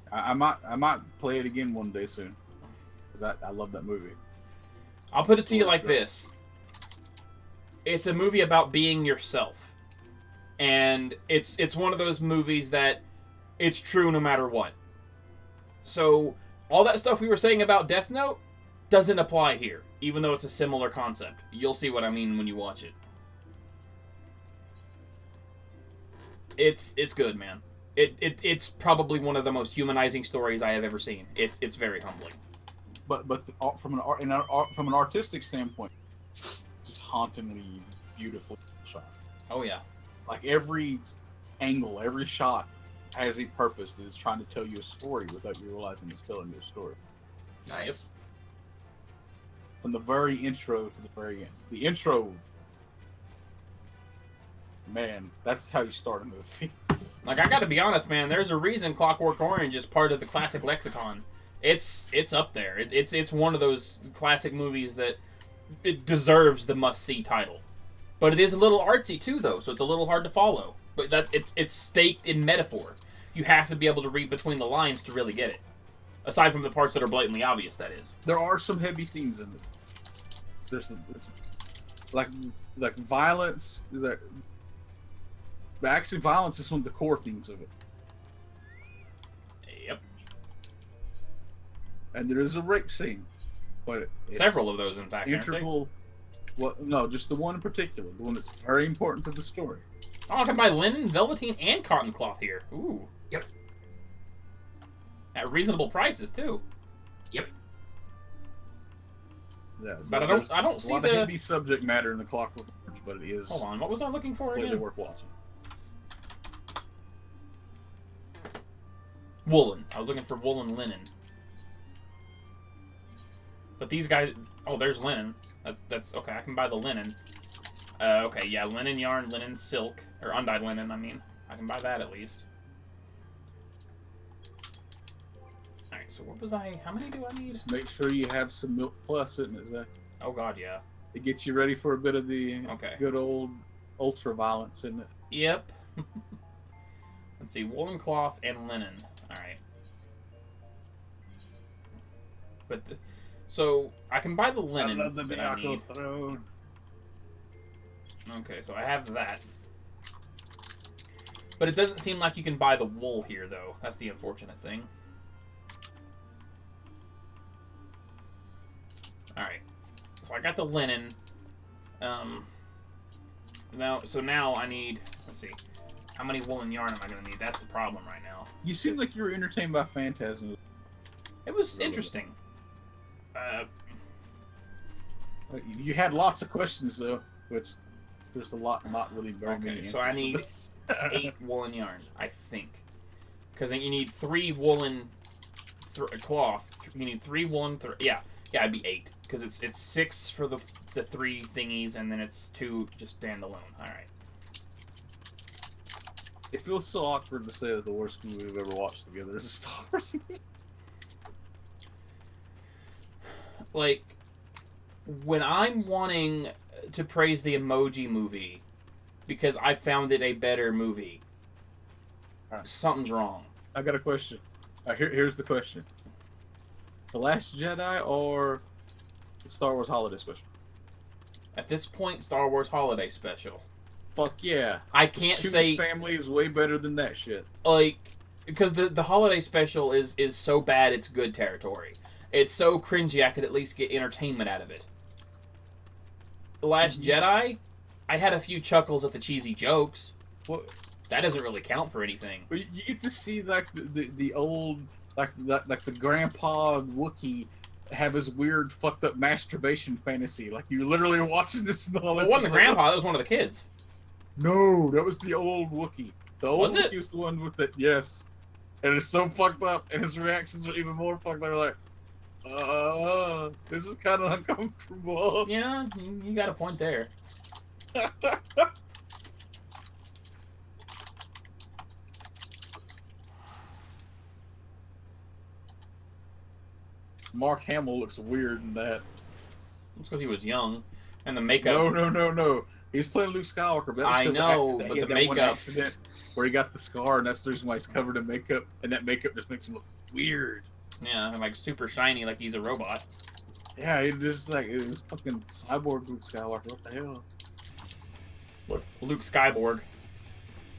I might play it again one day soon. Because I love that movie. I'll put it to you like this. It's a movie about being yourself. And it's one of those movies that it's true no matter what. So all that stuff we were saying about Death Note doesn't apply here, even though it's a similar concept. You'll see what I mean when you watch it. It's good, man. It's probably one of the most humanizing stories I have ever seen. It's very humbling. But from an artistic standpoint, just hauntingly beautiful shot. Oh yeah. Like every angle, every shot has a purpose that is trying to tell you a story without you realizing it's telling you a story. Nice. From the very intro to the very end. The intro, man, that's how you start a movie. Like, I gotta be honest, man, there's a reason Clockwork Orange is part of the classic lexicon. It's up there. It's one of those classic movies that it deserves the must-see title. But it is a little artsy, too, though, so it's a little hard to follow. But it's staked in metaphor. You have to be able to read between the lines to really get it. Aside from the parts that are blatantly obvious, that is. There are some heavy themes in it. There's like violence. But actually, violence is one of the core themes of it. Yep. And there is a rape scene, but several of those, in fact. Integral. Well, no, just the one in particular, the one that's very important to the story. Oh, I can buy linen, velveteen, and cotton cloth here. Ooh. Yep. At reasonable prices too. Yep. Yeah, so but I don't see the heavy subject matter in the Clockwork Orange, but it is. Hold on, what was I looking for again? Worth watching. Woolen. I was looking for woolen linen. But these guys... Oh, there's linen. That's okay, I can buy the linen. Okay, yeah, linen yarn, linen silk. Or undyed linen, I mean. I can buy that at least. Alright, so what was I... How many do I need? Just make sure you have some milk plus, isn't it, Zach? Oh, God, yeah. It gets you ready for a bit of the good old ultra-violence, isn't it? Yep. Let's see, woolen cloth and linen. Alright. But, so, I can buy the linen I love the that I need. throne. Okay, so I have that. But it doesn't seem like you can buy the wool here, though. That's the unfortunate thing. Alright. So I got the linen. Now I need... Let's see. How many woolen yarn am I going to need? That's the problem right now. You seem like you were entertained by Phantasm. It was interesting. You had lots of questions, though, which there's a lot, not really very many. Okay, so I need 8 woolen yarn, I think. Because you need 3 woolen cloth. You need 3 woolen... Yeah, it'd be 8. Because it's 6 for the 3 thingies, and then it's 2 just standalone. Alright. It feels so awkward to say that the worst movie we've ever watched together is a Star Wars movie. Like, when I'm wanting to praise the Emoji Movie because I found it a better movie, something's wrong. I got a question. Here's the question. The Last Jedi or the Star Wars Holiday Special? At this point, Star Wars Holiday Special. Fuck yeah. I can't say... Family is way better than that shit. Like, because the Holiday Special is so bad it's good territory. It's so cringy I could at least get entertainment out of it. The Last Jedi, I had a few chuckles at the cheesy jokes. What? That doesn't really count for anything. But you get to see like the old like the grandpa Wookiee have his weird fucked up masturbation fantasy. Like you literally are watching this and all this. It wasn't the grandpa, that was one of the kids. No, that was the old Wookiee. The old Was it? Wookiee was the one with it, yes. And it's so fucked up, and his reactions are even more fucked up. They're like, this is kind of uncomfortable. Yeah, you got a point there. Mark Hamill looks weird in that. It's because he was young, and the makeup. No. He's playing Luke Skywalker. But I know, but the makeup. Where he got the scar, and that's the reason why he's covered in makeup, and that makeup just makes him look weird. Yeah, and like super shiny, like he's a robot. Yeah, it just like it was fucking cyborg Luke Skywalker. What the hell? What? Luke Skyborg.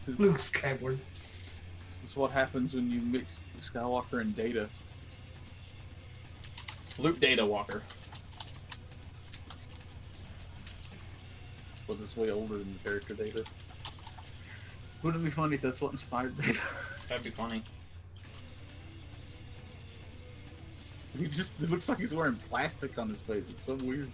Luke Skyward. This is what happens when you mix Luke Skywalker and Data. Luke Data Walker. But it's way older than the character Data. Wouldn't it be funny if that's what inspired Data? That'd be funny. It looks like he's wearing plastic on his face. It's so weird.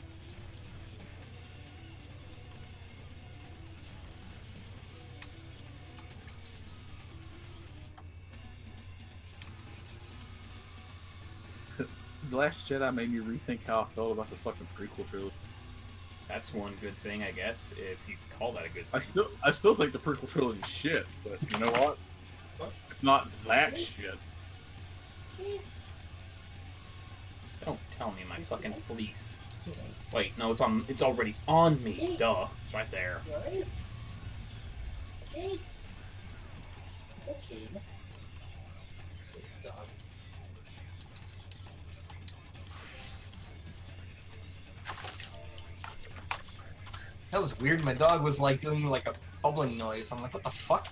The Last Jedi made me rethink how I felt about the fucking prequel trilogy. That's one good thing, I guess, if you call that a good thing. I still think the prequel trilogy is shit, but you know what? It's not that shit. Don't tell me my fucking fleece. Wait, no, it's already on me. Duh. It's right there. That was weird. My dog was like doing like a bubbling noise. I'm like, what the fuck?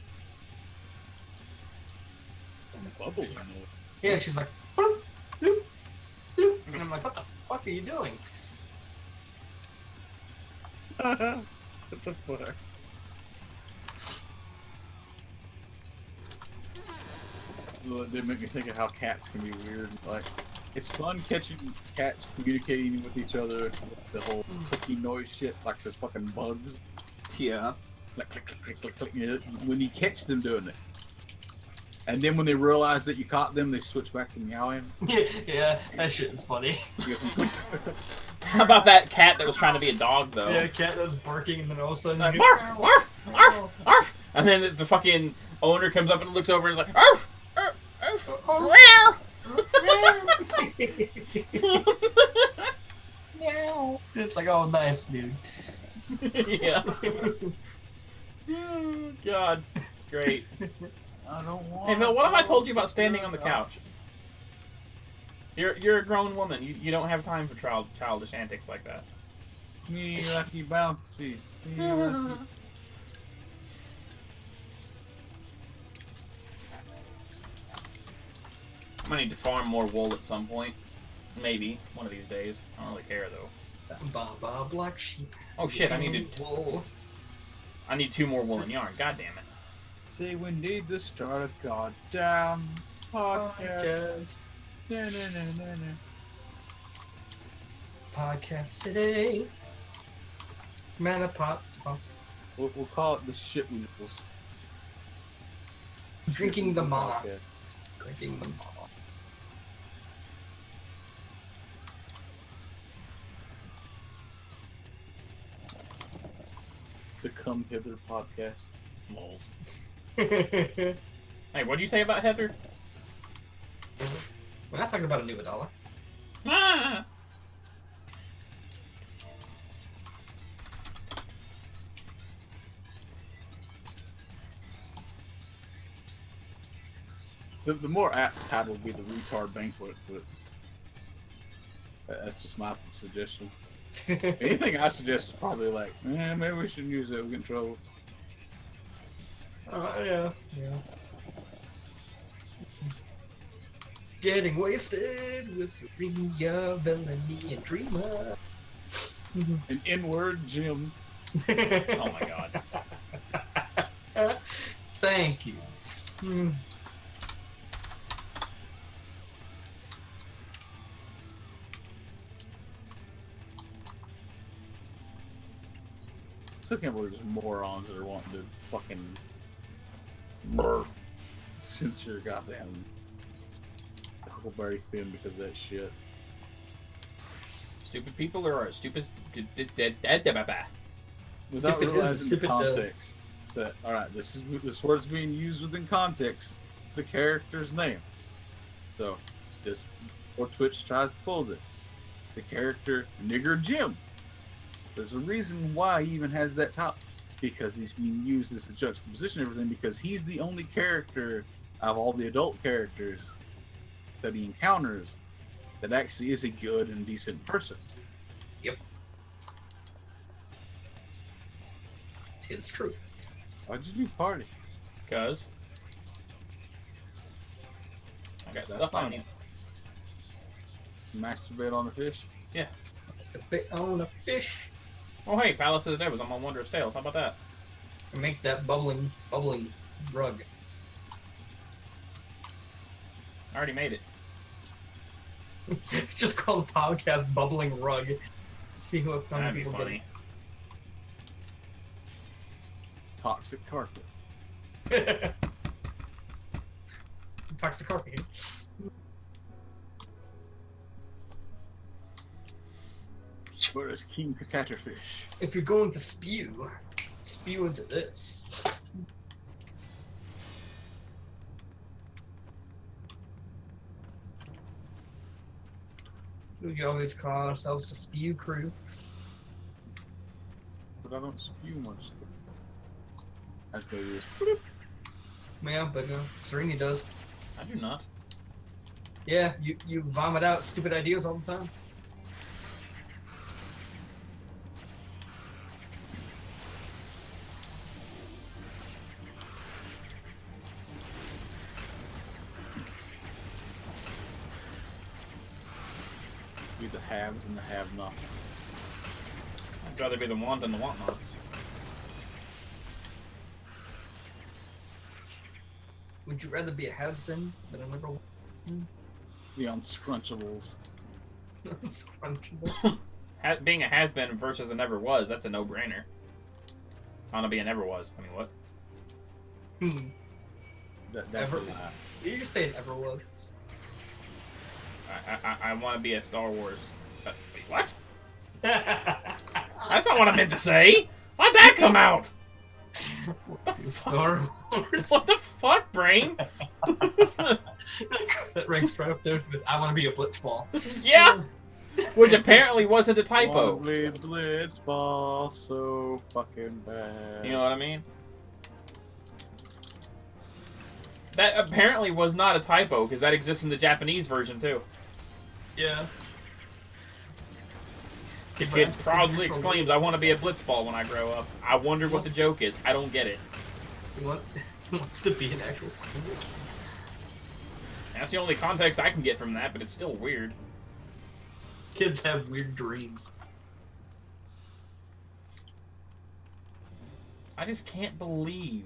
Bubbling noise? Yeah, she's like, boop, doop, doop. And I'm like, what the fuck are you doing? What the fuck? Well, it did make me think of how cats can be weird. Like, it's fun catching cats communicating with each other. The whole clicking noise shit, like the fucking bugs. Yeah. Like click, click, click, click, click. When you catch them doing it, And then when they realize that you caught them, they switch back to meowing. Yeah, that shit is funny. How about that cat that was trying to be a dog, though? Yeah, a cat that was barking, and then all of a sudden... Like, bark, arf, arf, arf! And then the fucking owner comes up and looks over and is like, arf, arf, arf, meow. It's like, oh, nice, dude. Yeah. Oh, God. It's great. I don't want. Hey, Phil, what have I told you about standing on the couch? You're a grown woman. You don't have time for childish antics like that. Me lucky bouncy. Me lucky. I'm gonna need to farm more wool at some point. Maybe one of these days. I don't really care though. Baba black sheep. Oh shit! I need 2 more woolen yarn. God damn it. Say we need to start a goddamn podcast. Na, na, na, na, na. Podcast today. Man, a pot. We'll call it the shit weasels. Drinking the mana. Podcast. Drinking the mana. The Come Hither podcast. Moles. Hey, what'd you say about Heather? We're not talking about a new $1. Ah! The more apt title would be the retard banquet, but that's just my suggestion. Anything I suggest is probably like, maybe we shouldn't use it. We get in trouble. Yeah. Getting wasted with Serena, Villainy, and Dreamer. An N-word Jim. Oh my god. Thank you. Still can't believe there's morons that are wanting to fucking censor goddamn Huckleberry Finn because of that shit. Stupid people are stupid. Without realizing the context that, alright, this word's being used within context, the character's name. So, just or Twitch tries to pull this. The character Nigger Jim. There's a reason why he even has that top, because he's being used as a juxtaposition of everything, because he's the only character out of all the adult characters that he encounters that actually is a good and decent person. Yep. It's true. Why'd you do party? Cause I got stuff on you. Masturbate on the fish? Yeah. Masturbate on a fish. Oh hey, Palace of the Dead was on my Wondrous Tales. How about that? And make that bubbling rug. I already made it. Just call the podcast Bubbling Rug. See what kind of That'd be people funny. Toxic carpet. get it. Toxic carpet. Where is King Catatterfish? If you're going to spew into this. We can always call ourselves the Spew Crew. But I don't spew much. I just go this. Yeah, but no, Serena does. I do not. Yeah, you vomit out stupid ideas all the time. Be the haves and the have-nots. I'd rather be the want than the want-nots. Would you rather be a has-been than a number one? The unscrunchables. Scrunchable. Being a has-been versus a never was, that's a no-brainer. I want to be a never was. I mean, what? That's a lie. You just say it ever was. I want to be a Star Wars. Wait, what? That's not what I meant to say. Why'd that come out? What the Star fuck? Wars. What the fuck, brain? That ranks right up there with I want to be a blitzball. Yeah. Which apparently wasn't a typo. Wanna be a blitzball so fucking bad. You know what I mean? That apparently was not a typo, because that exists in the Japanese version, too. Yeah. The kid proudly exclaims, I want to be a blitzball when I grow up. I wonder what the joke is. I don't get it. He wants to be an actual fucking blitzball. That's the only context I can get from that, but it's still weird. Kids have weird dreams. I just can't believe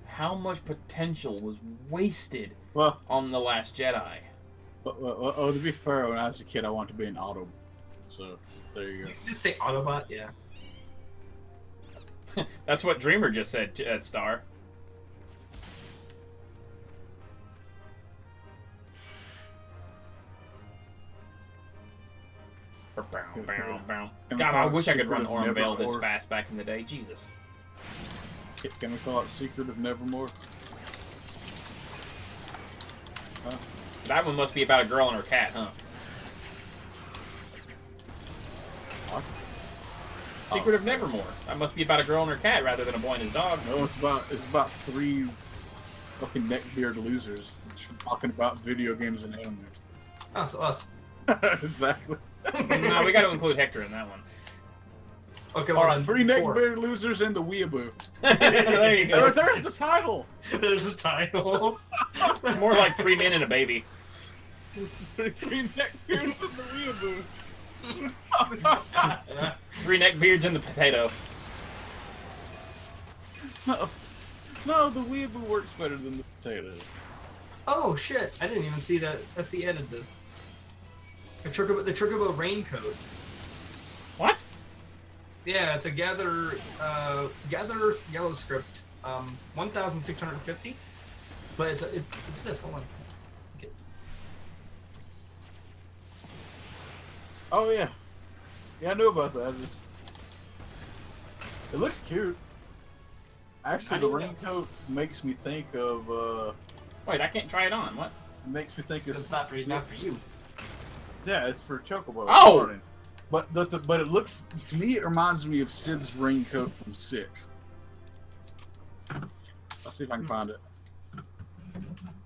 how much potential was wasted on The Last Jedi. Oh, to be fair, when I was a kid, I wanted to be an Autobot. So, there you go. You just say Autobot, yeah. That's what Dreamer just said at Star. God, I wish I could run Aurum Vale this fast back in the day. Jesus. Can we call it Secret of Nevermore? Huh? That one must be about a girl and her cat, huh? What? Secret of Nevermore. That must be about a girl and her cat rather than a boy and his dog. No, it's about 3 fucking neckbeard losers talking about video games and anime. That's us. Exactly. No, we got to include Hector in that one. Okay, all right, 3 neckbeard losers and the weeaboo. There you go. There's the title. There's the title. More like 3 men and a baby. 3 neckbeards and the weeaboos. 3 neckbeards and the potato. No, the weeaboo works better than the potato. Oh shit! I didn't even see that. SC added this. The Chocobo raincoat. What? Yeah, it's a gather yellow script. 1,650. But it's this. Hold on. Okay. Oh yeah, I knew about that. It looks cute. Actually, the raincoat makes me think of. Wait, I can't try it on. What? It makes me think of. It's not for you. Yeah, it's for Chocobo. Oh! But it looks, to me, it reminds me of Sid's raincoat from 6. I'll see if I can find it.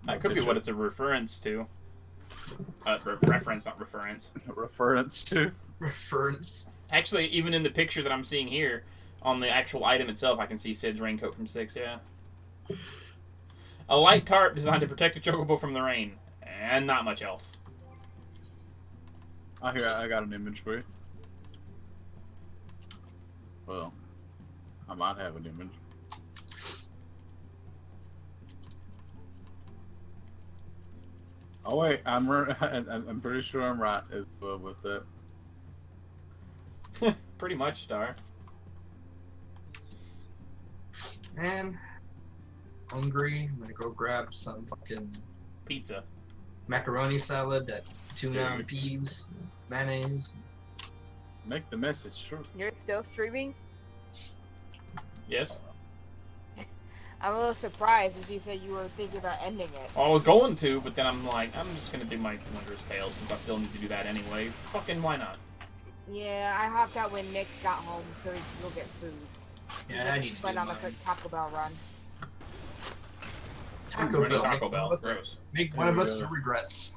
That could be what it's a reference to. Reference, not reference. Reference to? Reference. Actually, even in the picture that I'm seeing here, on the actual item itself, I can see Sid's raincoat from 6, yeah. A light tarp designed to protect a Chocobo from the rain. And not much else. Oh, here, I got an image for you. Well, I might have an image. Oh wait, I'm pretty sure I'm right as well with that. Pretty much, Star. Man, hungry. I'm gonna go grab some fucking Pizza. macaroni salad, that tuna and peas, mayonnaise. Make the message short. You're still streaming? Yes? I'm a little surprised as you said you were thinking about ending it. Well, I was going to, but then I'm like, I'm just gonna do my Wondrous Tale since I still need to do that anyway. Fucking why not? Yeah, I hopped out when Nick got home so he could go get food. Yeah, I need to do went on mine. a Taco Bell run. Taco Bell. Gross. Make one of us regrets.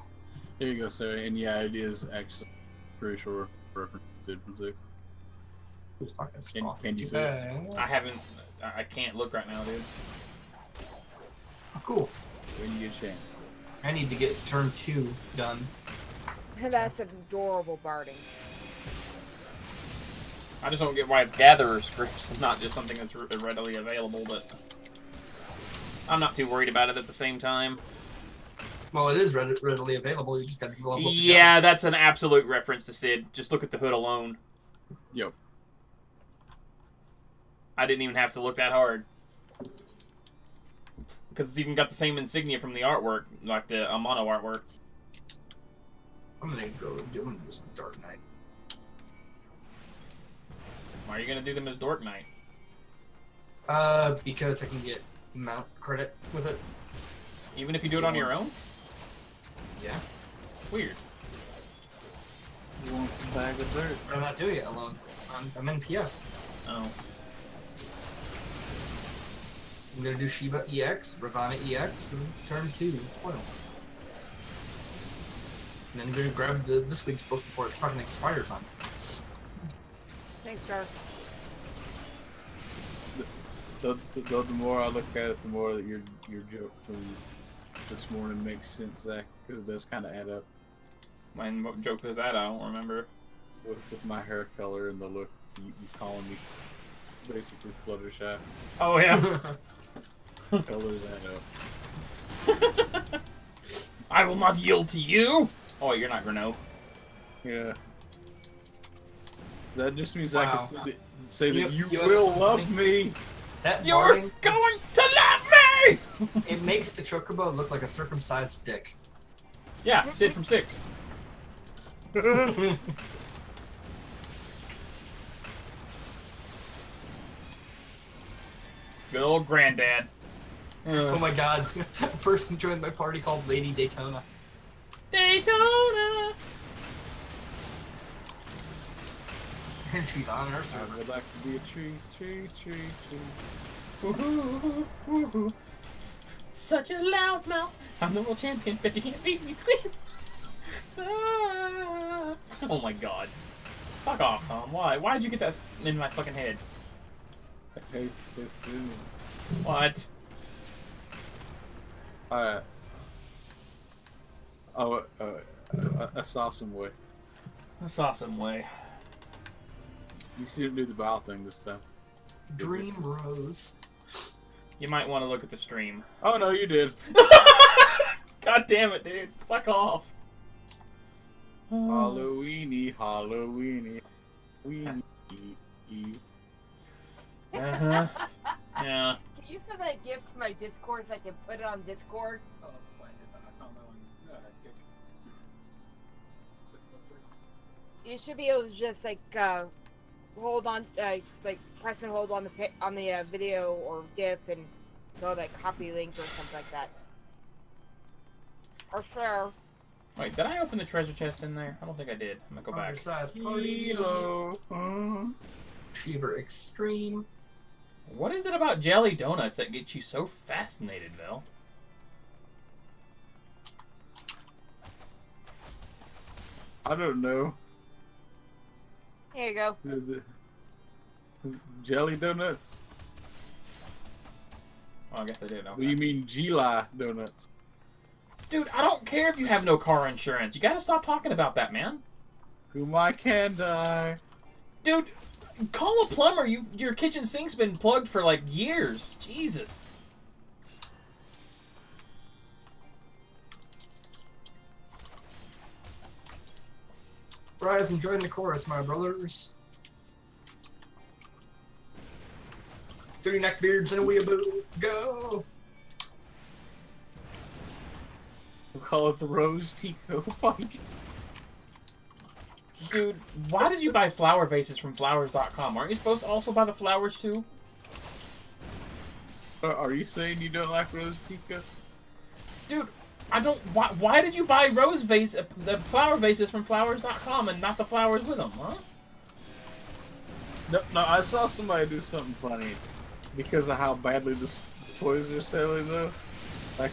There you go, sir. And yeah, it is actually pretty sure reference did from 6. Who's talking Can you say it? I haven't. I can't look right now, dude. Oh, cool. When you get a chance. I need to get turn 2 done. That's adorable barding. I just don't get why it's gatherer scripts and not just something that's readily available, but I'm not too worried about it at the same time. Well, it is readily available. You just gotta go up. Yeah, that's an absolute reference to Sid. Just look at the hood alone. Yep. I didn't even have to look that hard. Because it's even got the same insignia from the artwork, like the mono artwork. I'm gonna go do this Dark Knight. Why are you gonna do them as Dork Knight? Because I can get mount credit with it. Even if you do it on your own? Yeah. Weird. You want some bag of dirt? But I'm not doing it alone. I'm in PF. Oh. I'm gonna do Shiva EX, Ravana EX, and turn 2 foil. And then I'm gonna grab this week's book before it fucking expires on. Thanks, Jar. The more I look at it, the more that your joke from this morning makes sense, Zach, because it does kind of add up. What joke was that? I don't remember. With my hair color and the look, you calling me basically Fluttershy. Oh, yeah. Colors add up. I will not yield to you! Oh, you're not Grano. Yeah. That just means Wow. I can say that you will love me. That You're morning, going to love me! it makes the Chocobo look like a circumcised dick. Yeah, Sid from 6. Good old granddad. Oh my god. A person joined my party called Lady Daytona. Daytona! And she's on her I server. would like to be a tree. Woohoo, woohoo. Such a loud mouth. I'm the world champion, bet you can't beat me, squeak. Ah. Oh my god. Fuck off, Tom. Why? Why'd you get that in my fucking head? Hey, soon. What? Alright. Oh, I saw some way. I saw some way. You see him do the bow thing this time. Dream Rose. You might want to look at the stream. Oh no, you did. God damn it, dude. Fuck off. Halloweeny, Halloweeny, weeny. Uh-huh. Yeah. Can you send that gift to my Discord so I can put it on Discord? You should be able to just like hold on, like press and hold on the video or GIF and go like copy link or something like that. Or share. Wait, did I open the treasure chest in there? I don't think I did. I'm gonna go back. Undersized party. Kilo. Shiver Extreme. What is it about jelly donuts that gets you so fascinated, Vel? I don't know. Here you go. The jelly donuts? Oh, I guess I did. Okay. What do you mean Gila donuts? Dude, I don't care if you have no car insurance. You gotta stop talking about that, man. Kumai can die. Dude, call a plumber. Your kitchen sink's been plugged for like years. Jesus. Rise and join the chorus, my brothers. 3 neckbeards and a weeaboo. Go! We'll call it the Rose Tico fight. Dude, why did you buy flower vases from flowers.com? Aren't you supposed to also buy the flowers too? Are you saying you don't like Rose Tico? Dude, I don't. Why did you buy the flower vases from flowers.com and not the flowers with them, huh? No, I saw somebody do something funny because of how badly the toys are selling, though. Like,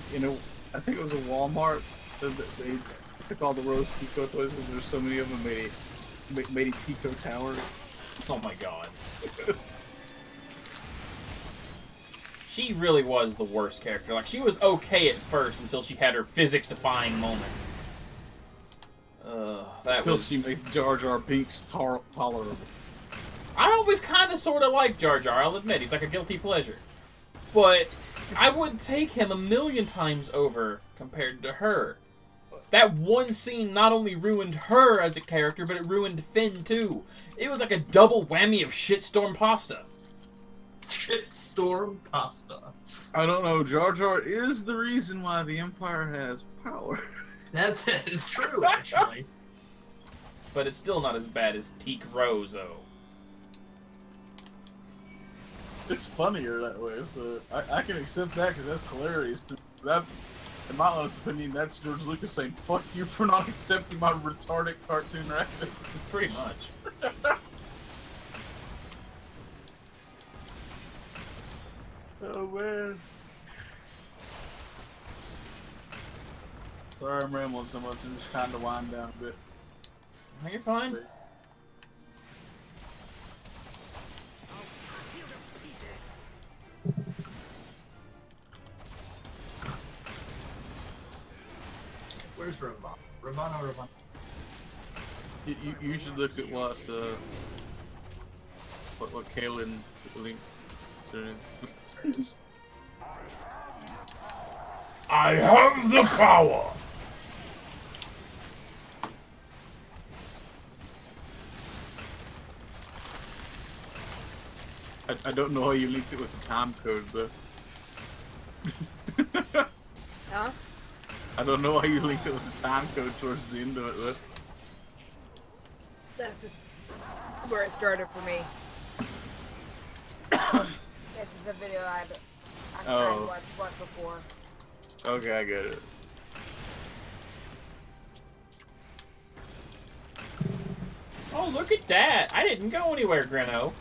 I think it was a Walmart. They took all the Rose Tico toys because there's so many of them. Made a Tico Tower. Oh my god. She really was the worst character. Like, she was okay at first until she had her physics-defying moment. Until she made Jar Jar Binks tolerable. I always kind of sort of like Jar Jar, I'll admit. He's like a guilty pleasure. But I would take him 1,000,000 times over compared to her. That one scene not only ruined her as a character, but it ruined Finn, too. It was like a double whammy of shitstorm pasta. Shitstorm pasta. I don't know. Jar Jar is the reason why the Empire has power. That is true, actually. But it's still not as bad as Teak Rozo. It's funnier that way, so I can accept that because that's hilarious. That, in my honest opinion, that's George Lucas saying, fuck you for not accepting my retarded cartoon record. Pretty much. Oh, man. Sorry I'm rambling so much. I'm just trying to wind down a bit. You're fine. Where's Ravana? Ravana or Ravana? You should look at what Kaylin linked to. I have the power! I don't know how you linked it with the time code, though. Huh? I don't know how you linked it with the time code towards the end of it, though. That's just where it started for me. This is a video I watched before. Okay, I get it. Oh, look at that! I didn't go anywhere, Greno.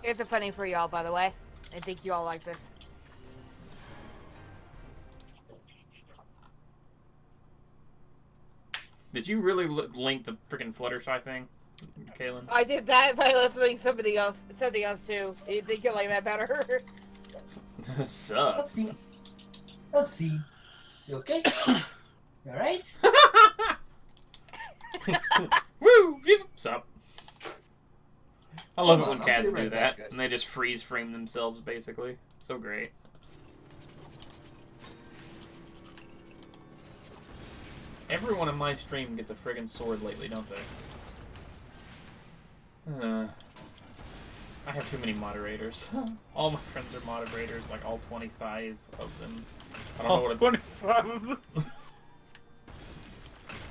Here's a funny for y'all, by the way. I think you all like this. Did you really link the freaking Fluttershy thing, Kaylin? I did that by listening to something else too. You think you like that better? Sup? Let's see. Let's see. You okay? You alright? Woo! Sup? I love it when I'll cats be right do back, that, guys. and they just freeze frame themselves, basically. So great. Everyone in my stream gets a friggin' sword lately, don't they? I have too many moderators. All my friends are moderators, like all 25 of them. I don't know what 25 of them?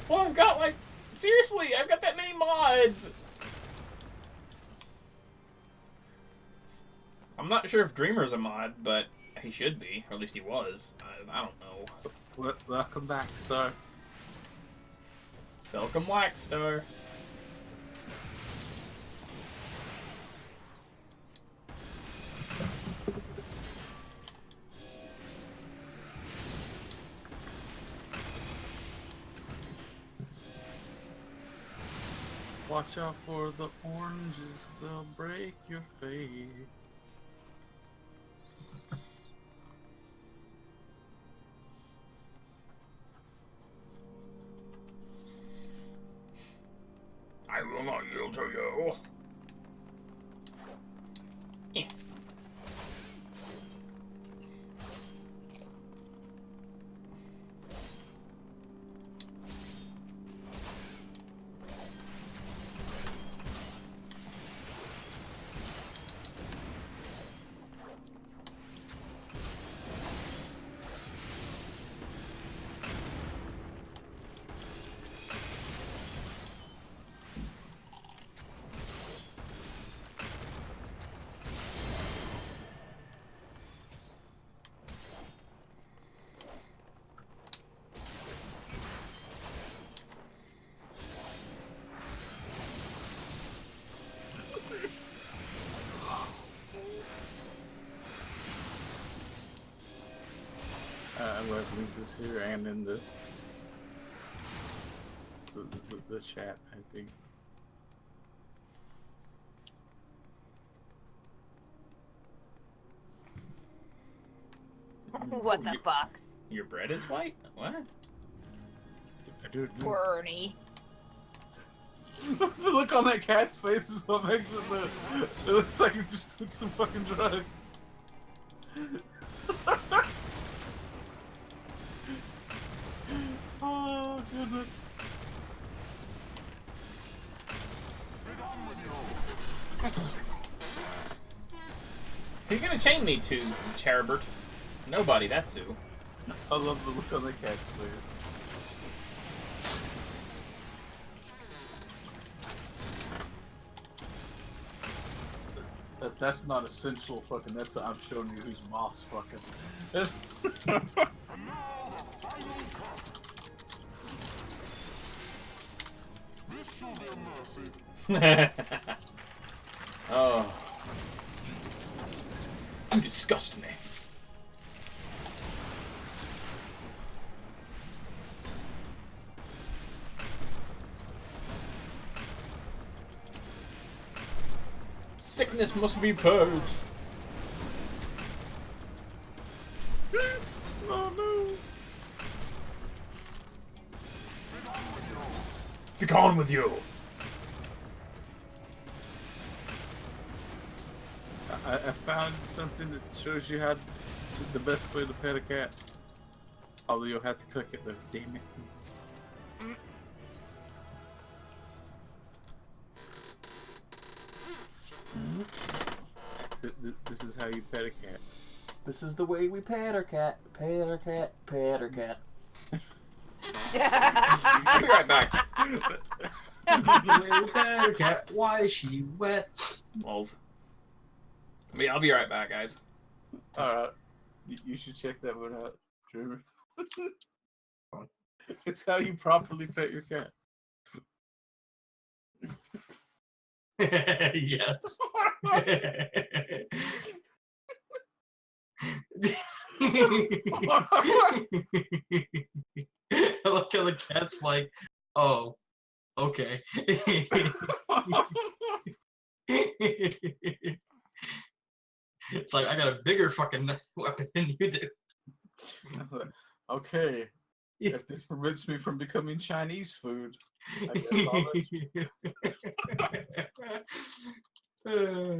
Well, I've got like... Seriously, I've got that many mods! I'm not sure if Dreamer's a mod, but he should be. Or at least he was. I don't know. Welcome back, sir. Welcome, Waxstar. Watch out for the oranges, they'll break your face. I will not yield to you. I'm going to link this here and in the chat, I think. What the fuck? Your bread is white? What? Poor Ernie. The look on that cat's face is what makes it look. It looks like it just took some fucking drugs. Oh goodness. Who you gonna chain me to, Charibert? Nobody, that's who. I love the look on the cat's face. That's not essential fucking, that's I'm showing you who's boss fucking. Oh. You disgust me. Sickness must be purged. Oh no. Be gone with you. I found something that shows you how the best way to pet a cat. Although you'll have to click it though, damn it. This is how you pet a cat. This is the way we pet our cat. Pet our cat. Pet our cat. I'll be right back. Pet cat, why is she wet? Walls. I'll be right back, guys. Alright. You should check that one out, Dreamer. It's how you properly pet your cat. Yes. I like how the cat's like, oh, okay. It's like, I got a bigger fucking weapon than you do. Okay. If this prevents me from becoming Chinese food, I guess I'll let you.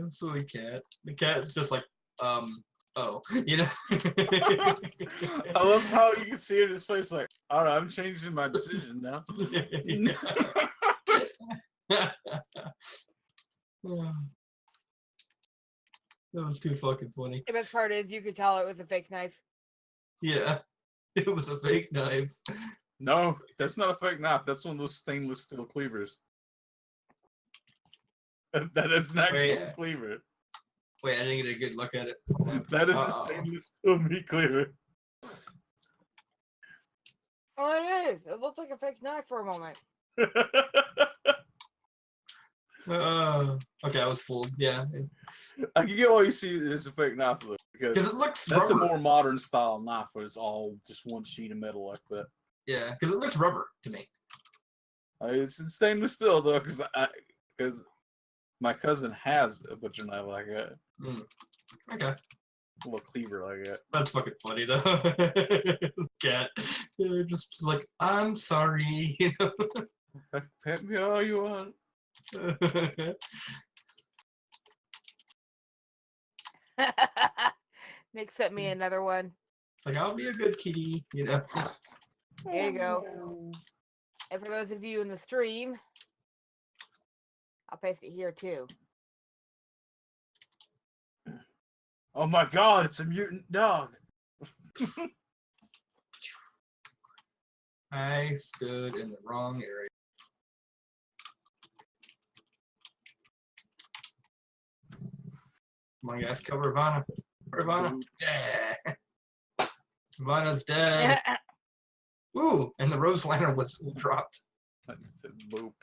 Silly cat. The cat's just like, oh, you know? I love how you can see it in his face like, alright, I'm changing my decision now. That was too fucking funny. The best part is you could tell it was a fake knife. Yeah, it was a fake knife. No, that's not a fake knife. That's one of those stainless steel cleavers. That is an actual cleaver. Wait, I didn't get a good look at it. That is a stainless steel meat cleaver. Oh, it is. It looked like a fake knife for a moment. Okay, I was fooled. Yeah, I can get why you see it as a fake knife look because it looks. That's rubber. a more modern style knife where it's all just one sheet of metal like that. Yeah, because it looks rubber to me. It's in stainless steel though, because my cousin has a butcher knife like that. Okay. A little cleaver like that. That's fucking funny though. Cat, just like, I'm sorry. You know? Pet me all you want. Nick sent me another one. It's like, I'll be a good kitty, you know. There you go. And for those of you in the stream, I'll paste it here too. Oh my god, it's a mutant dog. I stood in the wrong area. Come on, guys, kill Ravana. Ravana. Yeah. Ravana's dead. Ooh, and the rose lantern was dropped. Boop.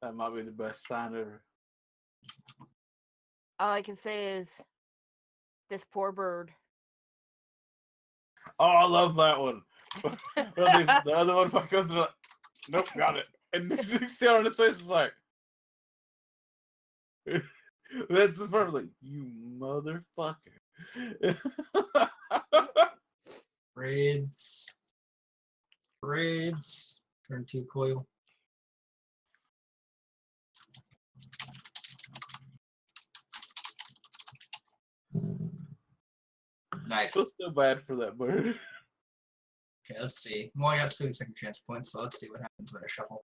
That might be the best sign ever. All I can say is this poor bird. Oh, I love that one. The other one, my cousin, like, nope, got it. And you see on his face is like, that's the perfect. Like, you motherfucker. Raids. Turn 2 coil. Nice. I feel so bad for that bird. Okay, let's see. Well, I got 2 second chance points, so let's see what happens when I shuffle.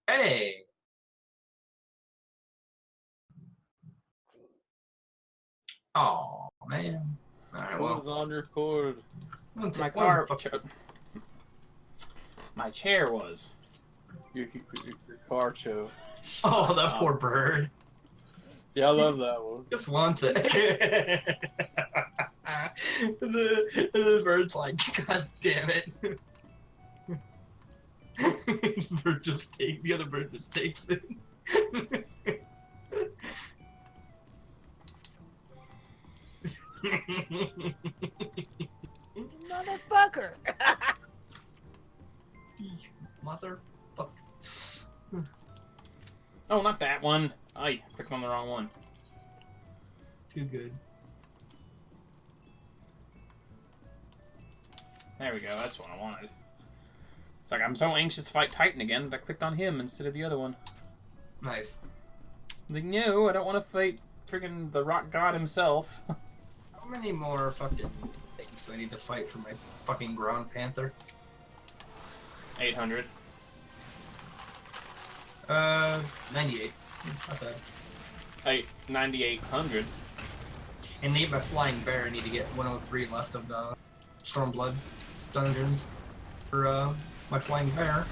Hey! Oh man. Alright, What was on your cord? My chair was. Your car show. Oh, that poor bird. Yeah, I love that one. Just wants it. the bird's like, God damn it. The other bird just takes it. Motherfucker. Motherfucker. Oh, not that one. I clicked on the wrong one. Too good. There we go. That's what I wanted. It's like I'm so anxious to fight Titan again that I clicked on him instead of the other one. Nice. Like, no, I don't want to fight freaking the rock god himself. How many more fucking things do I need to fight for my fucking ground panther? 800. 98. Not bad. 9,800. And my flying bear, I need to get 103 left of the Stormblood dungeons for my flying bear.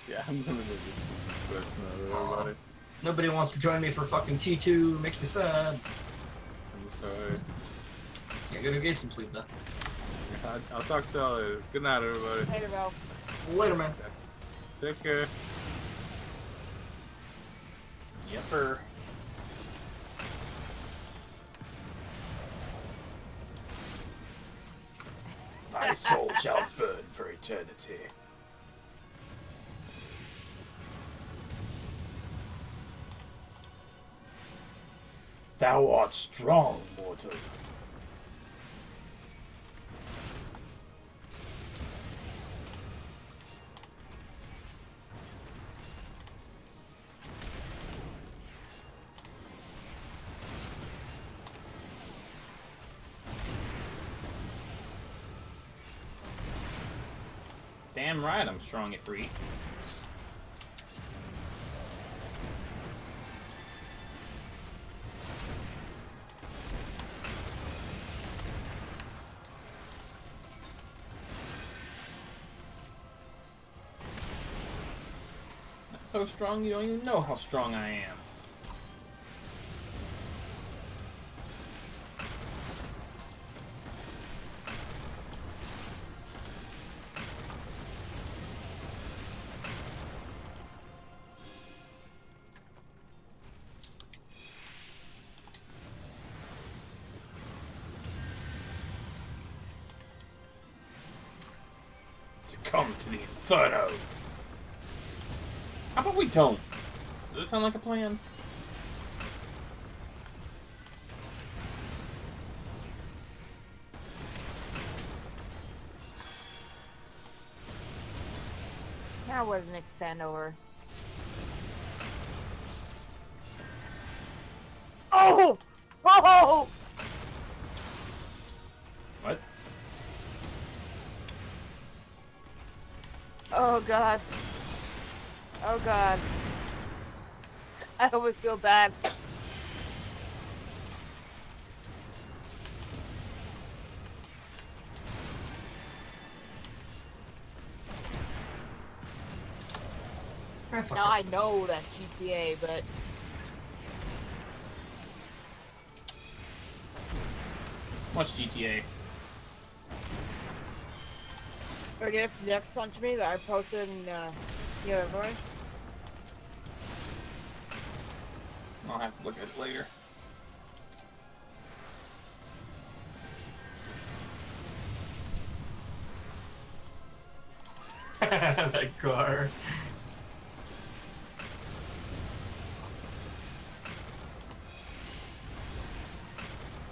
Yeah, I'm gonna go get some rest now, everybody. Nobody wants to join me for fucking T2. Makes me sad. I'm sorry. Yeah, gotta get some sleep then. I'll talk to y'all later. Good night, everybody. Later, bro. Later, man. Take care. Yepper. Thy soul shall burn for eternity. Thou art strong, mortal. Damn right I'm strong at 3. So strong you don't even know how strong I am. Succumb to the inferno. How about we don't? Does that sound like a plan? Now we're the next send over. Oh! Oh! What? Oh god. Oh god. I always feel bad. Now I know that's GTA, but Watch GTA. Like if next one to me that I posted in the other voice. I'll have to look at it later. That car.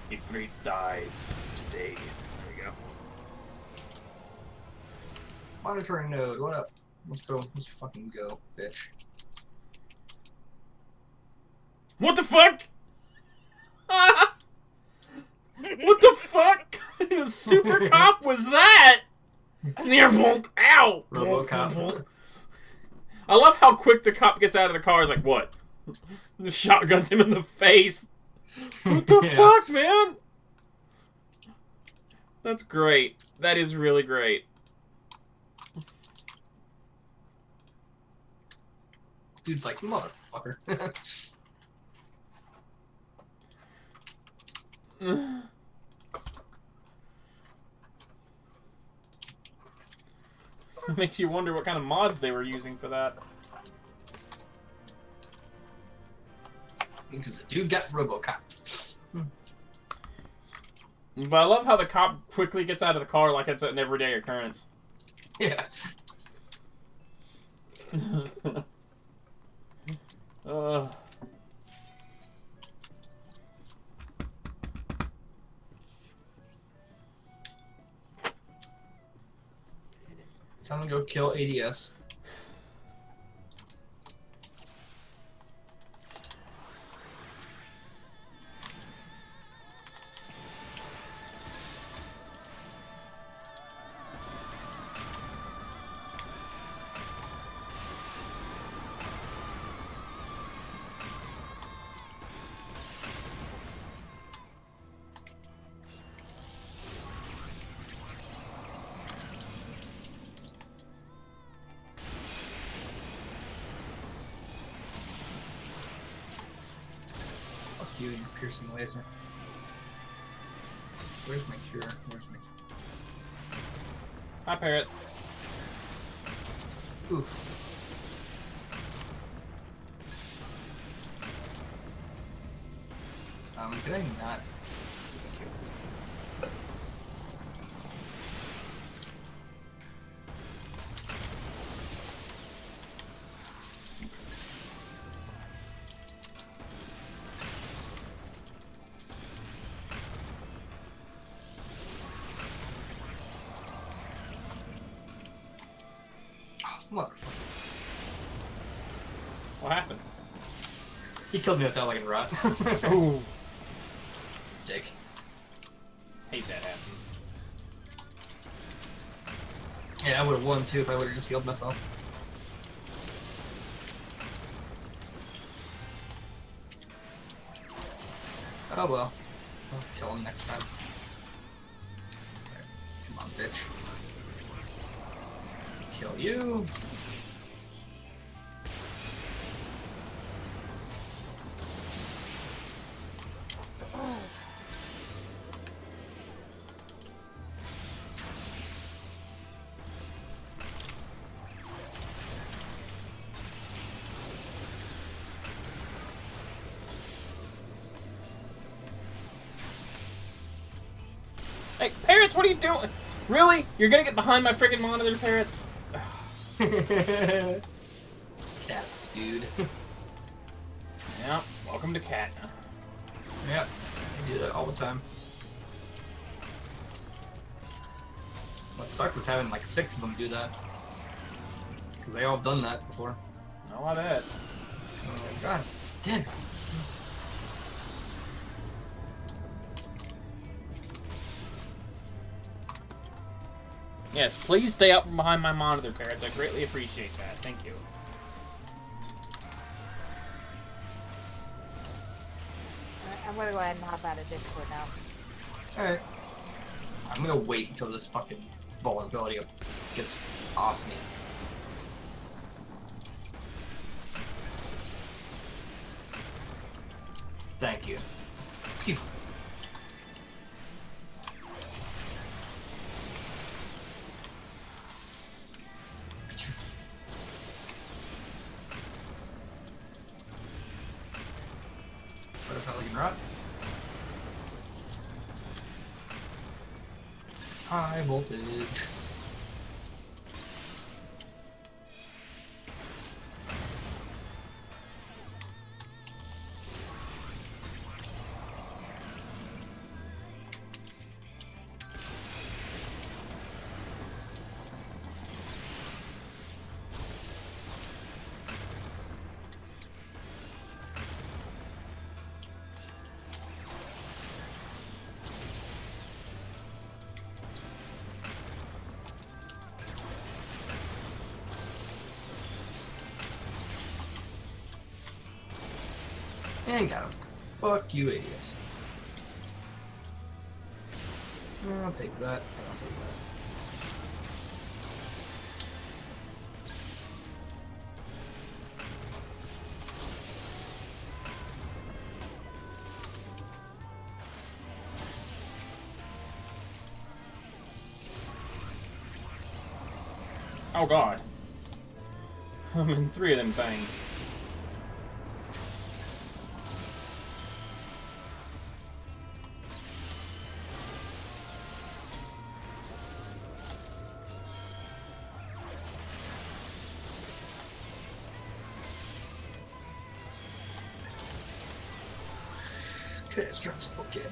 Ifrit dies today. There we go. Monitoring node, what up? Let's go. Let's fucking go, bitch. What the fuck? What the fuck kind of super cop was that? Near Volk. Ow! RoboCop. I love how quick the cop gets out of the car. He's like, what? The shotguns him in the face. What the fuck, man? That's great. That is really great. Dude's like, motherfucker. Makes you wonder what kind of mods they were using for that. Because the dude got RoboCop. But I love how the cop quickly gets out of the car like it's an everyday occurrence. Yeah. Time to go kill ADS. You and your piercing laser. Where's my cure? Where's my... Hi, parrots. Oof. Did I not? Motherfucker. What happened? He killed me without like a rot. Ooh. Dick. Hate that happens. Yeah, I would have won too if I would have just healed myself. Oh well. I'll kill him next time. Come on, bitch. Kill you. Hey, parrots, what are you doing? Really? You're gonna get behind my freaking monitor, parrots? Cats, dude. Yeah, welcome to Cat. Yep, I do that all the time. What sucks is having like 6 of them do that. Because they all done that before. No, I bet. Oh god damn it. Yes, please stay out from behind my monitor, parrots. I greatly appreciate that. Thank you. I'm gonna go ahead and hop out of Discord now. Alright. I'm gonna wait until this fucking vulnerability gets off me. Thank you. Phew. High voltage. And got him. Fuck you, idiots. I'll take that. I'll take that. Oh god. I'm in 3 of them things. Okay, let's try this book in.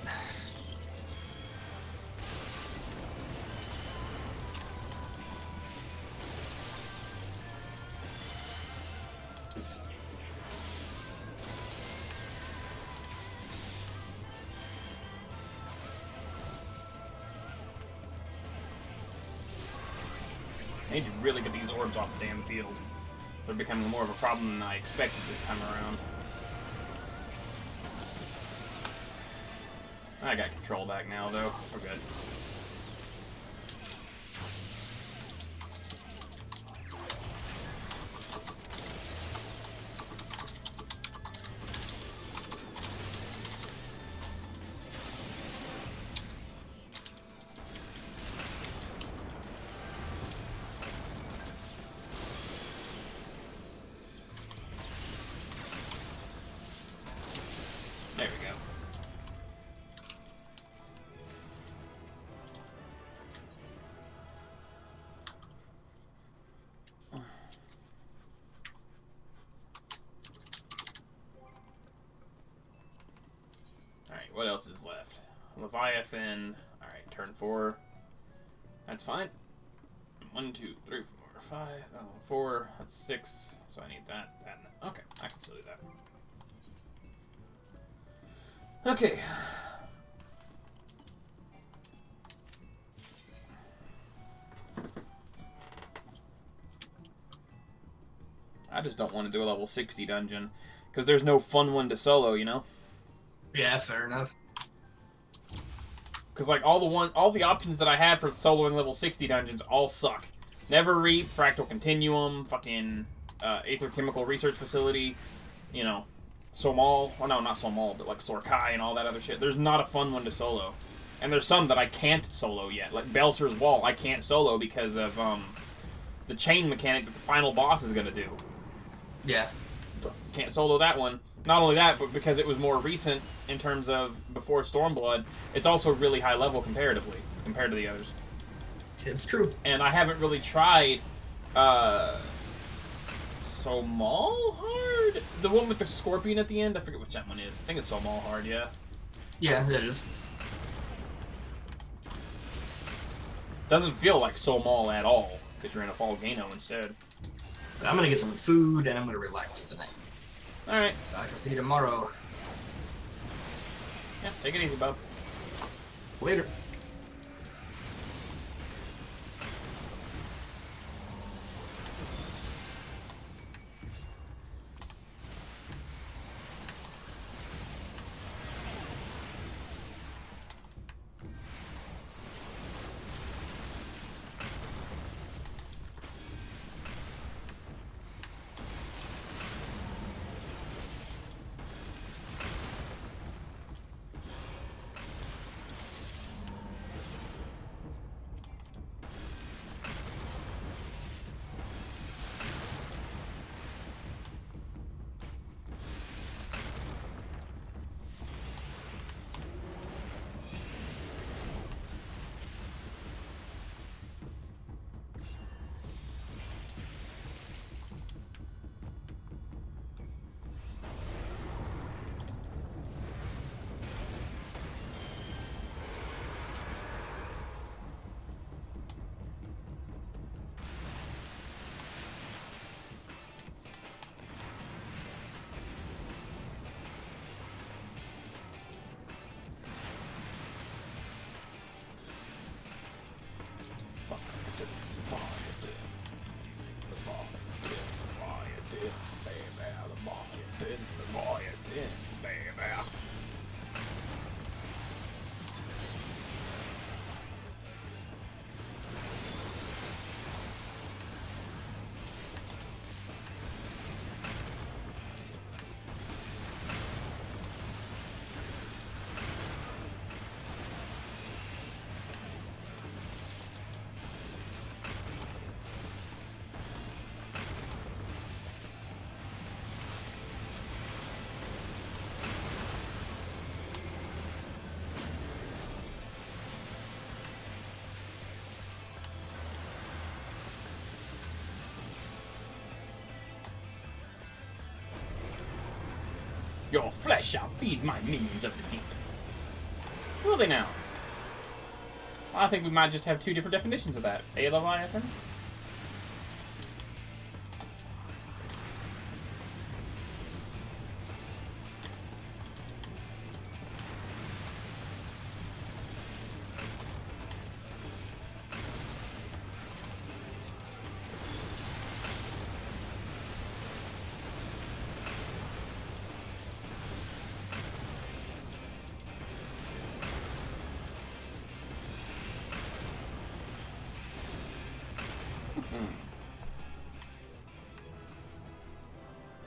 I need to really get these orbs off the damn field. They're becoming more of a problem than I expected this time around. I got control back now, though. We're good. There we go. Alright, what else is left? Leviathan. Alright, turn 4. That's fine. 1, 2, 3, 4, 5. Oh, 4. That's 6. So I need that, that, and that. Okay, I can still do that. Okay. I just don't want to do a level 60 dungeon because there's no fun one to solo, you know? Yeah, fair enough. Because like all the options that I have for soloing level 60 dungeons all suck. Never Reap, Fractal Continuum, fucking Aether Chemical Research Facility, you know, Somal. Well, no, not Somal, but like Sorkai and all that other shit. There's not a fun one to solo. And there's some that I can't solo yet. Like Belser's Wall, I can't solo because of the chain mechanic that the final boss is going to do. Yeah. Can't solo that one. Not only that, but because it was more recent in terms of before Stormblood, it's also really high level comparatively, compared to the others. It's true. And I haven't really tried Somal Hard? The one with the scorpion at the end? I forget which that one is. I think it's Somal Hard, yeah. Yeah, it is. Doesn't feel like Somal at all, because you're in a Volcano instead. But I'm gonna get some food and I'm gonna relax for the night. Alright. So I shall see you tomorrow. Yeah, take it easy, bub. Later. Your flesh shall feed my minions of the deep. Will they now? I think we might just have 2 different definitions of that. A Leviathan?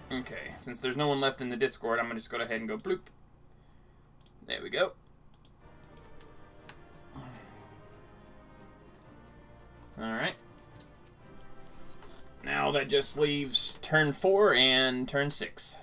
Okay, since there's no one left in the Discord, I'm going to just go ahead and go bloop. There we go. Alright. Now that just leaves turn 4 and turn 6.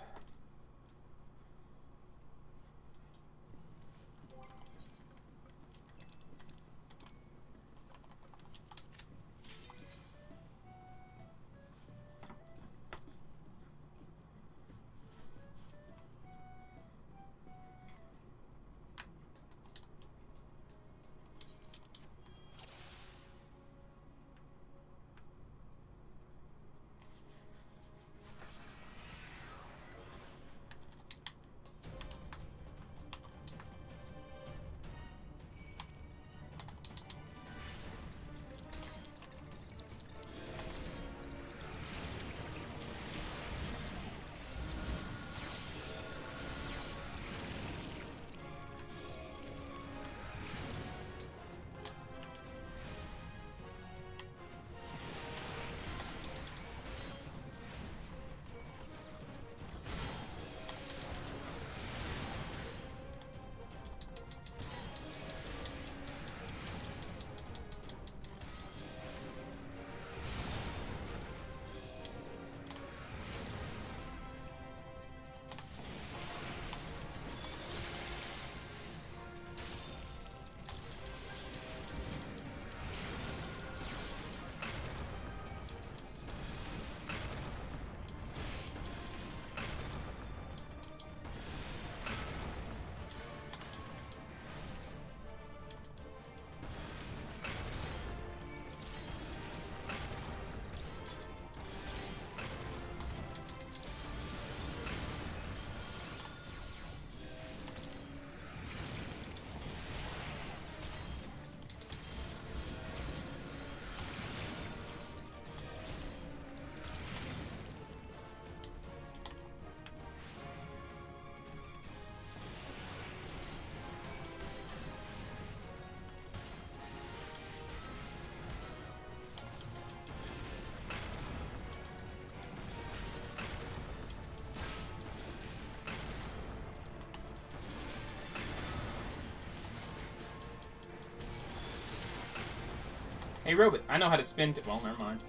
Hey, Robot, I know how to spin it. Well, never mind.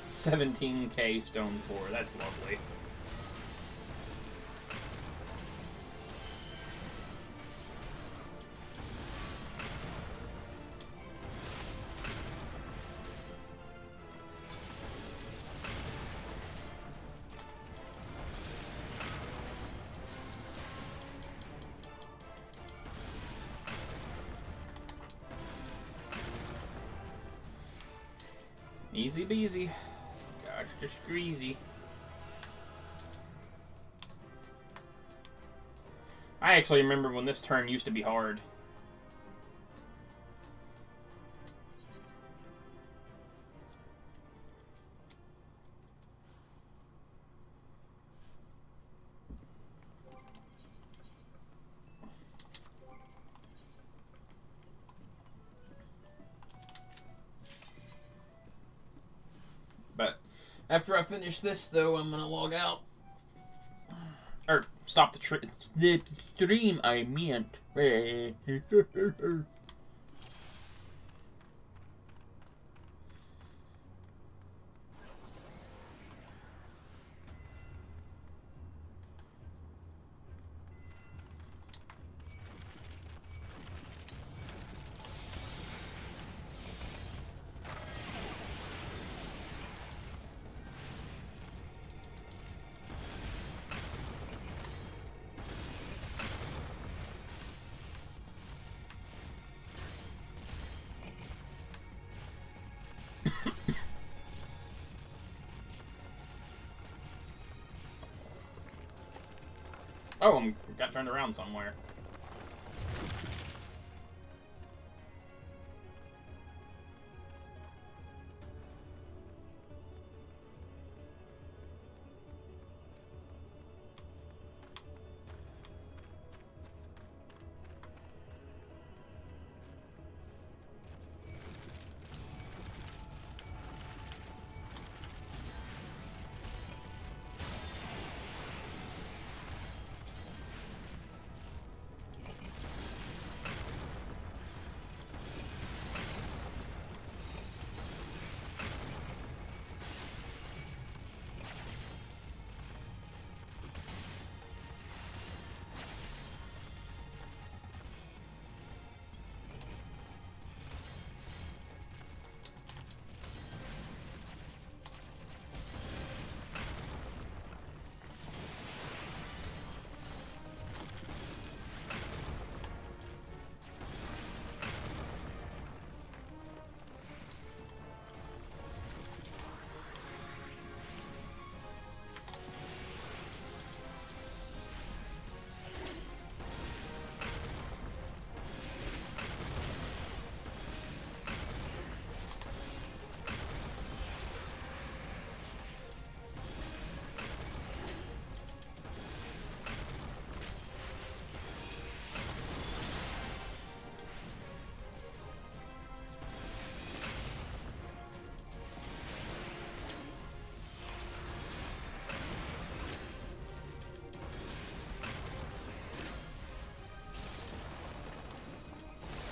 $17K stone 4. That's lovely. Easy beasy. Gosh, just greasy. I actually remember when this turn used to be hard. But after I finish this, though, I'm gonna log out. Or stop the stream, I meant. Oh, I got turned around somewhere.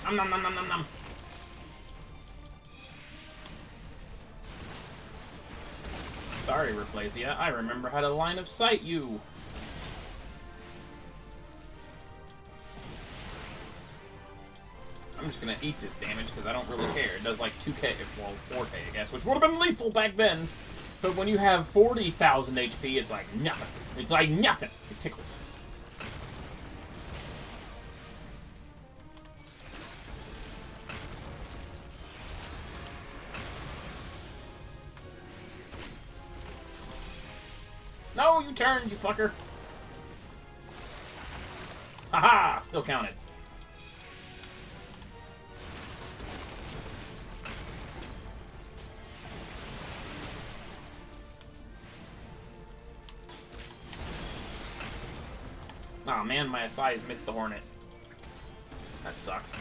Nom nom nom nom nom nom. Sorry, Rafflesia. I remember how to line of sight you. I'm just gonna eat this damage because I don't really care. It does like 2k, well, 4k, I guess, which would have been lethal back then. But when you have 40,000 HP, it's like nothing. It's like nothing. It tickles. No, you turned, you fucker. Haha, still counted. Aw, oh, man, my SIs missed the Hornet. That sucks.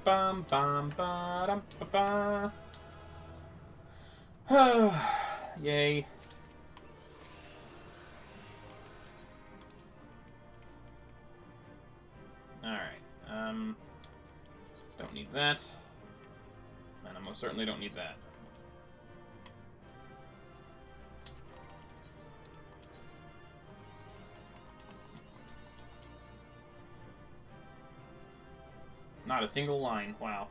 Bum bum ba dum ba ba. Yay. Alright. Don't need that. And I most certainly don't need that. Not a single line. Wow.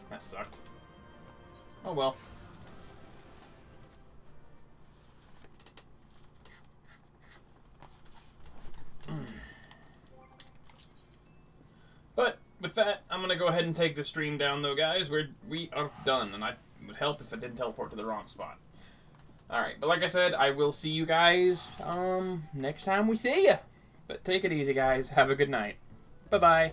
That sucked. Oh well. But with that, I'm gonna go ahead and take the stream down, though, guys. We are done, and I would help if I didn't teleport to the wrong spot. All right, but like I said, I will see you guys next time we see ya. But take it easy, guys. Have a good night. Bye-bye.